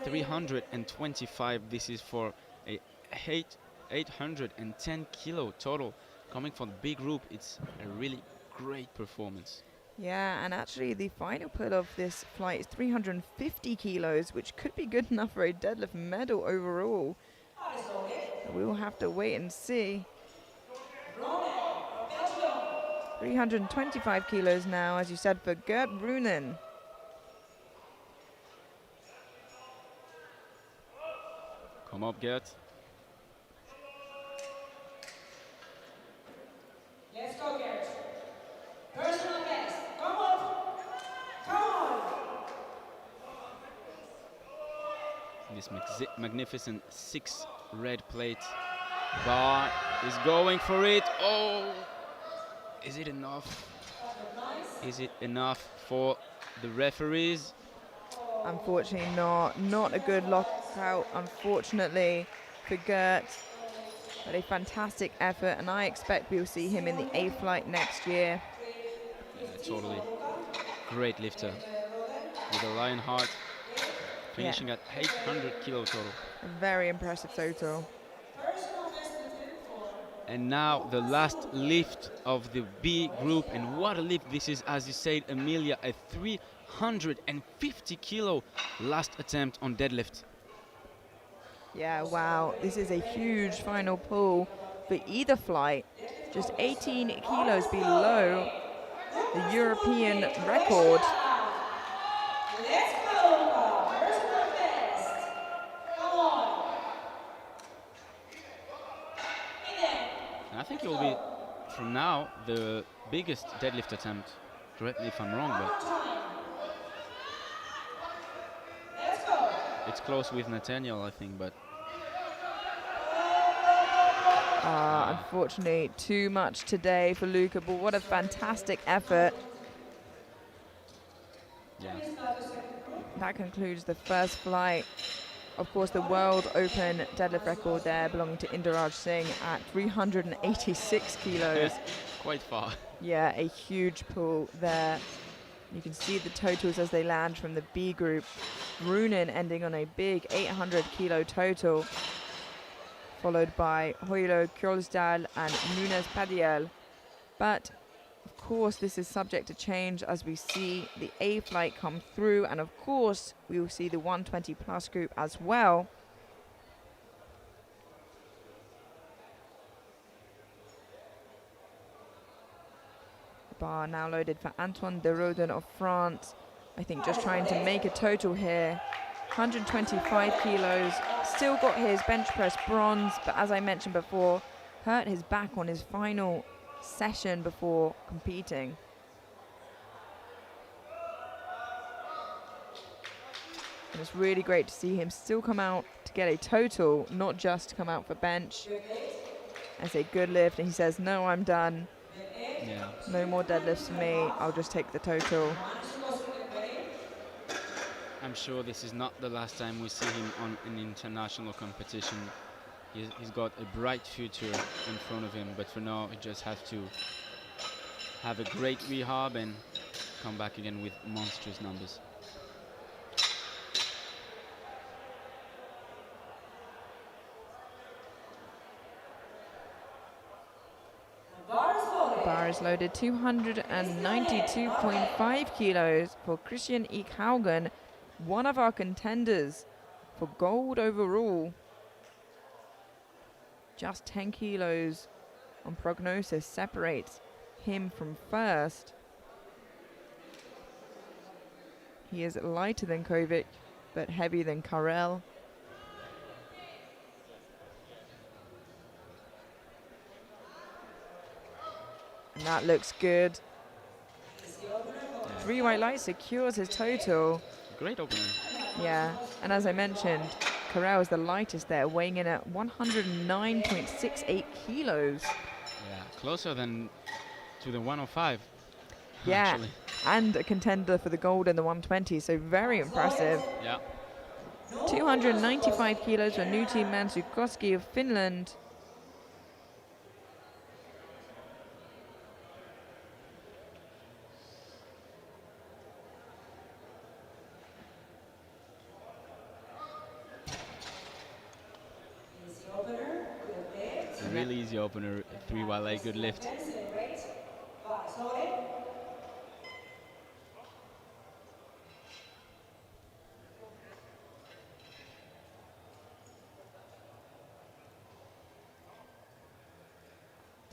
325. This is for a 810 kilo total. Coming from the big group, it's a really great performance. Yeah, and actually the final pull of this flight is 350 kilos, which could be good enough for a deadlift medal overall. But we will have to wait and see. 325 kilos now, as you said, for Gert Brunen. Come up, Gert. Let's go, Gert. Personal best. Come on. Come on. This magnificent 6 red plate bar is going for it. Oh, is it enough? Is it enough for the referees? Unfortunately not a good lockout, unfortunately, for Gert. But a fantastic effort, and I expect we'll see him in the A flight next year. Yeah, totally. Great lifter. With a lion heart, finishing at 800 kilo total. A very impressive total. And now the last lift of the B group, and what a lift this is, as you said, Emilia, a 350 kilo last attempt on deadlift. Yeah, wow, this is a huge final pull for either flight. Just 18 kilos below the European record. Let's go. Personal best. Come on. And I think it will be, from now, the biggest deadlift attempt. Correct me if I'm wrong, but Let's go. it's close with Nathaniel, I think, but Unfortunately, too much today for Luca, but what a fantastic effort. yeah. That concludes the first flight. Of course, the World Open deadlift record there belonging to Inderaj Singh at 386 kilos. Quite far. Yeah, a huge pull there. You can see the totals as they land from the B group. Runen ending on a big 800 kilo total, followed by Hoylo Kjolsdal and Nunes Padiel. But of course, this is subject to change as we see the A flight come through, and of course, we will see the 120 plus group as well. The bar now loaded for Antoine de Roden of France. I think just trying to make a total here. 125 kilos, still got his bench press bronze, but as I mentioned before, hurt his back on his final session before competing. And it's really great to see him still come out to get a total, not just come out for bench. It's a good lift, and he says, no, I'm done. Yeah. No more deadlifts for me, I'll just take the total. I'm sure this is not the last time we see him on an international competition. He's got a bright future in front of him, but for now he just has to have a great rehab and come back again with monstrous numbers. is loaded. 292.5 kilos for Christian Ekhaugen, one of our contenders for gold overall. Just 10 kilos on prognosis separates him from first. He is lighter than Kovic, but heavier than Karel. And that looks good. 3 white lights secures his total. Great opener. Yeah, and as I mentioned, Karel is the lightest there, weighing in at 109.68 kilos. Yeah, closer than to the 105. Yeah, Actually. and a contender for the gold in the 120, so very impressive. Yeah. 295 kilos for Nuti Mansukoski of Finland. Really easy opener, 3 while leg, good lift.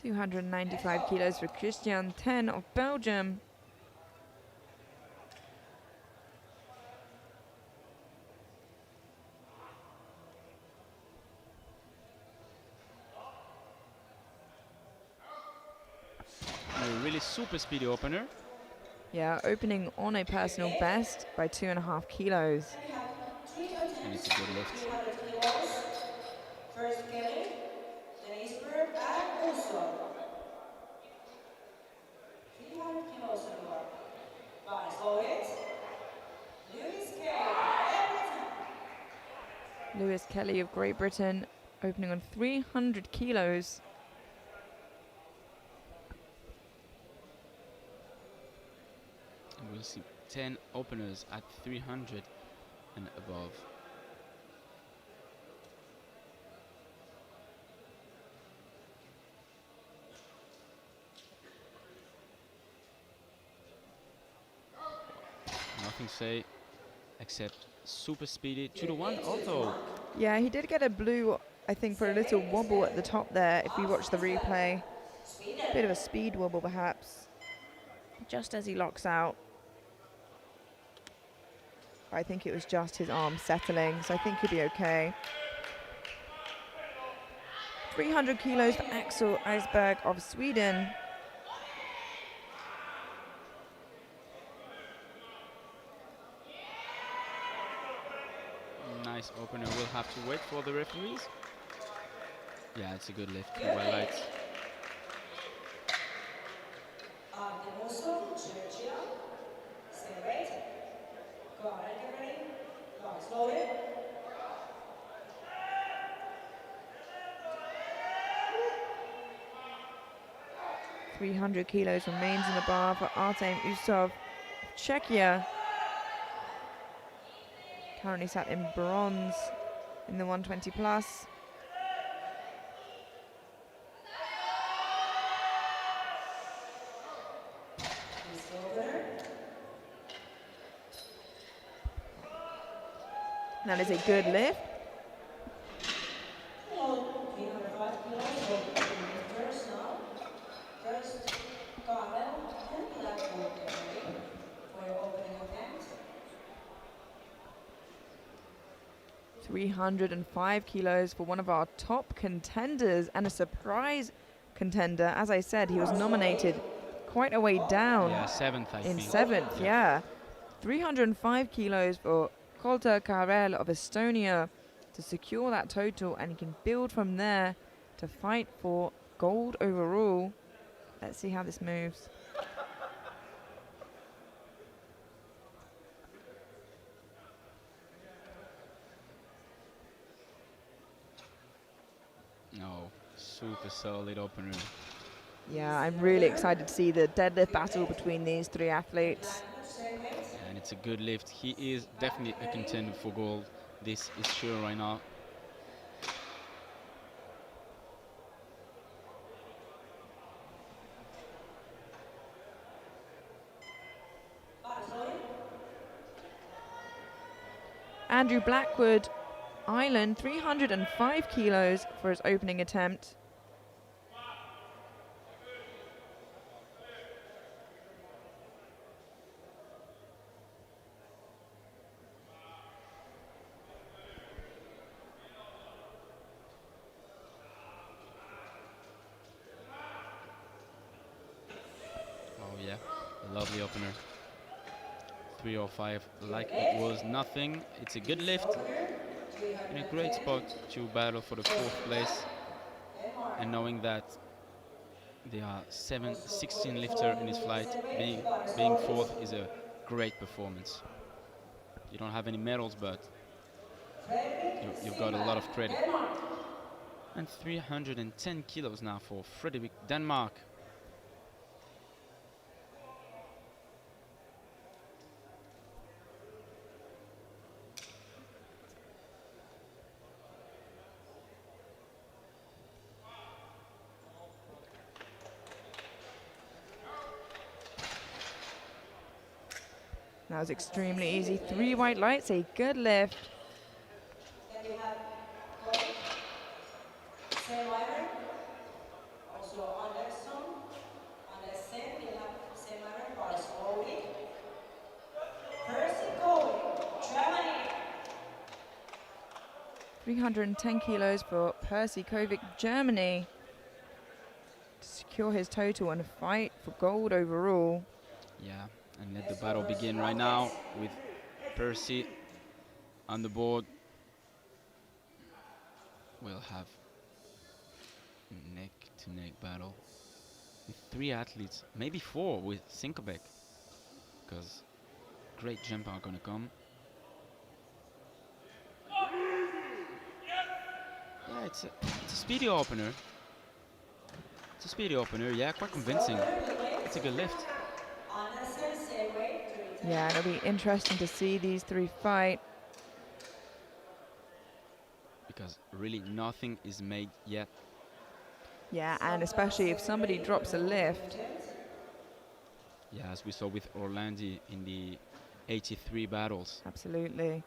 295 kilos for Christian 10 of Belgium. A really super speedy opener. Yeah, opening on a personal best by 2.5 kilos. And it's a good lift. First Kelly, then Isberg, and Uso. 300 kilos anymore. By Slovet, Lewis Kelly, Lewis Kelly of Great Britain opening on 300 kilos. And we'll see 10 openers at 300 and above. Nothing to say except super speedy 2 to 1, although Yeah, he did get a blue, I think, for a little wobble at the top there, if we watch the replay. Bit of a speed wobble, perhaps, just as he locks out. I think it was just his arm settling, so I think he'll be okay. 300 kilos for Axel Eisberg of Sweden. nice opener. We'll have to wait for the referees. Yeah, it's a good lift. Well lights. also Georgia, celebrate. Go ahead, get ready. Guys, loaded. .300 kilos remains in the bar for Artem Usov, Czechia. Currently sat in bronze in the 120 plus. That is a good lift. First now. First, Carmel, and Blackwood, get ready for your opening attempt. 305 kilos for one of our top contenders and a surprise contender. As I said, he was nominated quite a way down. Yeah, seventh, I in think. seventh, yeah. 305 kilos for Kolter Karel of Estonia to secure that total, and he can build from there to fight for gold overall. Let's see how this moves. No, super solid opener. Yeah, I'm really excited to see the deadlift battle between these three athletes. And it's a good lift. He is definitely a contender for gold. This is sure right now. Andrew Blackwood, Ireland, 305 kilos for his opening attempt. Oh yeah, lovely opener. 305 like it was nothing. It's a good lift in a great spot to battle for the 4th place, and knowing that there are 16 lifter in his flight, being 4th is a great performance. You don't have any medals, but you've got a lot of credit. And 310 kilos now for Frederick, Denmark. That was extremely easy. 3 white lights, a good lift. Then we have Sam Iron, also Anderson, we have Sam Iron, by slowly. Percy Cole, Germany. 310 kilos for Percy Kovic, Germany, to secure his total and fight for gold overall. Yeah, and let the battle begin right now with Percy on the board. We'll have neck-to-neck battle with 3 athletes, maybe 4 with Sinkobek, because great jump are gonna come. Yeah, it's a speedy opener. It's a speedy opener, yeah, quite convincing. It's a good lift. Yeah, and it'll be interesting to see these 3 fight. Because really nothing is made yet. Yeah, and especially if somebody drops a lift. Yeah, as we saw with Orlandi in the 83 battles. Absolutely.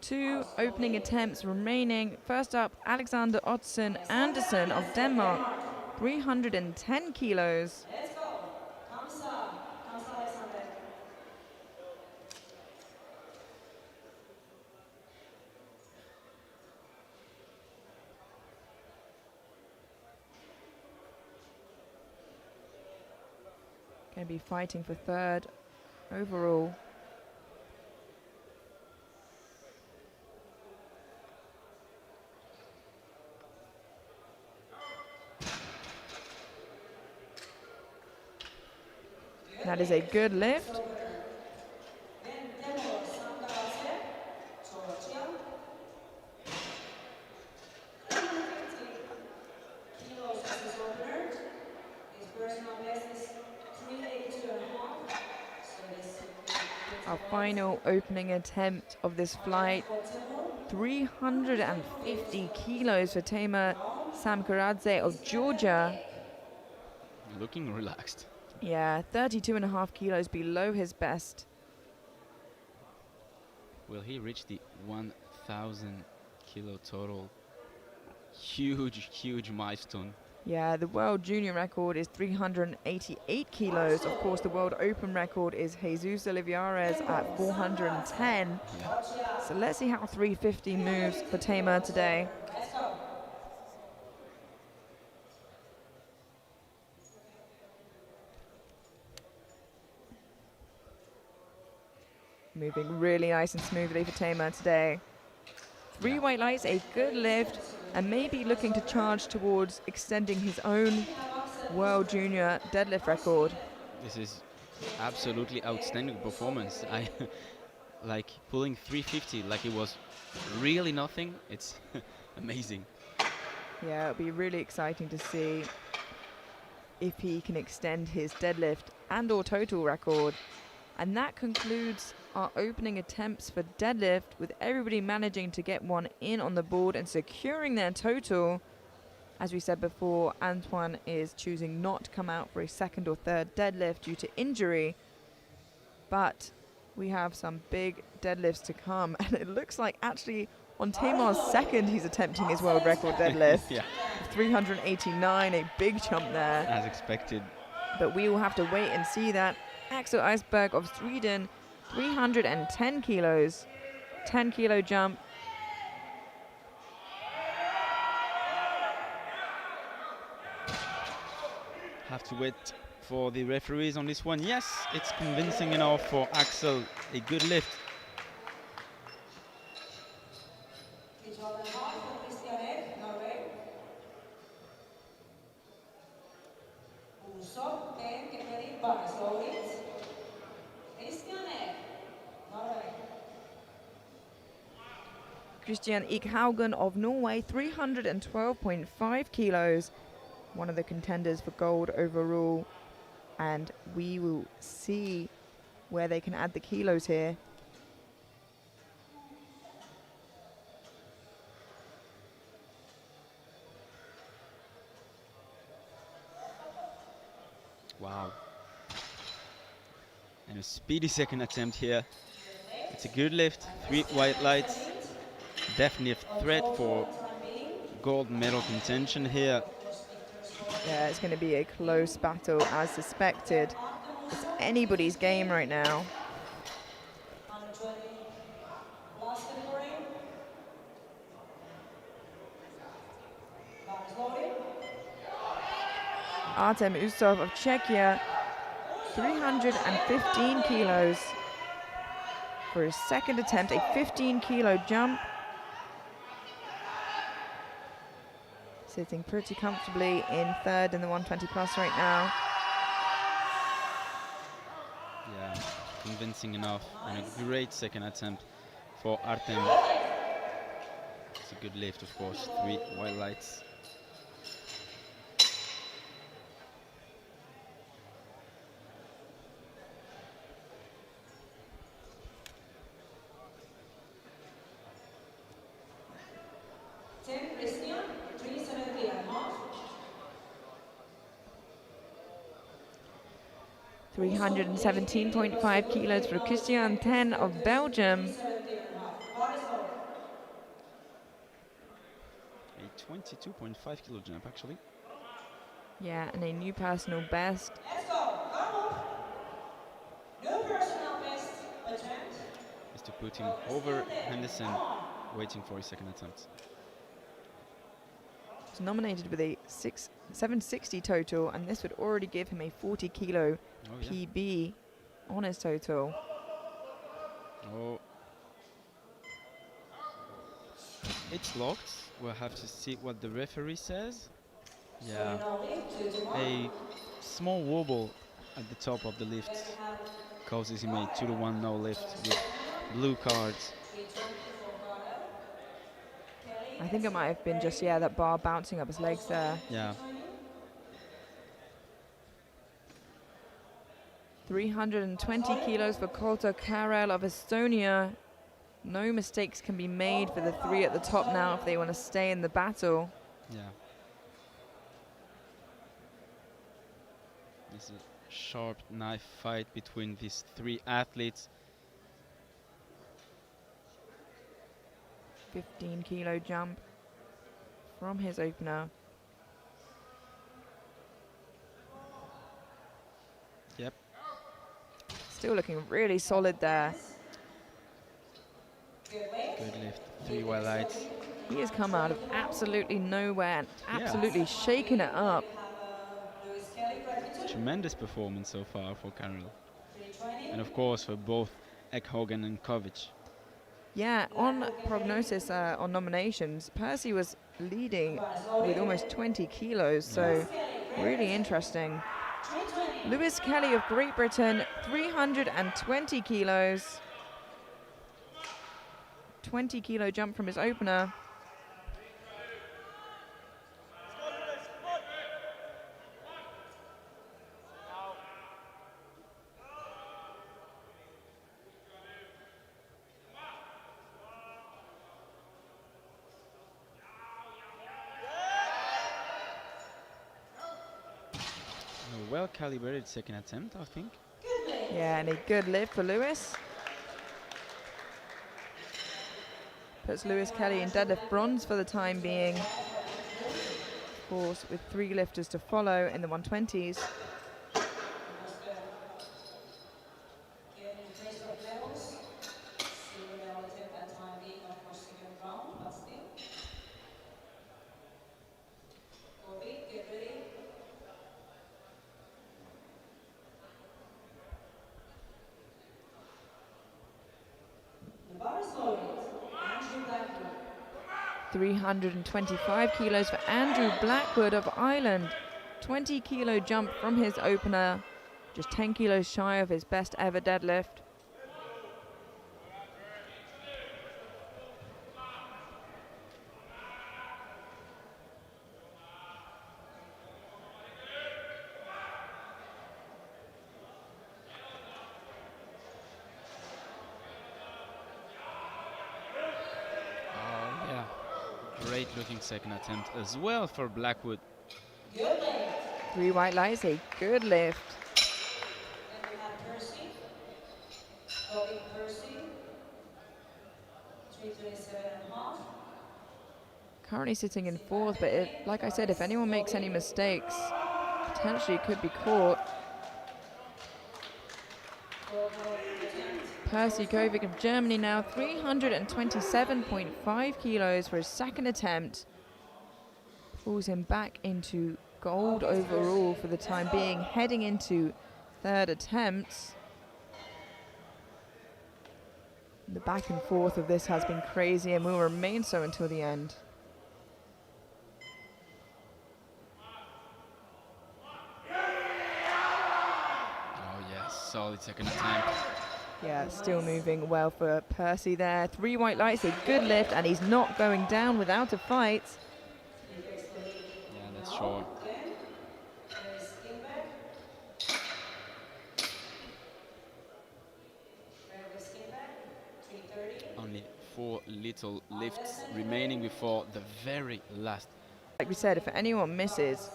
2 opening attempts remaining. First up, Alexander Ottsen Andersen of Denmark, 310 kilos. Let's go. Kamsa Alexander. Going to be fighting for 3rd overall. That is a good lift. Our final opening attempt of this flight, 350 kilos for Tamer Samkaradze of Georgia. Looking relaxed. Yeah, 32.5 kilos below his best. Will he reach the 1,000 kilo total? Huge milestone. Yeah, the world junior record is 388 kilos. Of course, the world open record is Jesus Olivares at 410. Yeah. So let's see how 350 moves for Tamer today. Moving really nice and smoothly for Tamer today. 3 white lights, a good lift, and maybe looking to charge towards extending his own world junior deadlift record. This is absolutely outstanding performance. I like pulling 350 like it was really nothing. It's amazing. Yeah, it'll be really exciting to see if he can extend his deadlift and or total record. And that concludes our opening attempts for deadlift, with everybody managing to get one in on the board and securing their total. As we said before, Antoine is choosing not to come out for a 2nd or 3rd deadlift due to injury. But We have some big deadlifts to come, and it looks like actually on Tamar's second he's attempting his world record deadlift. Yeah, 389, a big jump there. as expected. But we will have to wait and see that. Axel Iceberg of Sweden, 310 kilos, 10 kilo jump. Have to wait for the referees on this one. Yes, it's convincing enough for Axel. A good lift. Christian Ikhaugen of Norway, 312.5 kilos. One of the contenders for gold overall. And we will see where they can add the kilos here. Wow. And a speedy second attempt here. It's a good lift. 3 white lights. Definitely a threat for gold medal contention here. Yeah, it's going to be a close battle as suspected. It's anybody's game right now. Artem Usov of Czechia, 315 kilos for his second attempt, a 15 kilo jump. Sitting pretty comfortably in third in the 120 plus right now. Yeah, convincing enough, and a great second attempt for Artem. It's a good lift, of course. 3 white lights. Christian, 370.5. 317.5 kilos for Christian 10 of Belgium. A 22.5 kilo jump, actually. Yeah, and a new personal best. Let's go, come on. No personal best attempt. Is to put him over Henderson, waiting for his second attempt. He's nominated with a 760 total, and this would already give him a 40 kilo Oh, yeah. PB on his total. Oh. It's locked. We'll have to see what the referee says. Yeah. A small wobble at the top of the lift causes him a 2-1 no lift with blue cards. I think it might have been just, yeah, that bar bouncing up his legs there. Yeah. 320 kilos for Kolta Karel of Estonia. No mistakes can be made for the 3 at the top now if they want to stay in the battle. Yeah. This is a sharp knife fight between these 3 athletes. 15 kilo jump from his opener. Yep. Still looking really solid there. Good lift. 3 white lights. He has come out of absolutely nowhere and absolutely shaken it up. Tremendous performance so far for Karel. And of course for both Ekhogen and Kovic. Yeah, on prognosis, on nominations, Percy was leading with almost 20 kilos, so really interesting. Lewis Kelly of Great Britain, 320 kilos. 20 kilo jump from his opener. A well-calibrated second attempt, I think. Yeah, and a good lift for Lewis. Puts Lewis Kelly in deadlift bronze for the time being. Of course, with 3 lifters to follow in the 120s. The bar is loaded. Andrew Blackwood. 325 kilos for Andrew Blackwood of Ireland. 20 kilo jump from his opener, just 10 kilos shy of his best ever deadlift. Oh, yeah. Great looking second attempt as well for Blackwood. Good lift. 3 white lights, a good lift. Then we have Percy. Bobby Percy. 327.5. Currently sitting in 4th, but like I said, if anyone makes any mistakes, potentially could be caught. Percy Kovic of Germany now, 327.5 kilos for his second attempt. Pulls him back into gold overall for the time being, heading into 3rd attempts. The back and forth of this has been crazy and will remain so until the end. Oh, yes. Solid second attempt. Yeah, still moving well for Percy there. 3 white lights, a good lift, and he's not going down without a fight. Yeah, that's short. Only 4 little lifts remaining before the very last. Like we said, if anyone misses,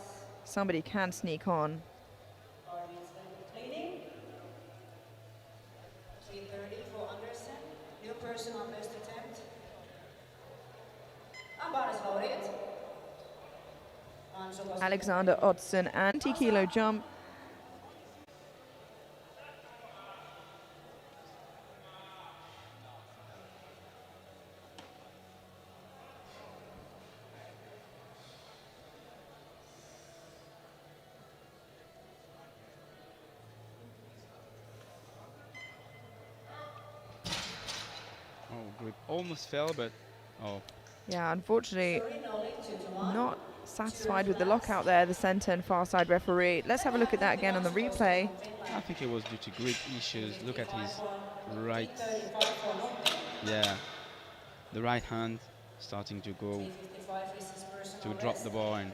somebody can sneak on. 330 for Anderson. New person on best attempt. And bar is loaded. Alexander Otson, anti-kilo jump. Oh, grip almost fell, but oh. Yeah, unfortunately, not satisfied with the lockout there, the centre and far side referee. Let's have a look at that again on the replay. I think it was due to grip issues. Look at his right. Yeah, the right hand starting to go to drop the bar and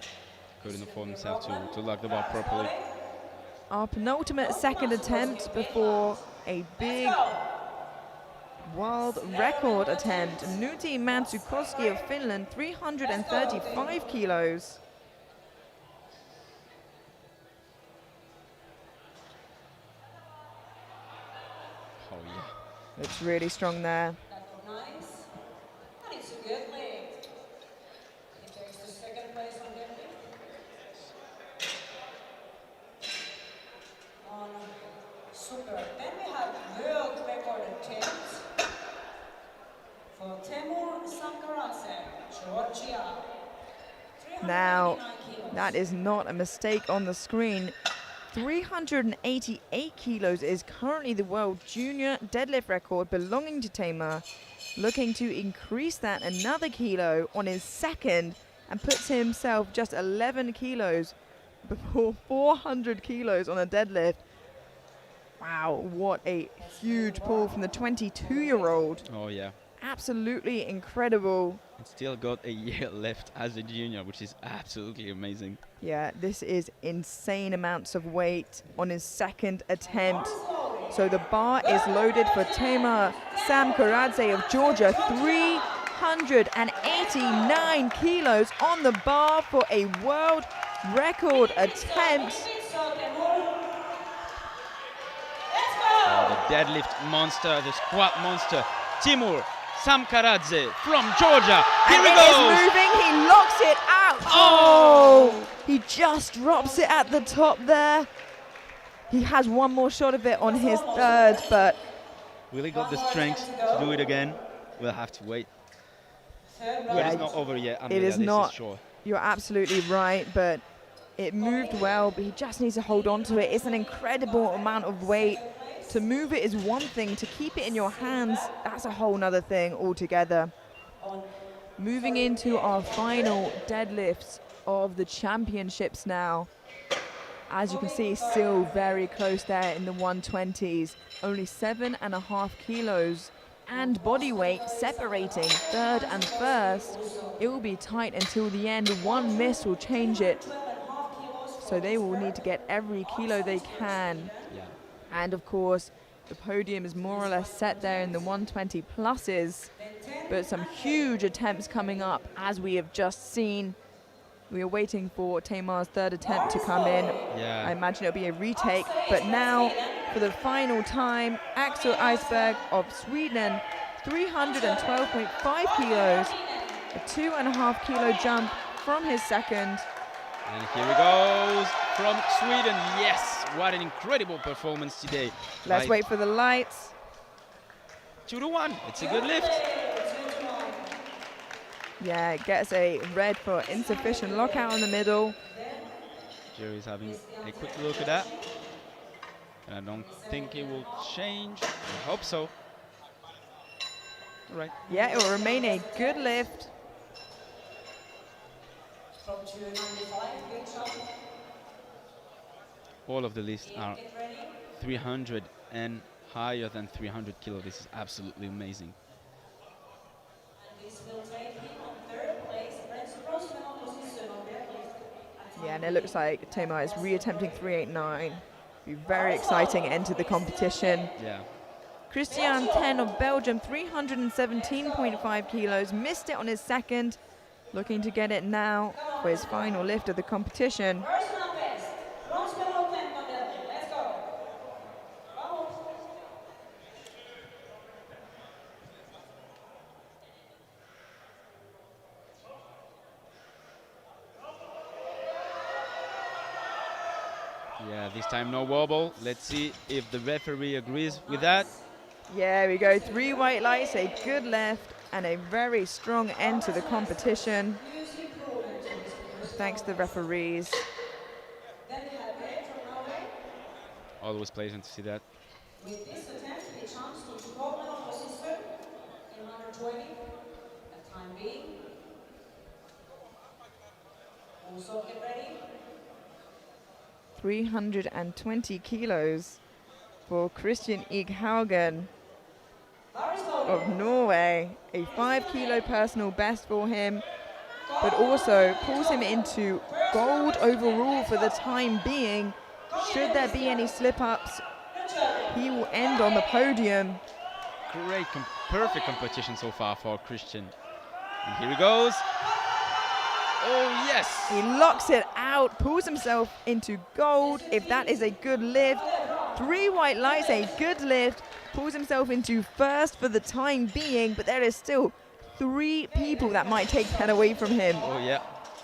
couldn't afford himself to lock the bar properly. Our penultimate second attempt before a big world record attempt. Nuti Mansukoski of Finland, 335 kilos. Oh yeah. Looks really strong there. That was nice. And it's a good lift. He takes the second place on deadlift. On super. Then we have world record attempt for Temur Sankaradze, Georgia. Now, 389 kilos. that is not a mistake on the screen. 388 kilos is currently the world junior deadlift record belonging to Tamer. Looking to increase that another kilo on his second and puts himself just 11 kilos before 400 kilos on a deadlift. Wow, what a huge pull from the 22-year-old. Oh yeah. Absolutely incredible. And still got a year left as a junior, which is absolutely amazing. Yeah, this is insane amounts of weight on his second attempt. So the bar is loaded for Tamer Samkaradze of Georgia. 389 kilos on the bar for a world record attempt. Oh, the deadlift monster, the squat monster, Timur Sam Karadze from Georgia. Here And he it is goes. moving, he locks it out. Oh! He just drops it at the top there. He has one more shot of it on his third, but Will he got the strength to do it again? We'll have to wait. But Yeah, it's not over yet. it is This not. is sure. You're absolutely right, but it moved well, but he just needs to hold on to it. It's an incredible amount of weight. To move it is one thing, to keep it in your hands, that's a whole nother thing altogether. Moving into our final deadlifts of the championships now. As you can see, still very close there in the 120s. Only 7.5 kilos and body weight separating third and first. It will be tight until the end. One miss will change it. So they will need to get every kilo they can. Yeah. And of course, the podium is more or less set there in the 120 pluses. But some huge attempts coming up, as we have just seen. We are waiting for Tamar's third attempt to come in. I Yeah. imagine it'll be a retake. But now, for the final time, Axel Eisberg of Sweden, 312.5 kilos, a 2.5 kilo jump from his second. And here he goes from Sweden. Yes, what an incredible performance today. Let's wait for the lights. 2-1. It's a good lift. Yeah, it gets a red for insufficient lockout in the middle. Jerry's having a quick look at that. And I don't think it will change. I hope so. All right. Yeah, it will remain a good lift. From 295, big jump. All of the lifts are 300 and higher than 300 kilo. This is absolutely amazing. And this will take him on third place. Reciprocal position on deadlift. Yeah, and it looks like Tamar is re-attempting 389. Be very exciting end to the competition. Yeah. Christian 10 of Belgium, 317.5 kilos, missed it on his second. Looking to get it now for his final lift of the competition. Personal best. Bronze medal attempt on deadlift. Let's go. Vamos. Yeah, this time no wobble. Let's see if the referee agrees with that. Yeah, we go 3 white lights, a good left, and a very strong end to the competition. Thanks to the referees. Then we have red from Norway. Always pleasant to see that. With this attempt, he jumps to gold medal position in 120. At time being. Also get ready. 320 kilos for Christian Haugen of Norway. A 5 kilo personal best for him, but also pulls him into gold overall for the time being. Should there be any slip-ups, he will end on the podium. Great, perfect competition so far for Christian. And here he goes. Oh, yes. He locks it out, pulls himself into gold. If that is a good lift, 3 white lights, a good lift, pulls himself into first for the time being, but there is still 3 people that might take that away from him. Oh, yeah.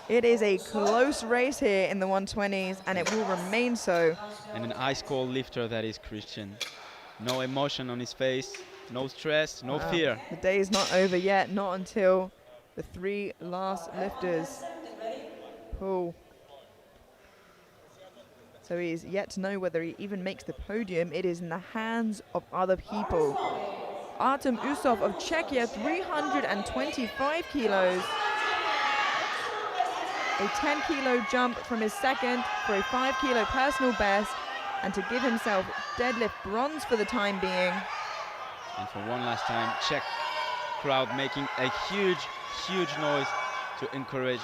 It is a close race here in the 120s, and it will remain so. And an ice-cold lifter that is Christian. No emotion on his face, no stress, no fear. The day is not over yet, not until the 3 last lifters pull. So he's yet to know whether he even makes the podium. It is in the hands of other people. Artem Usov of Czechia, 325 kilos. A 10 kilo jump from his second for a 5 kilo personal best, and to give himself deadlift bronze for the time being. And for one last time, Czech crowd making a huge, huge noise to encourage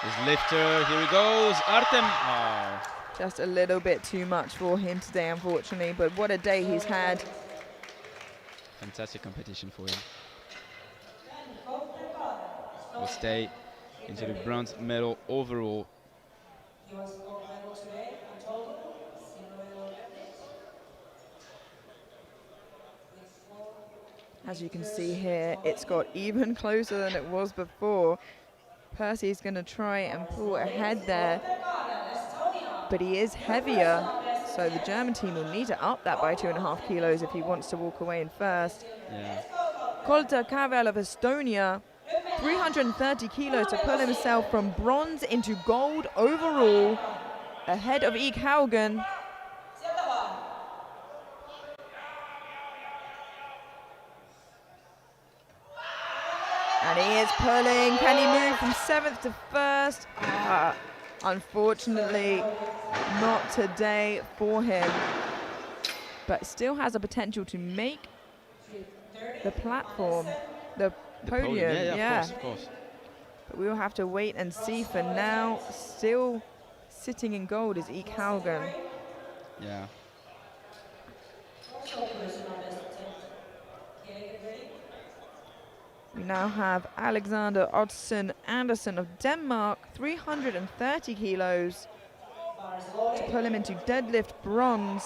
his lifter. Here he goes, Artem. Oh. Just a little bit too much for him today, unfortunately, but what a day he's had. Fantastic competition for him. Will stay into the bronze medal overall. He was gold medal today in total. Silver medal deadlift. With 4 As you can see here, it's got even closer than it was before. Percy's going to try and pull ahead there, but he is heavier, so the German team will need to up that by 2.5 kilos if he wants to walk away in first. Yeah. Kolta Kavel of Estonia, 330 kilos to pull himself from bronze into gold overall, ahead of Eek Haugen. And he is pulling. Can he move from 7th to 1st? Unfortunately, not today for him. But still has a potential to make the platform, the podium. Yeah, of course. But we will have to wait and see for now. Still sitting in gold is Eek Haugen. Yeah. We now have Alexander Oddsen Andersen of Denmark, 330 kilos to pull him into deadlift bronze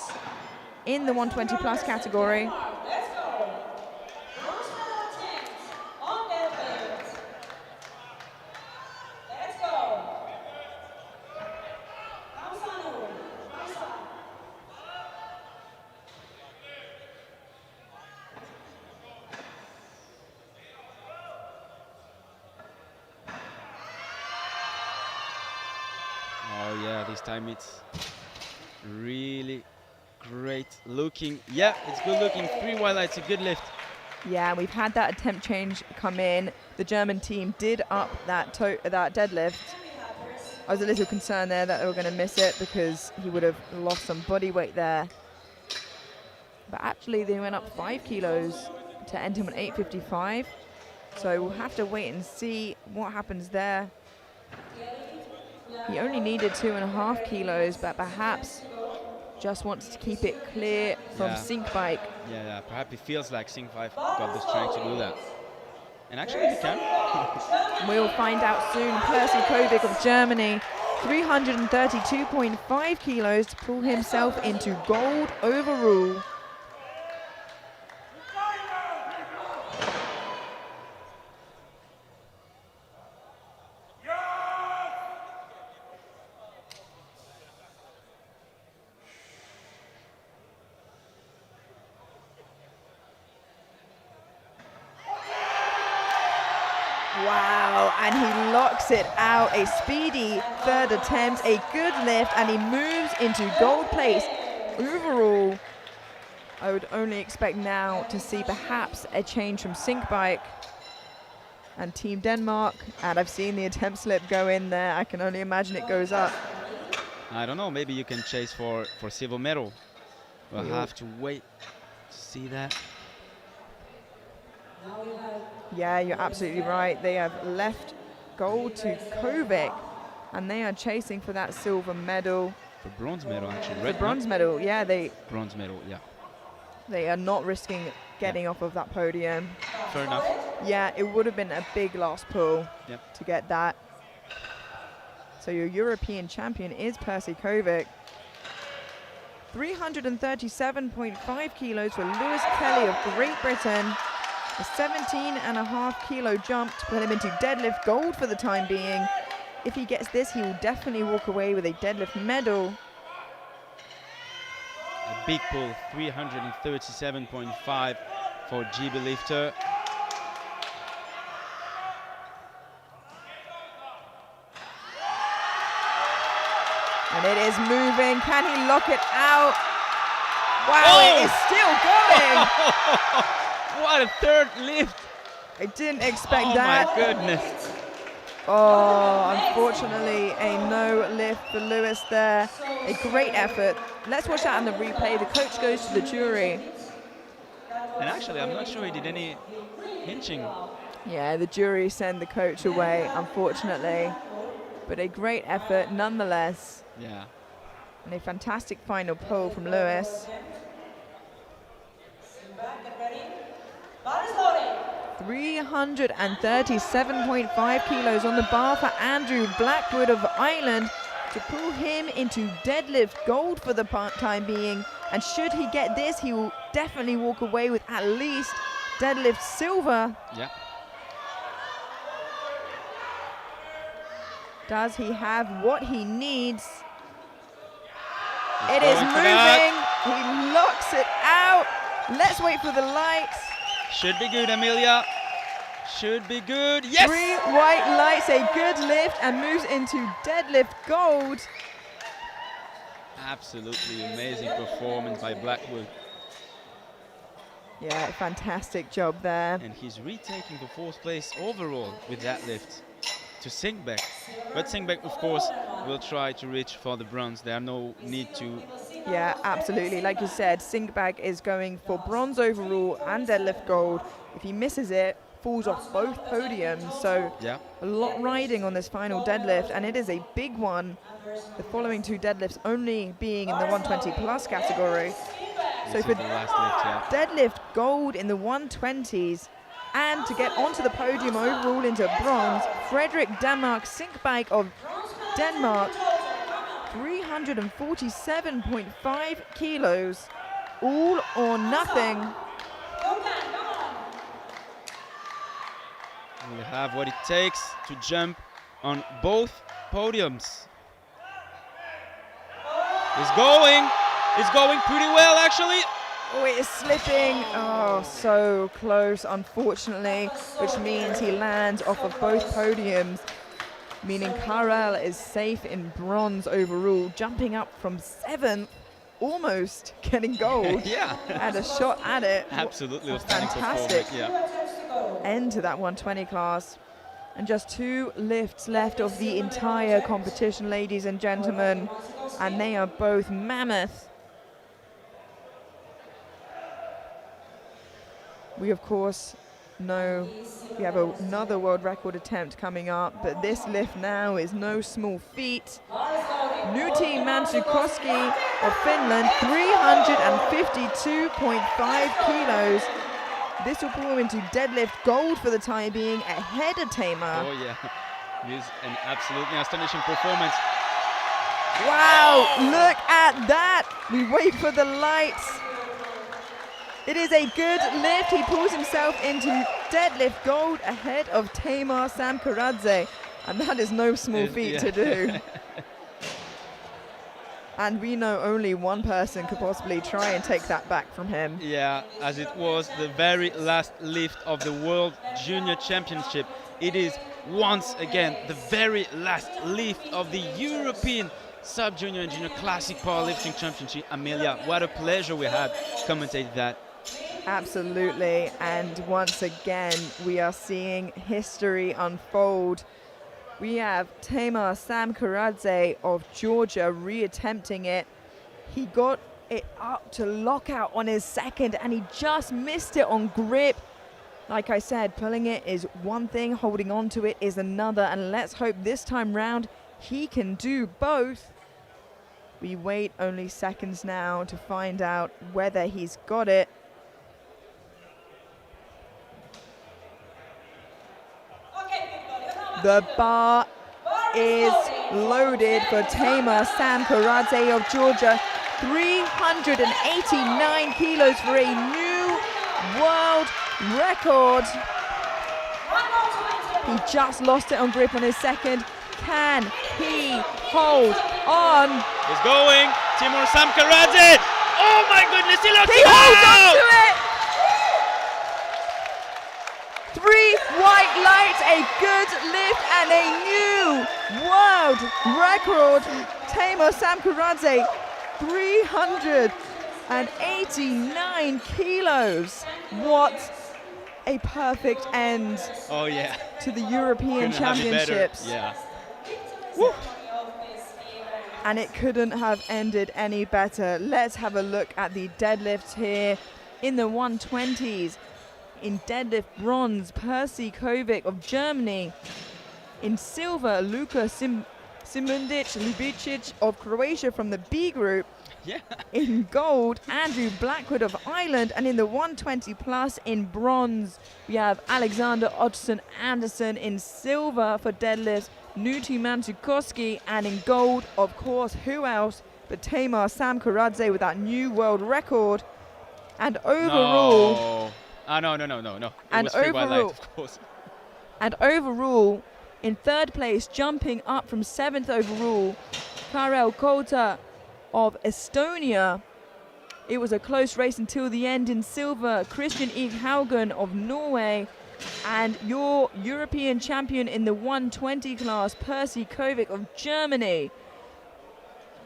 in the 120 plus category. Oh yeah, this time it's really great looking. Yeah, it's good looking. 3 wide lights, a good lift. Yeah, we've had that attempt change come in. The German team did up that deadlift. I was a little concerned there that they were going to miss it because he would have lost some body weight there. But actually they went up 5 kilos to end him on 855. So we'll have to wait and see what happens there. He only needed 2.5 kilos, but perhaps just wants to keep it clear from sink bike. Yeah, perhaps it feels like Sink 5 got the strength to do that. And actually he can. We'll find out soon. Percy Kovic of Germany, 332.5 kilos to pull himself into gold overall. Wow, and he locks it out. A speedy third attempt, a good lift, and he moves into gold place overall. I would only expect now to see perhaps a change from Sink Bike and Team Denmark. And I've seen the attempt slip go in there. I can only imagine it goes up. I don't know, maybe you can chase for silver medal. We'll have to wait to see that. Yeah, you're absolutely right. They have left gold to Kovic, and they are chasing for that silver medal. For bronze medal, actually. The bronze medal, yeah. Bronze medal, yeah. They are not risking getting off of that podium. Fair enough. Yeah, it would have been a big last pull to get that. So your European champion is Percy Kovic. 337.5 kilos for Lewis Kelly of Great Britain. A 17.5 kilo jump to put him into deadlift gold for the time being. If he gets this, he will definitely walk away with a deadlift medal. A big pull, 337.5 for GB lifter. And it is moving. Can he lock it out? Wow, it is still going. What a third lift! I didn't expect that. Oh my goodness! Oh, unfortunately, a no lift for Lewis there. A great effort. Let's watch that on the replay. The coach goes to the jury. And actually, I'm not sure he did any hinching. Yeah, the jury send the coach away, unfortunately. But a great effort nonetheless. Yeah. And a fantastic final pull from Lewis. 337.5 kilos on the bar for Andrew Blackwood of Ireland to pull him into deadlift gold for the time being. And should he get this, he will definitely walk away with at least deadlift silver. Yeah. Does he have what he needs? He's It is going for that. moving. He locks it out. Let's wait for the lights. Should be good, Amelia. Should be good. Yes! 3 white lights, a good lift, and moves into deadlift gold. Absolutely amazing performance by Blackwood. Yeah, fantastic job there. And he's retaking the 4th place overall with that lift to Sinkbeck. But Sinkbeck, of course, will try to reach for the bronze. There are no need to. Yeah, absolutely. Like you said, Sinkbag is going for bronze overall and deadlift gold. If he misses it, falls off both podiums. So Yeah. a lot riding on this final deadlift, and it is a big one. The following 2 deadlifts only being in the 120 plus category. So This for is the last lift, yeah. deadlift gold in the 120s, and to get onto the podium overall into bronze, Frederick Denmark Sinkbag of Denmark, 347.5 kilos, all or nothing. Will have what it takes to jump on both podiums. It's going pretty well, actually. Oh, it is slipping. Oh, so close, unfortunately, which means he lands off of both podiums, meaning Karel is safe in bronze overall, jumping up from 7th, almost getting gold. Yeah. Had a shot at it. Absolutely A outstanding fantastic performance, yeah. end to that 120 class. And just 2 lifts left of the entire competition, ladies and gentlemen, and they are both mammoth. We, of course, know we have another world record attempt coming up, but this lift now is no small feat. Nuti Mansukoski of Finland, 352.5 kilos. This will pull him into deadlift gold for the time being, ahead of Tamar. Oh yeah, it is an absolutely astonishing performance. Wow, look at that. We wait for the lights. It is a good lift. He pulls himself into deadlift gold ahead of Tamar Samkaradze. And that is no small feat to do. And we know only one person could possibly try and take that back from him. Yeah, as it was the very last lift of the World Junior Championship. It is once again the very last lift of the European Sub-Junior and Junior Classic Powerlifting Championship. Amelia, what a pleasure we had commentating that. Absolutely, and once again we are seeing history unfold. We have Tamar Samkaradze of Georgia reattempting it. He got it up to lockout on his second and he just missed it on grip. Like I said, pulling it is one thing, holding on to it is another, and let's hope this time round he can do both. We wait only seconds now to find out whether he's got it. The bar is loaded for Tamar Samkaradze of Georgia. 389 kilos for a new world record. He just lost it on grip on his second. Can he hold on? He's going, Timur Samkaradze. Oh my goodness, he locks He it holds on out! to it! 3 white lights, a good lift, and a new world record. Tamar Samkaradze, 389 kilos. What a perfect end Oh yeah. to the European Couldn't have it better. Championships. Yeah. Woo. And it couldn't have ended any better. Let's have a look at the deadlifts here in the 120s. In deadlift bronze, Percy Kovic of Germany. In silver, Luka Simundic Lubicic of Croatia from the B group. Yeah. In gold, Andrew Blackwood of Ireland. And in the 120 plus in bronze, we have Alexander Odson Anderson. In silver for deadlifts, Nuti Mansukoski. And in gold, of course, who else but Tamar Samkaradze with that new world record. And overall, No. No, no, no, no, no. It And was free white light, overall- of course. And overall, in third place, jumping up from 7th overall, Karel Kota of Estonia. It was a close race until the end. In silver, Christian Ig Haugen of Norway. And your European champion in the 120 class, Percy Kovic of Germany.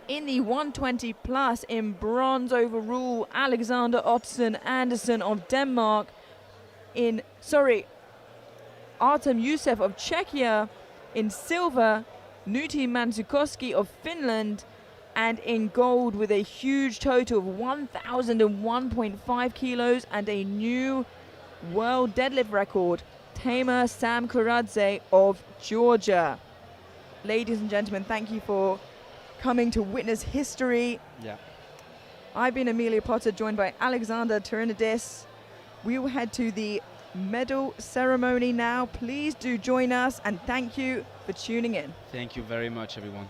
In the 120 plus, in bronze overall, Alexander Ottesen Andersen of Denmark. Artem Youssef of Czechia. In silver, Nuti Manzukowski of Finland. And in gold, with a huge total of 1,001.5 kilos and a new world deadlift record, Tamer Samkuradze of Georgia. Ladies and gentlemen, thank you for coming to witness history. Yeah. I've been Amelia Potter, joined by Alexander Turinidis. We will head to the medal ceremony now. Please do join us, and thank you for tuning in. Thank you very much, everyone.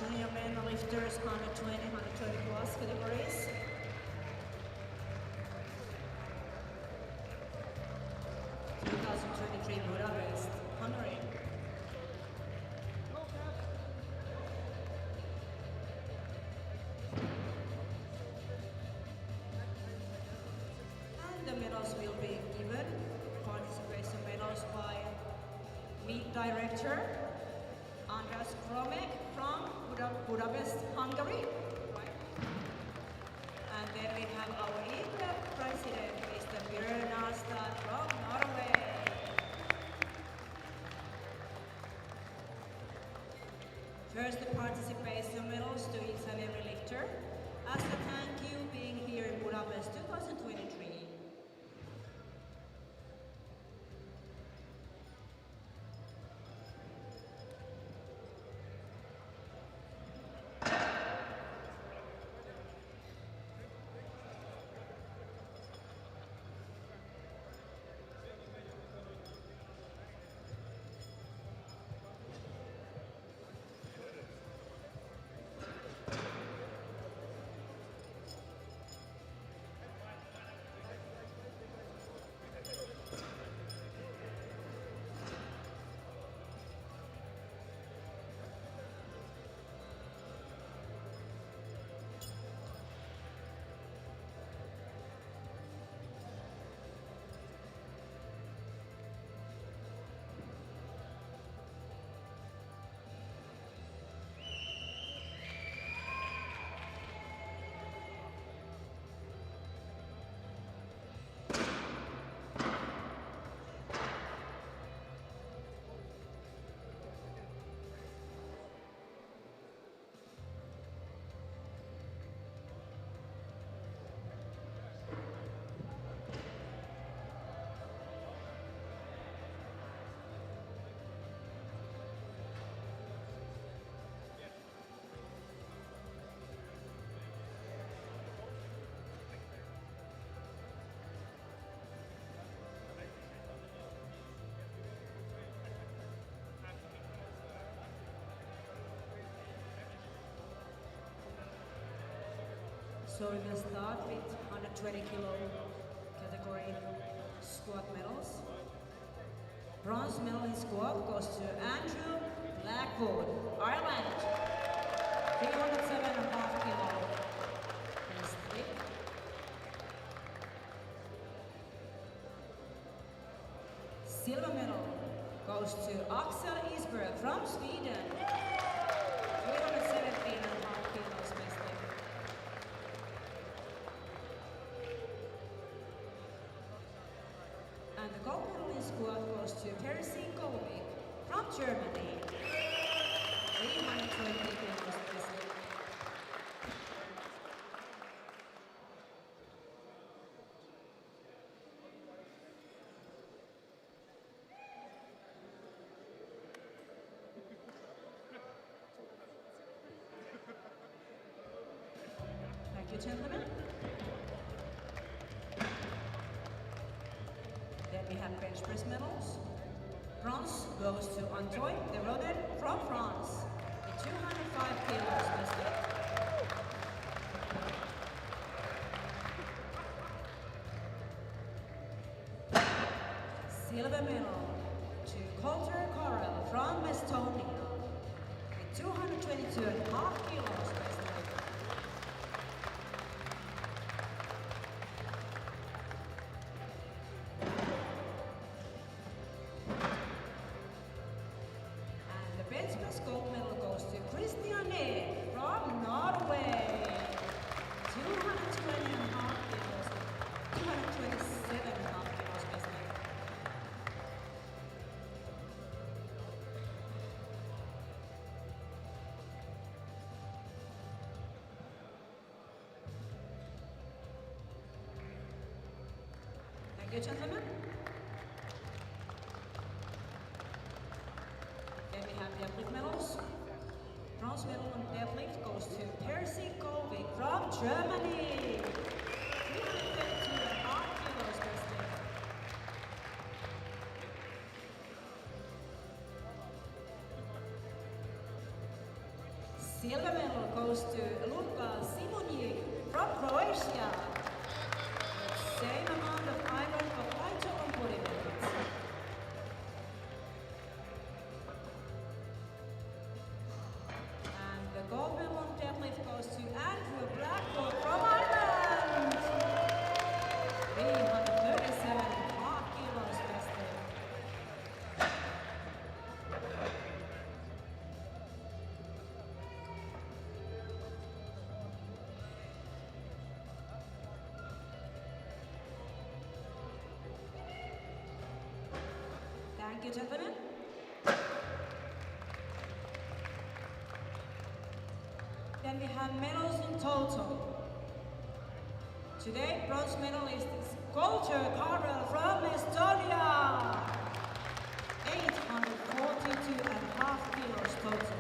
junior men lifters 120, 130 plus categories. Budapest, Hungary. And the medals will be given, participation medals by lead director András Kromek from Budapest, Hungary. And then we have our INDEP president, Mr. Björn Arstad from Norway. First, the participation medals to each and every lifter as a thank you being here in Budapest 2023. So we will start with 120 kilo category squat medals. Bronze medal in squat goes to Andrew Blackwood, Ireland. 307.5 kilo. Best lift. Silver medal goes to Axel Isberg from Sweden. 317.5 kilos best lift. And the gold medal in squat goes to Percy Kovic from Germany. 320 kilos best lift. Thank you, gentlemen. Then we have bench press medals. Bronze goes to Antoine de Roden from France. With 205 kilos best lift. Silver medal to Coulter Correll from Estonia. With 222.5 kilos best lift. And the bench press gold medal goes to Christian Egg from Norway. 220.5 kilos, 227.5 kilos best lift. Thank you, gentlemen. Then we have deadlift medals. Bronze medal on deadlift goes to Percy Kovic from Germany. 332.5 kilos best lift. silver medal goes to Luka Simonjic from Croatia. Same amount of iron but lighter on body weight. And the gold medal on deadlift goes to Andrew Blackwood from Ireland. 337.5 kilos best lift. Thank you, gentlemen. Then we have medals in total. Today, bronze medalist is Golter Carvel from Estonia. 842.5 kilos total.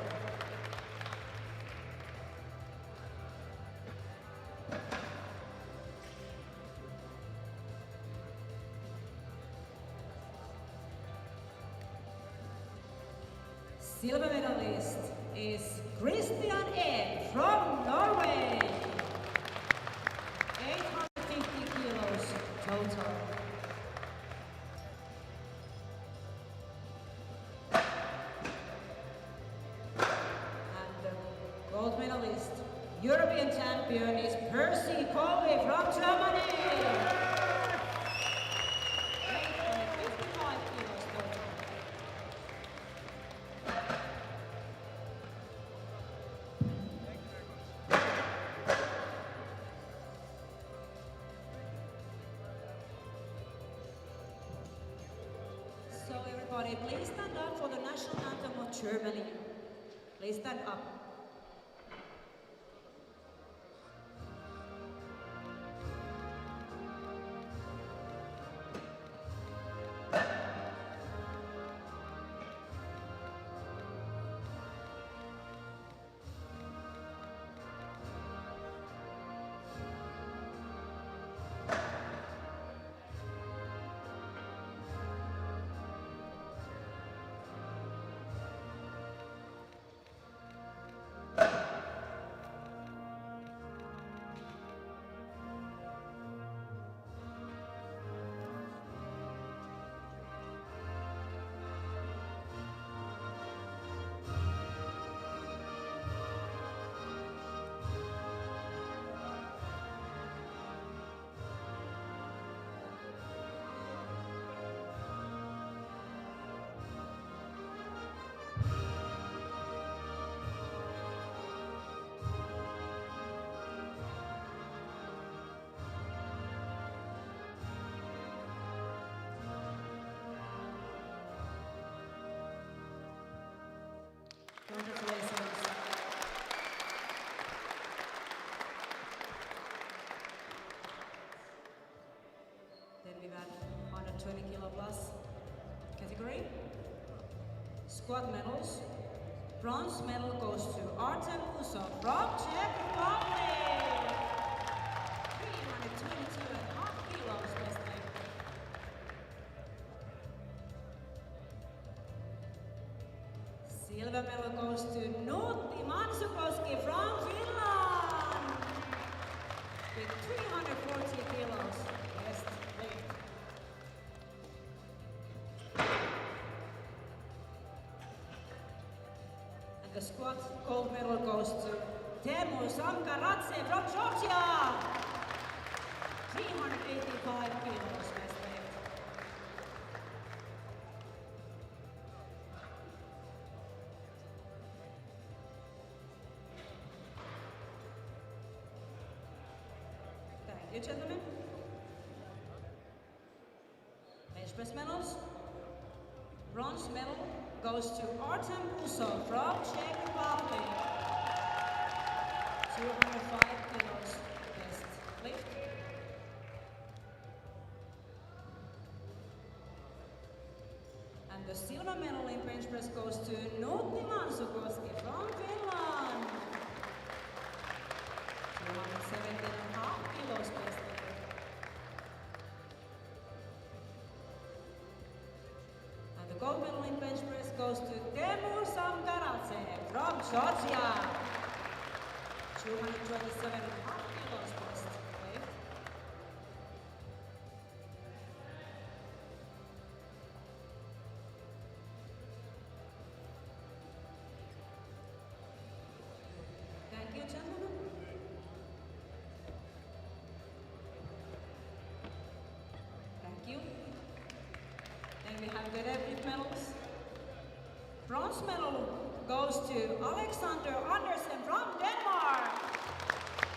Silver medalist is Christian Ed from Norway. 850 kilos total. And the gold medalist, European champion, is Percy Colby from Germany. 855 kilos total. So everybody, please stand up for the national anthem of Germany. Please stand up. Congratulations. Then we got 120 kilo plus category. Squat medals. Bronze medal goes to Artem Usov from Czech Republic. 322.5 kilos best lift. Silver medal goes to Nuutti Mansukoski from Finland with 340 kilos best lift. And the squat gold medal goes to Teemu Sankaratse from Georgia. 385 kilos best lift. Thank you, gentlemen. Bench press medals. Bronze medal goes to Artem Usov from Czech Republic. 205 kilos best lift. And the silver medal in bench press goes to Nuutti Mansukoski from Finland. 217.5 kilos best lift. And the gold medal in bench press goes to Teemu Sankaratse from Georgia. 227 half kilos best lift. Thank you, gentlemen. Thank you. Then we have the deadlift medals. Bronze medal goes to Alexander Andersen from Denmark.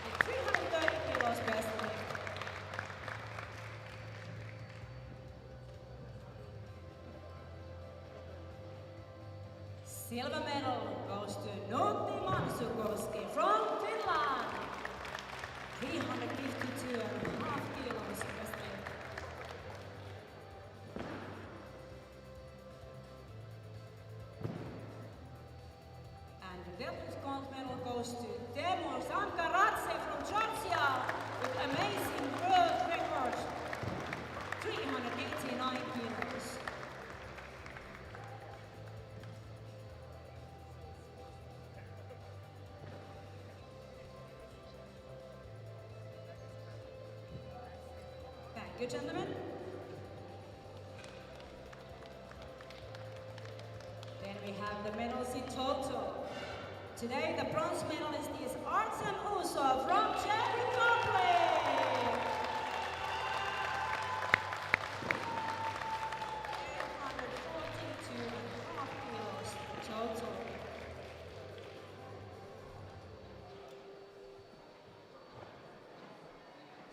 With 330 kilos best lift. Silver medal goes to Nutti Mansukoski from Finland. 352 and a half kilos best lift. And the deadlift gold medal goes to Teemu Sankaratse from Georgia with amazing world record. 389 kilos. Thank you, gentlemen. Then we have the medals in total. Today the bronze medalist is Artem Usov from Czech Republic. 842.5 kilos total.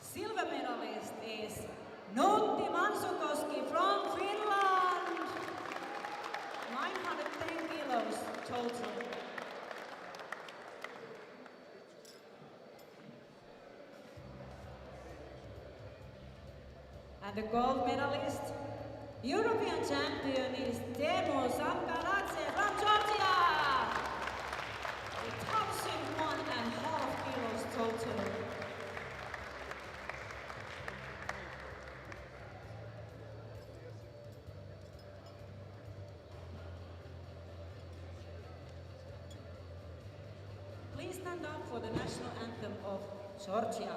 Silver medalist is Nutti Mansukoski from Finland. 910 kilos total. And the gold medalist, European champion is Teemu Sankaratse from Georgia. 1,001.5 kilos total. Please stand up for the national anthem of Georgia.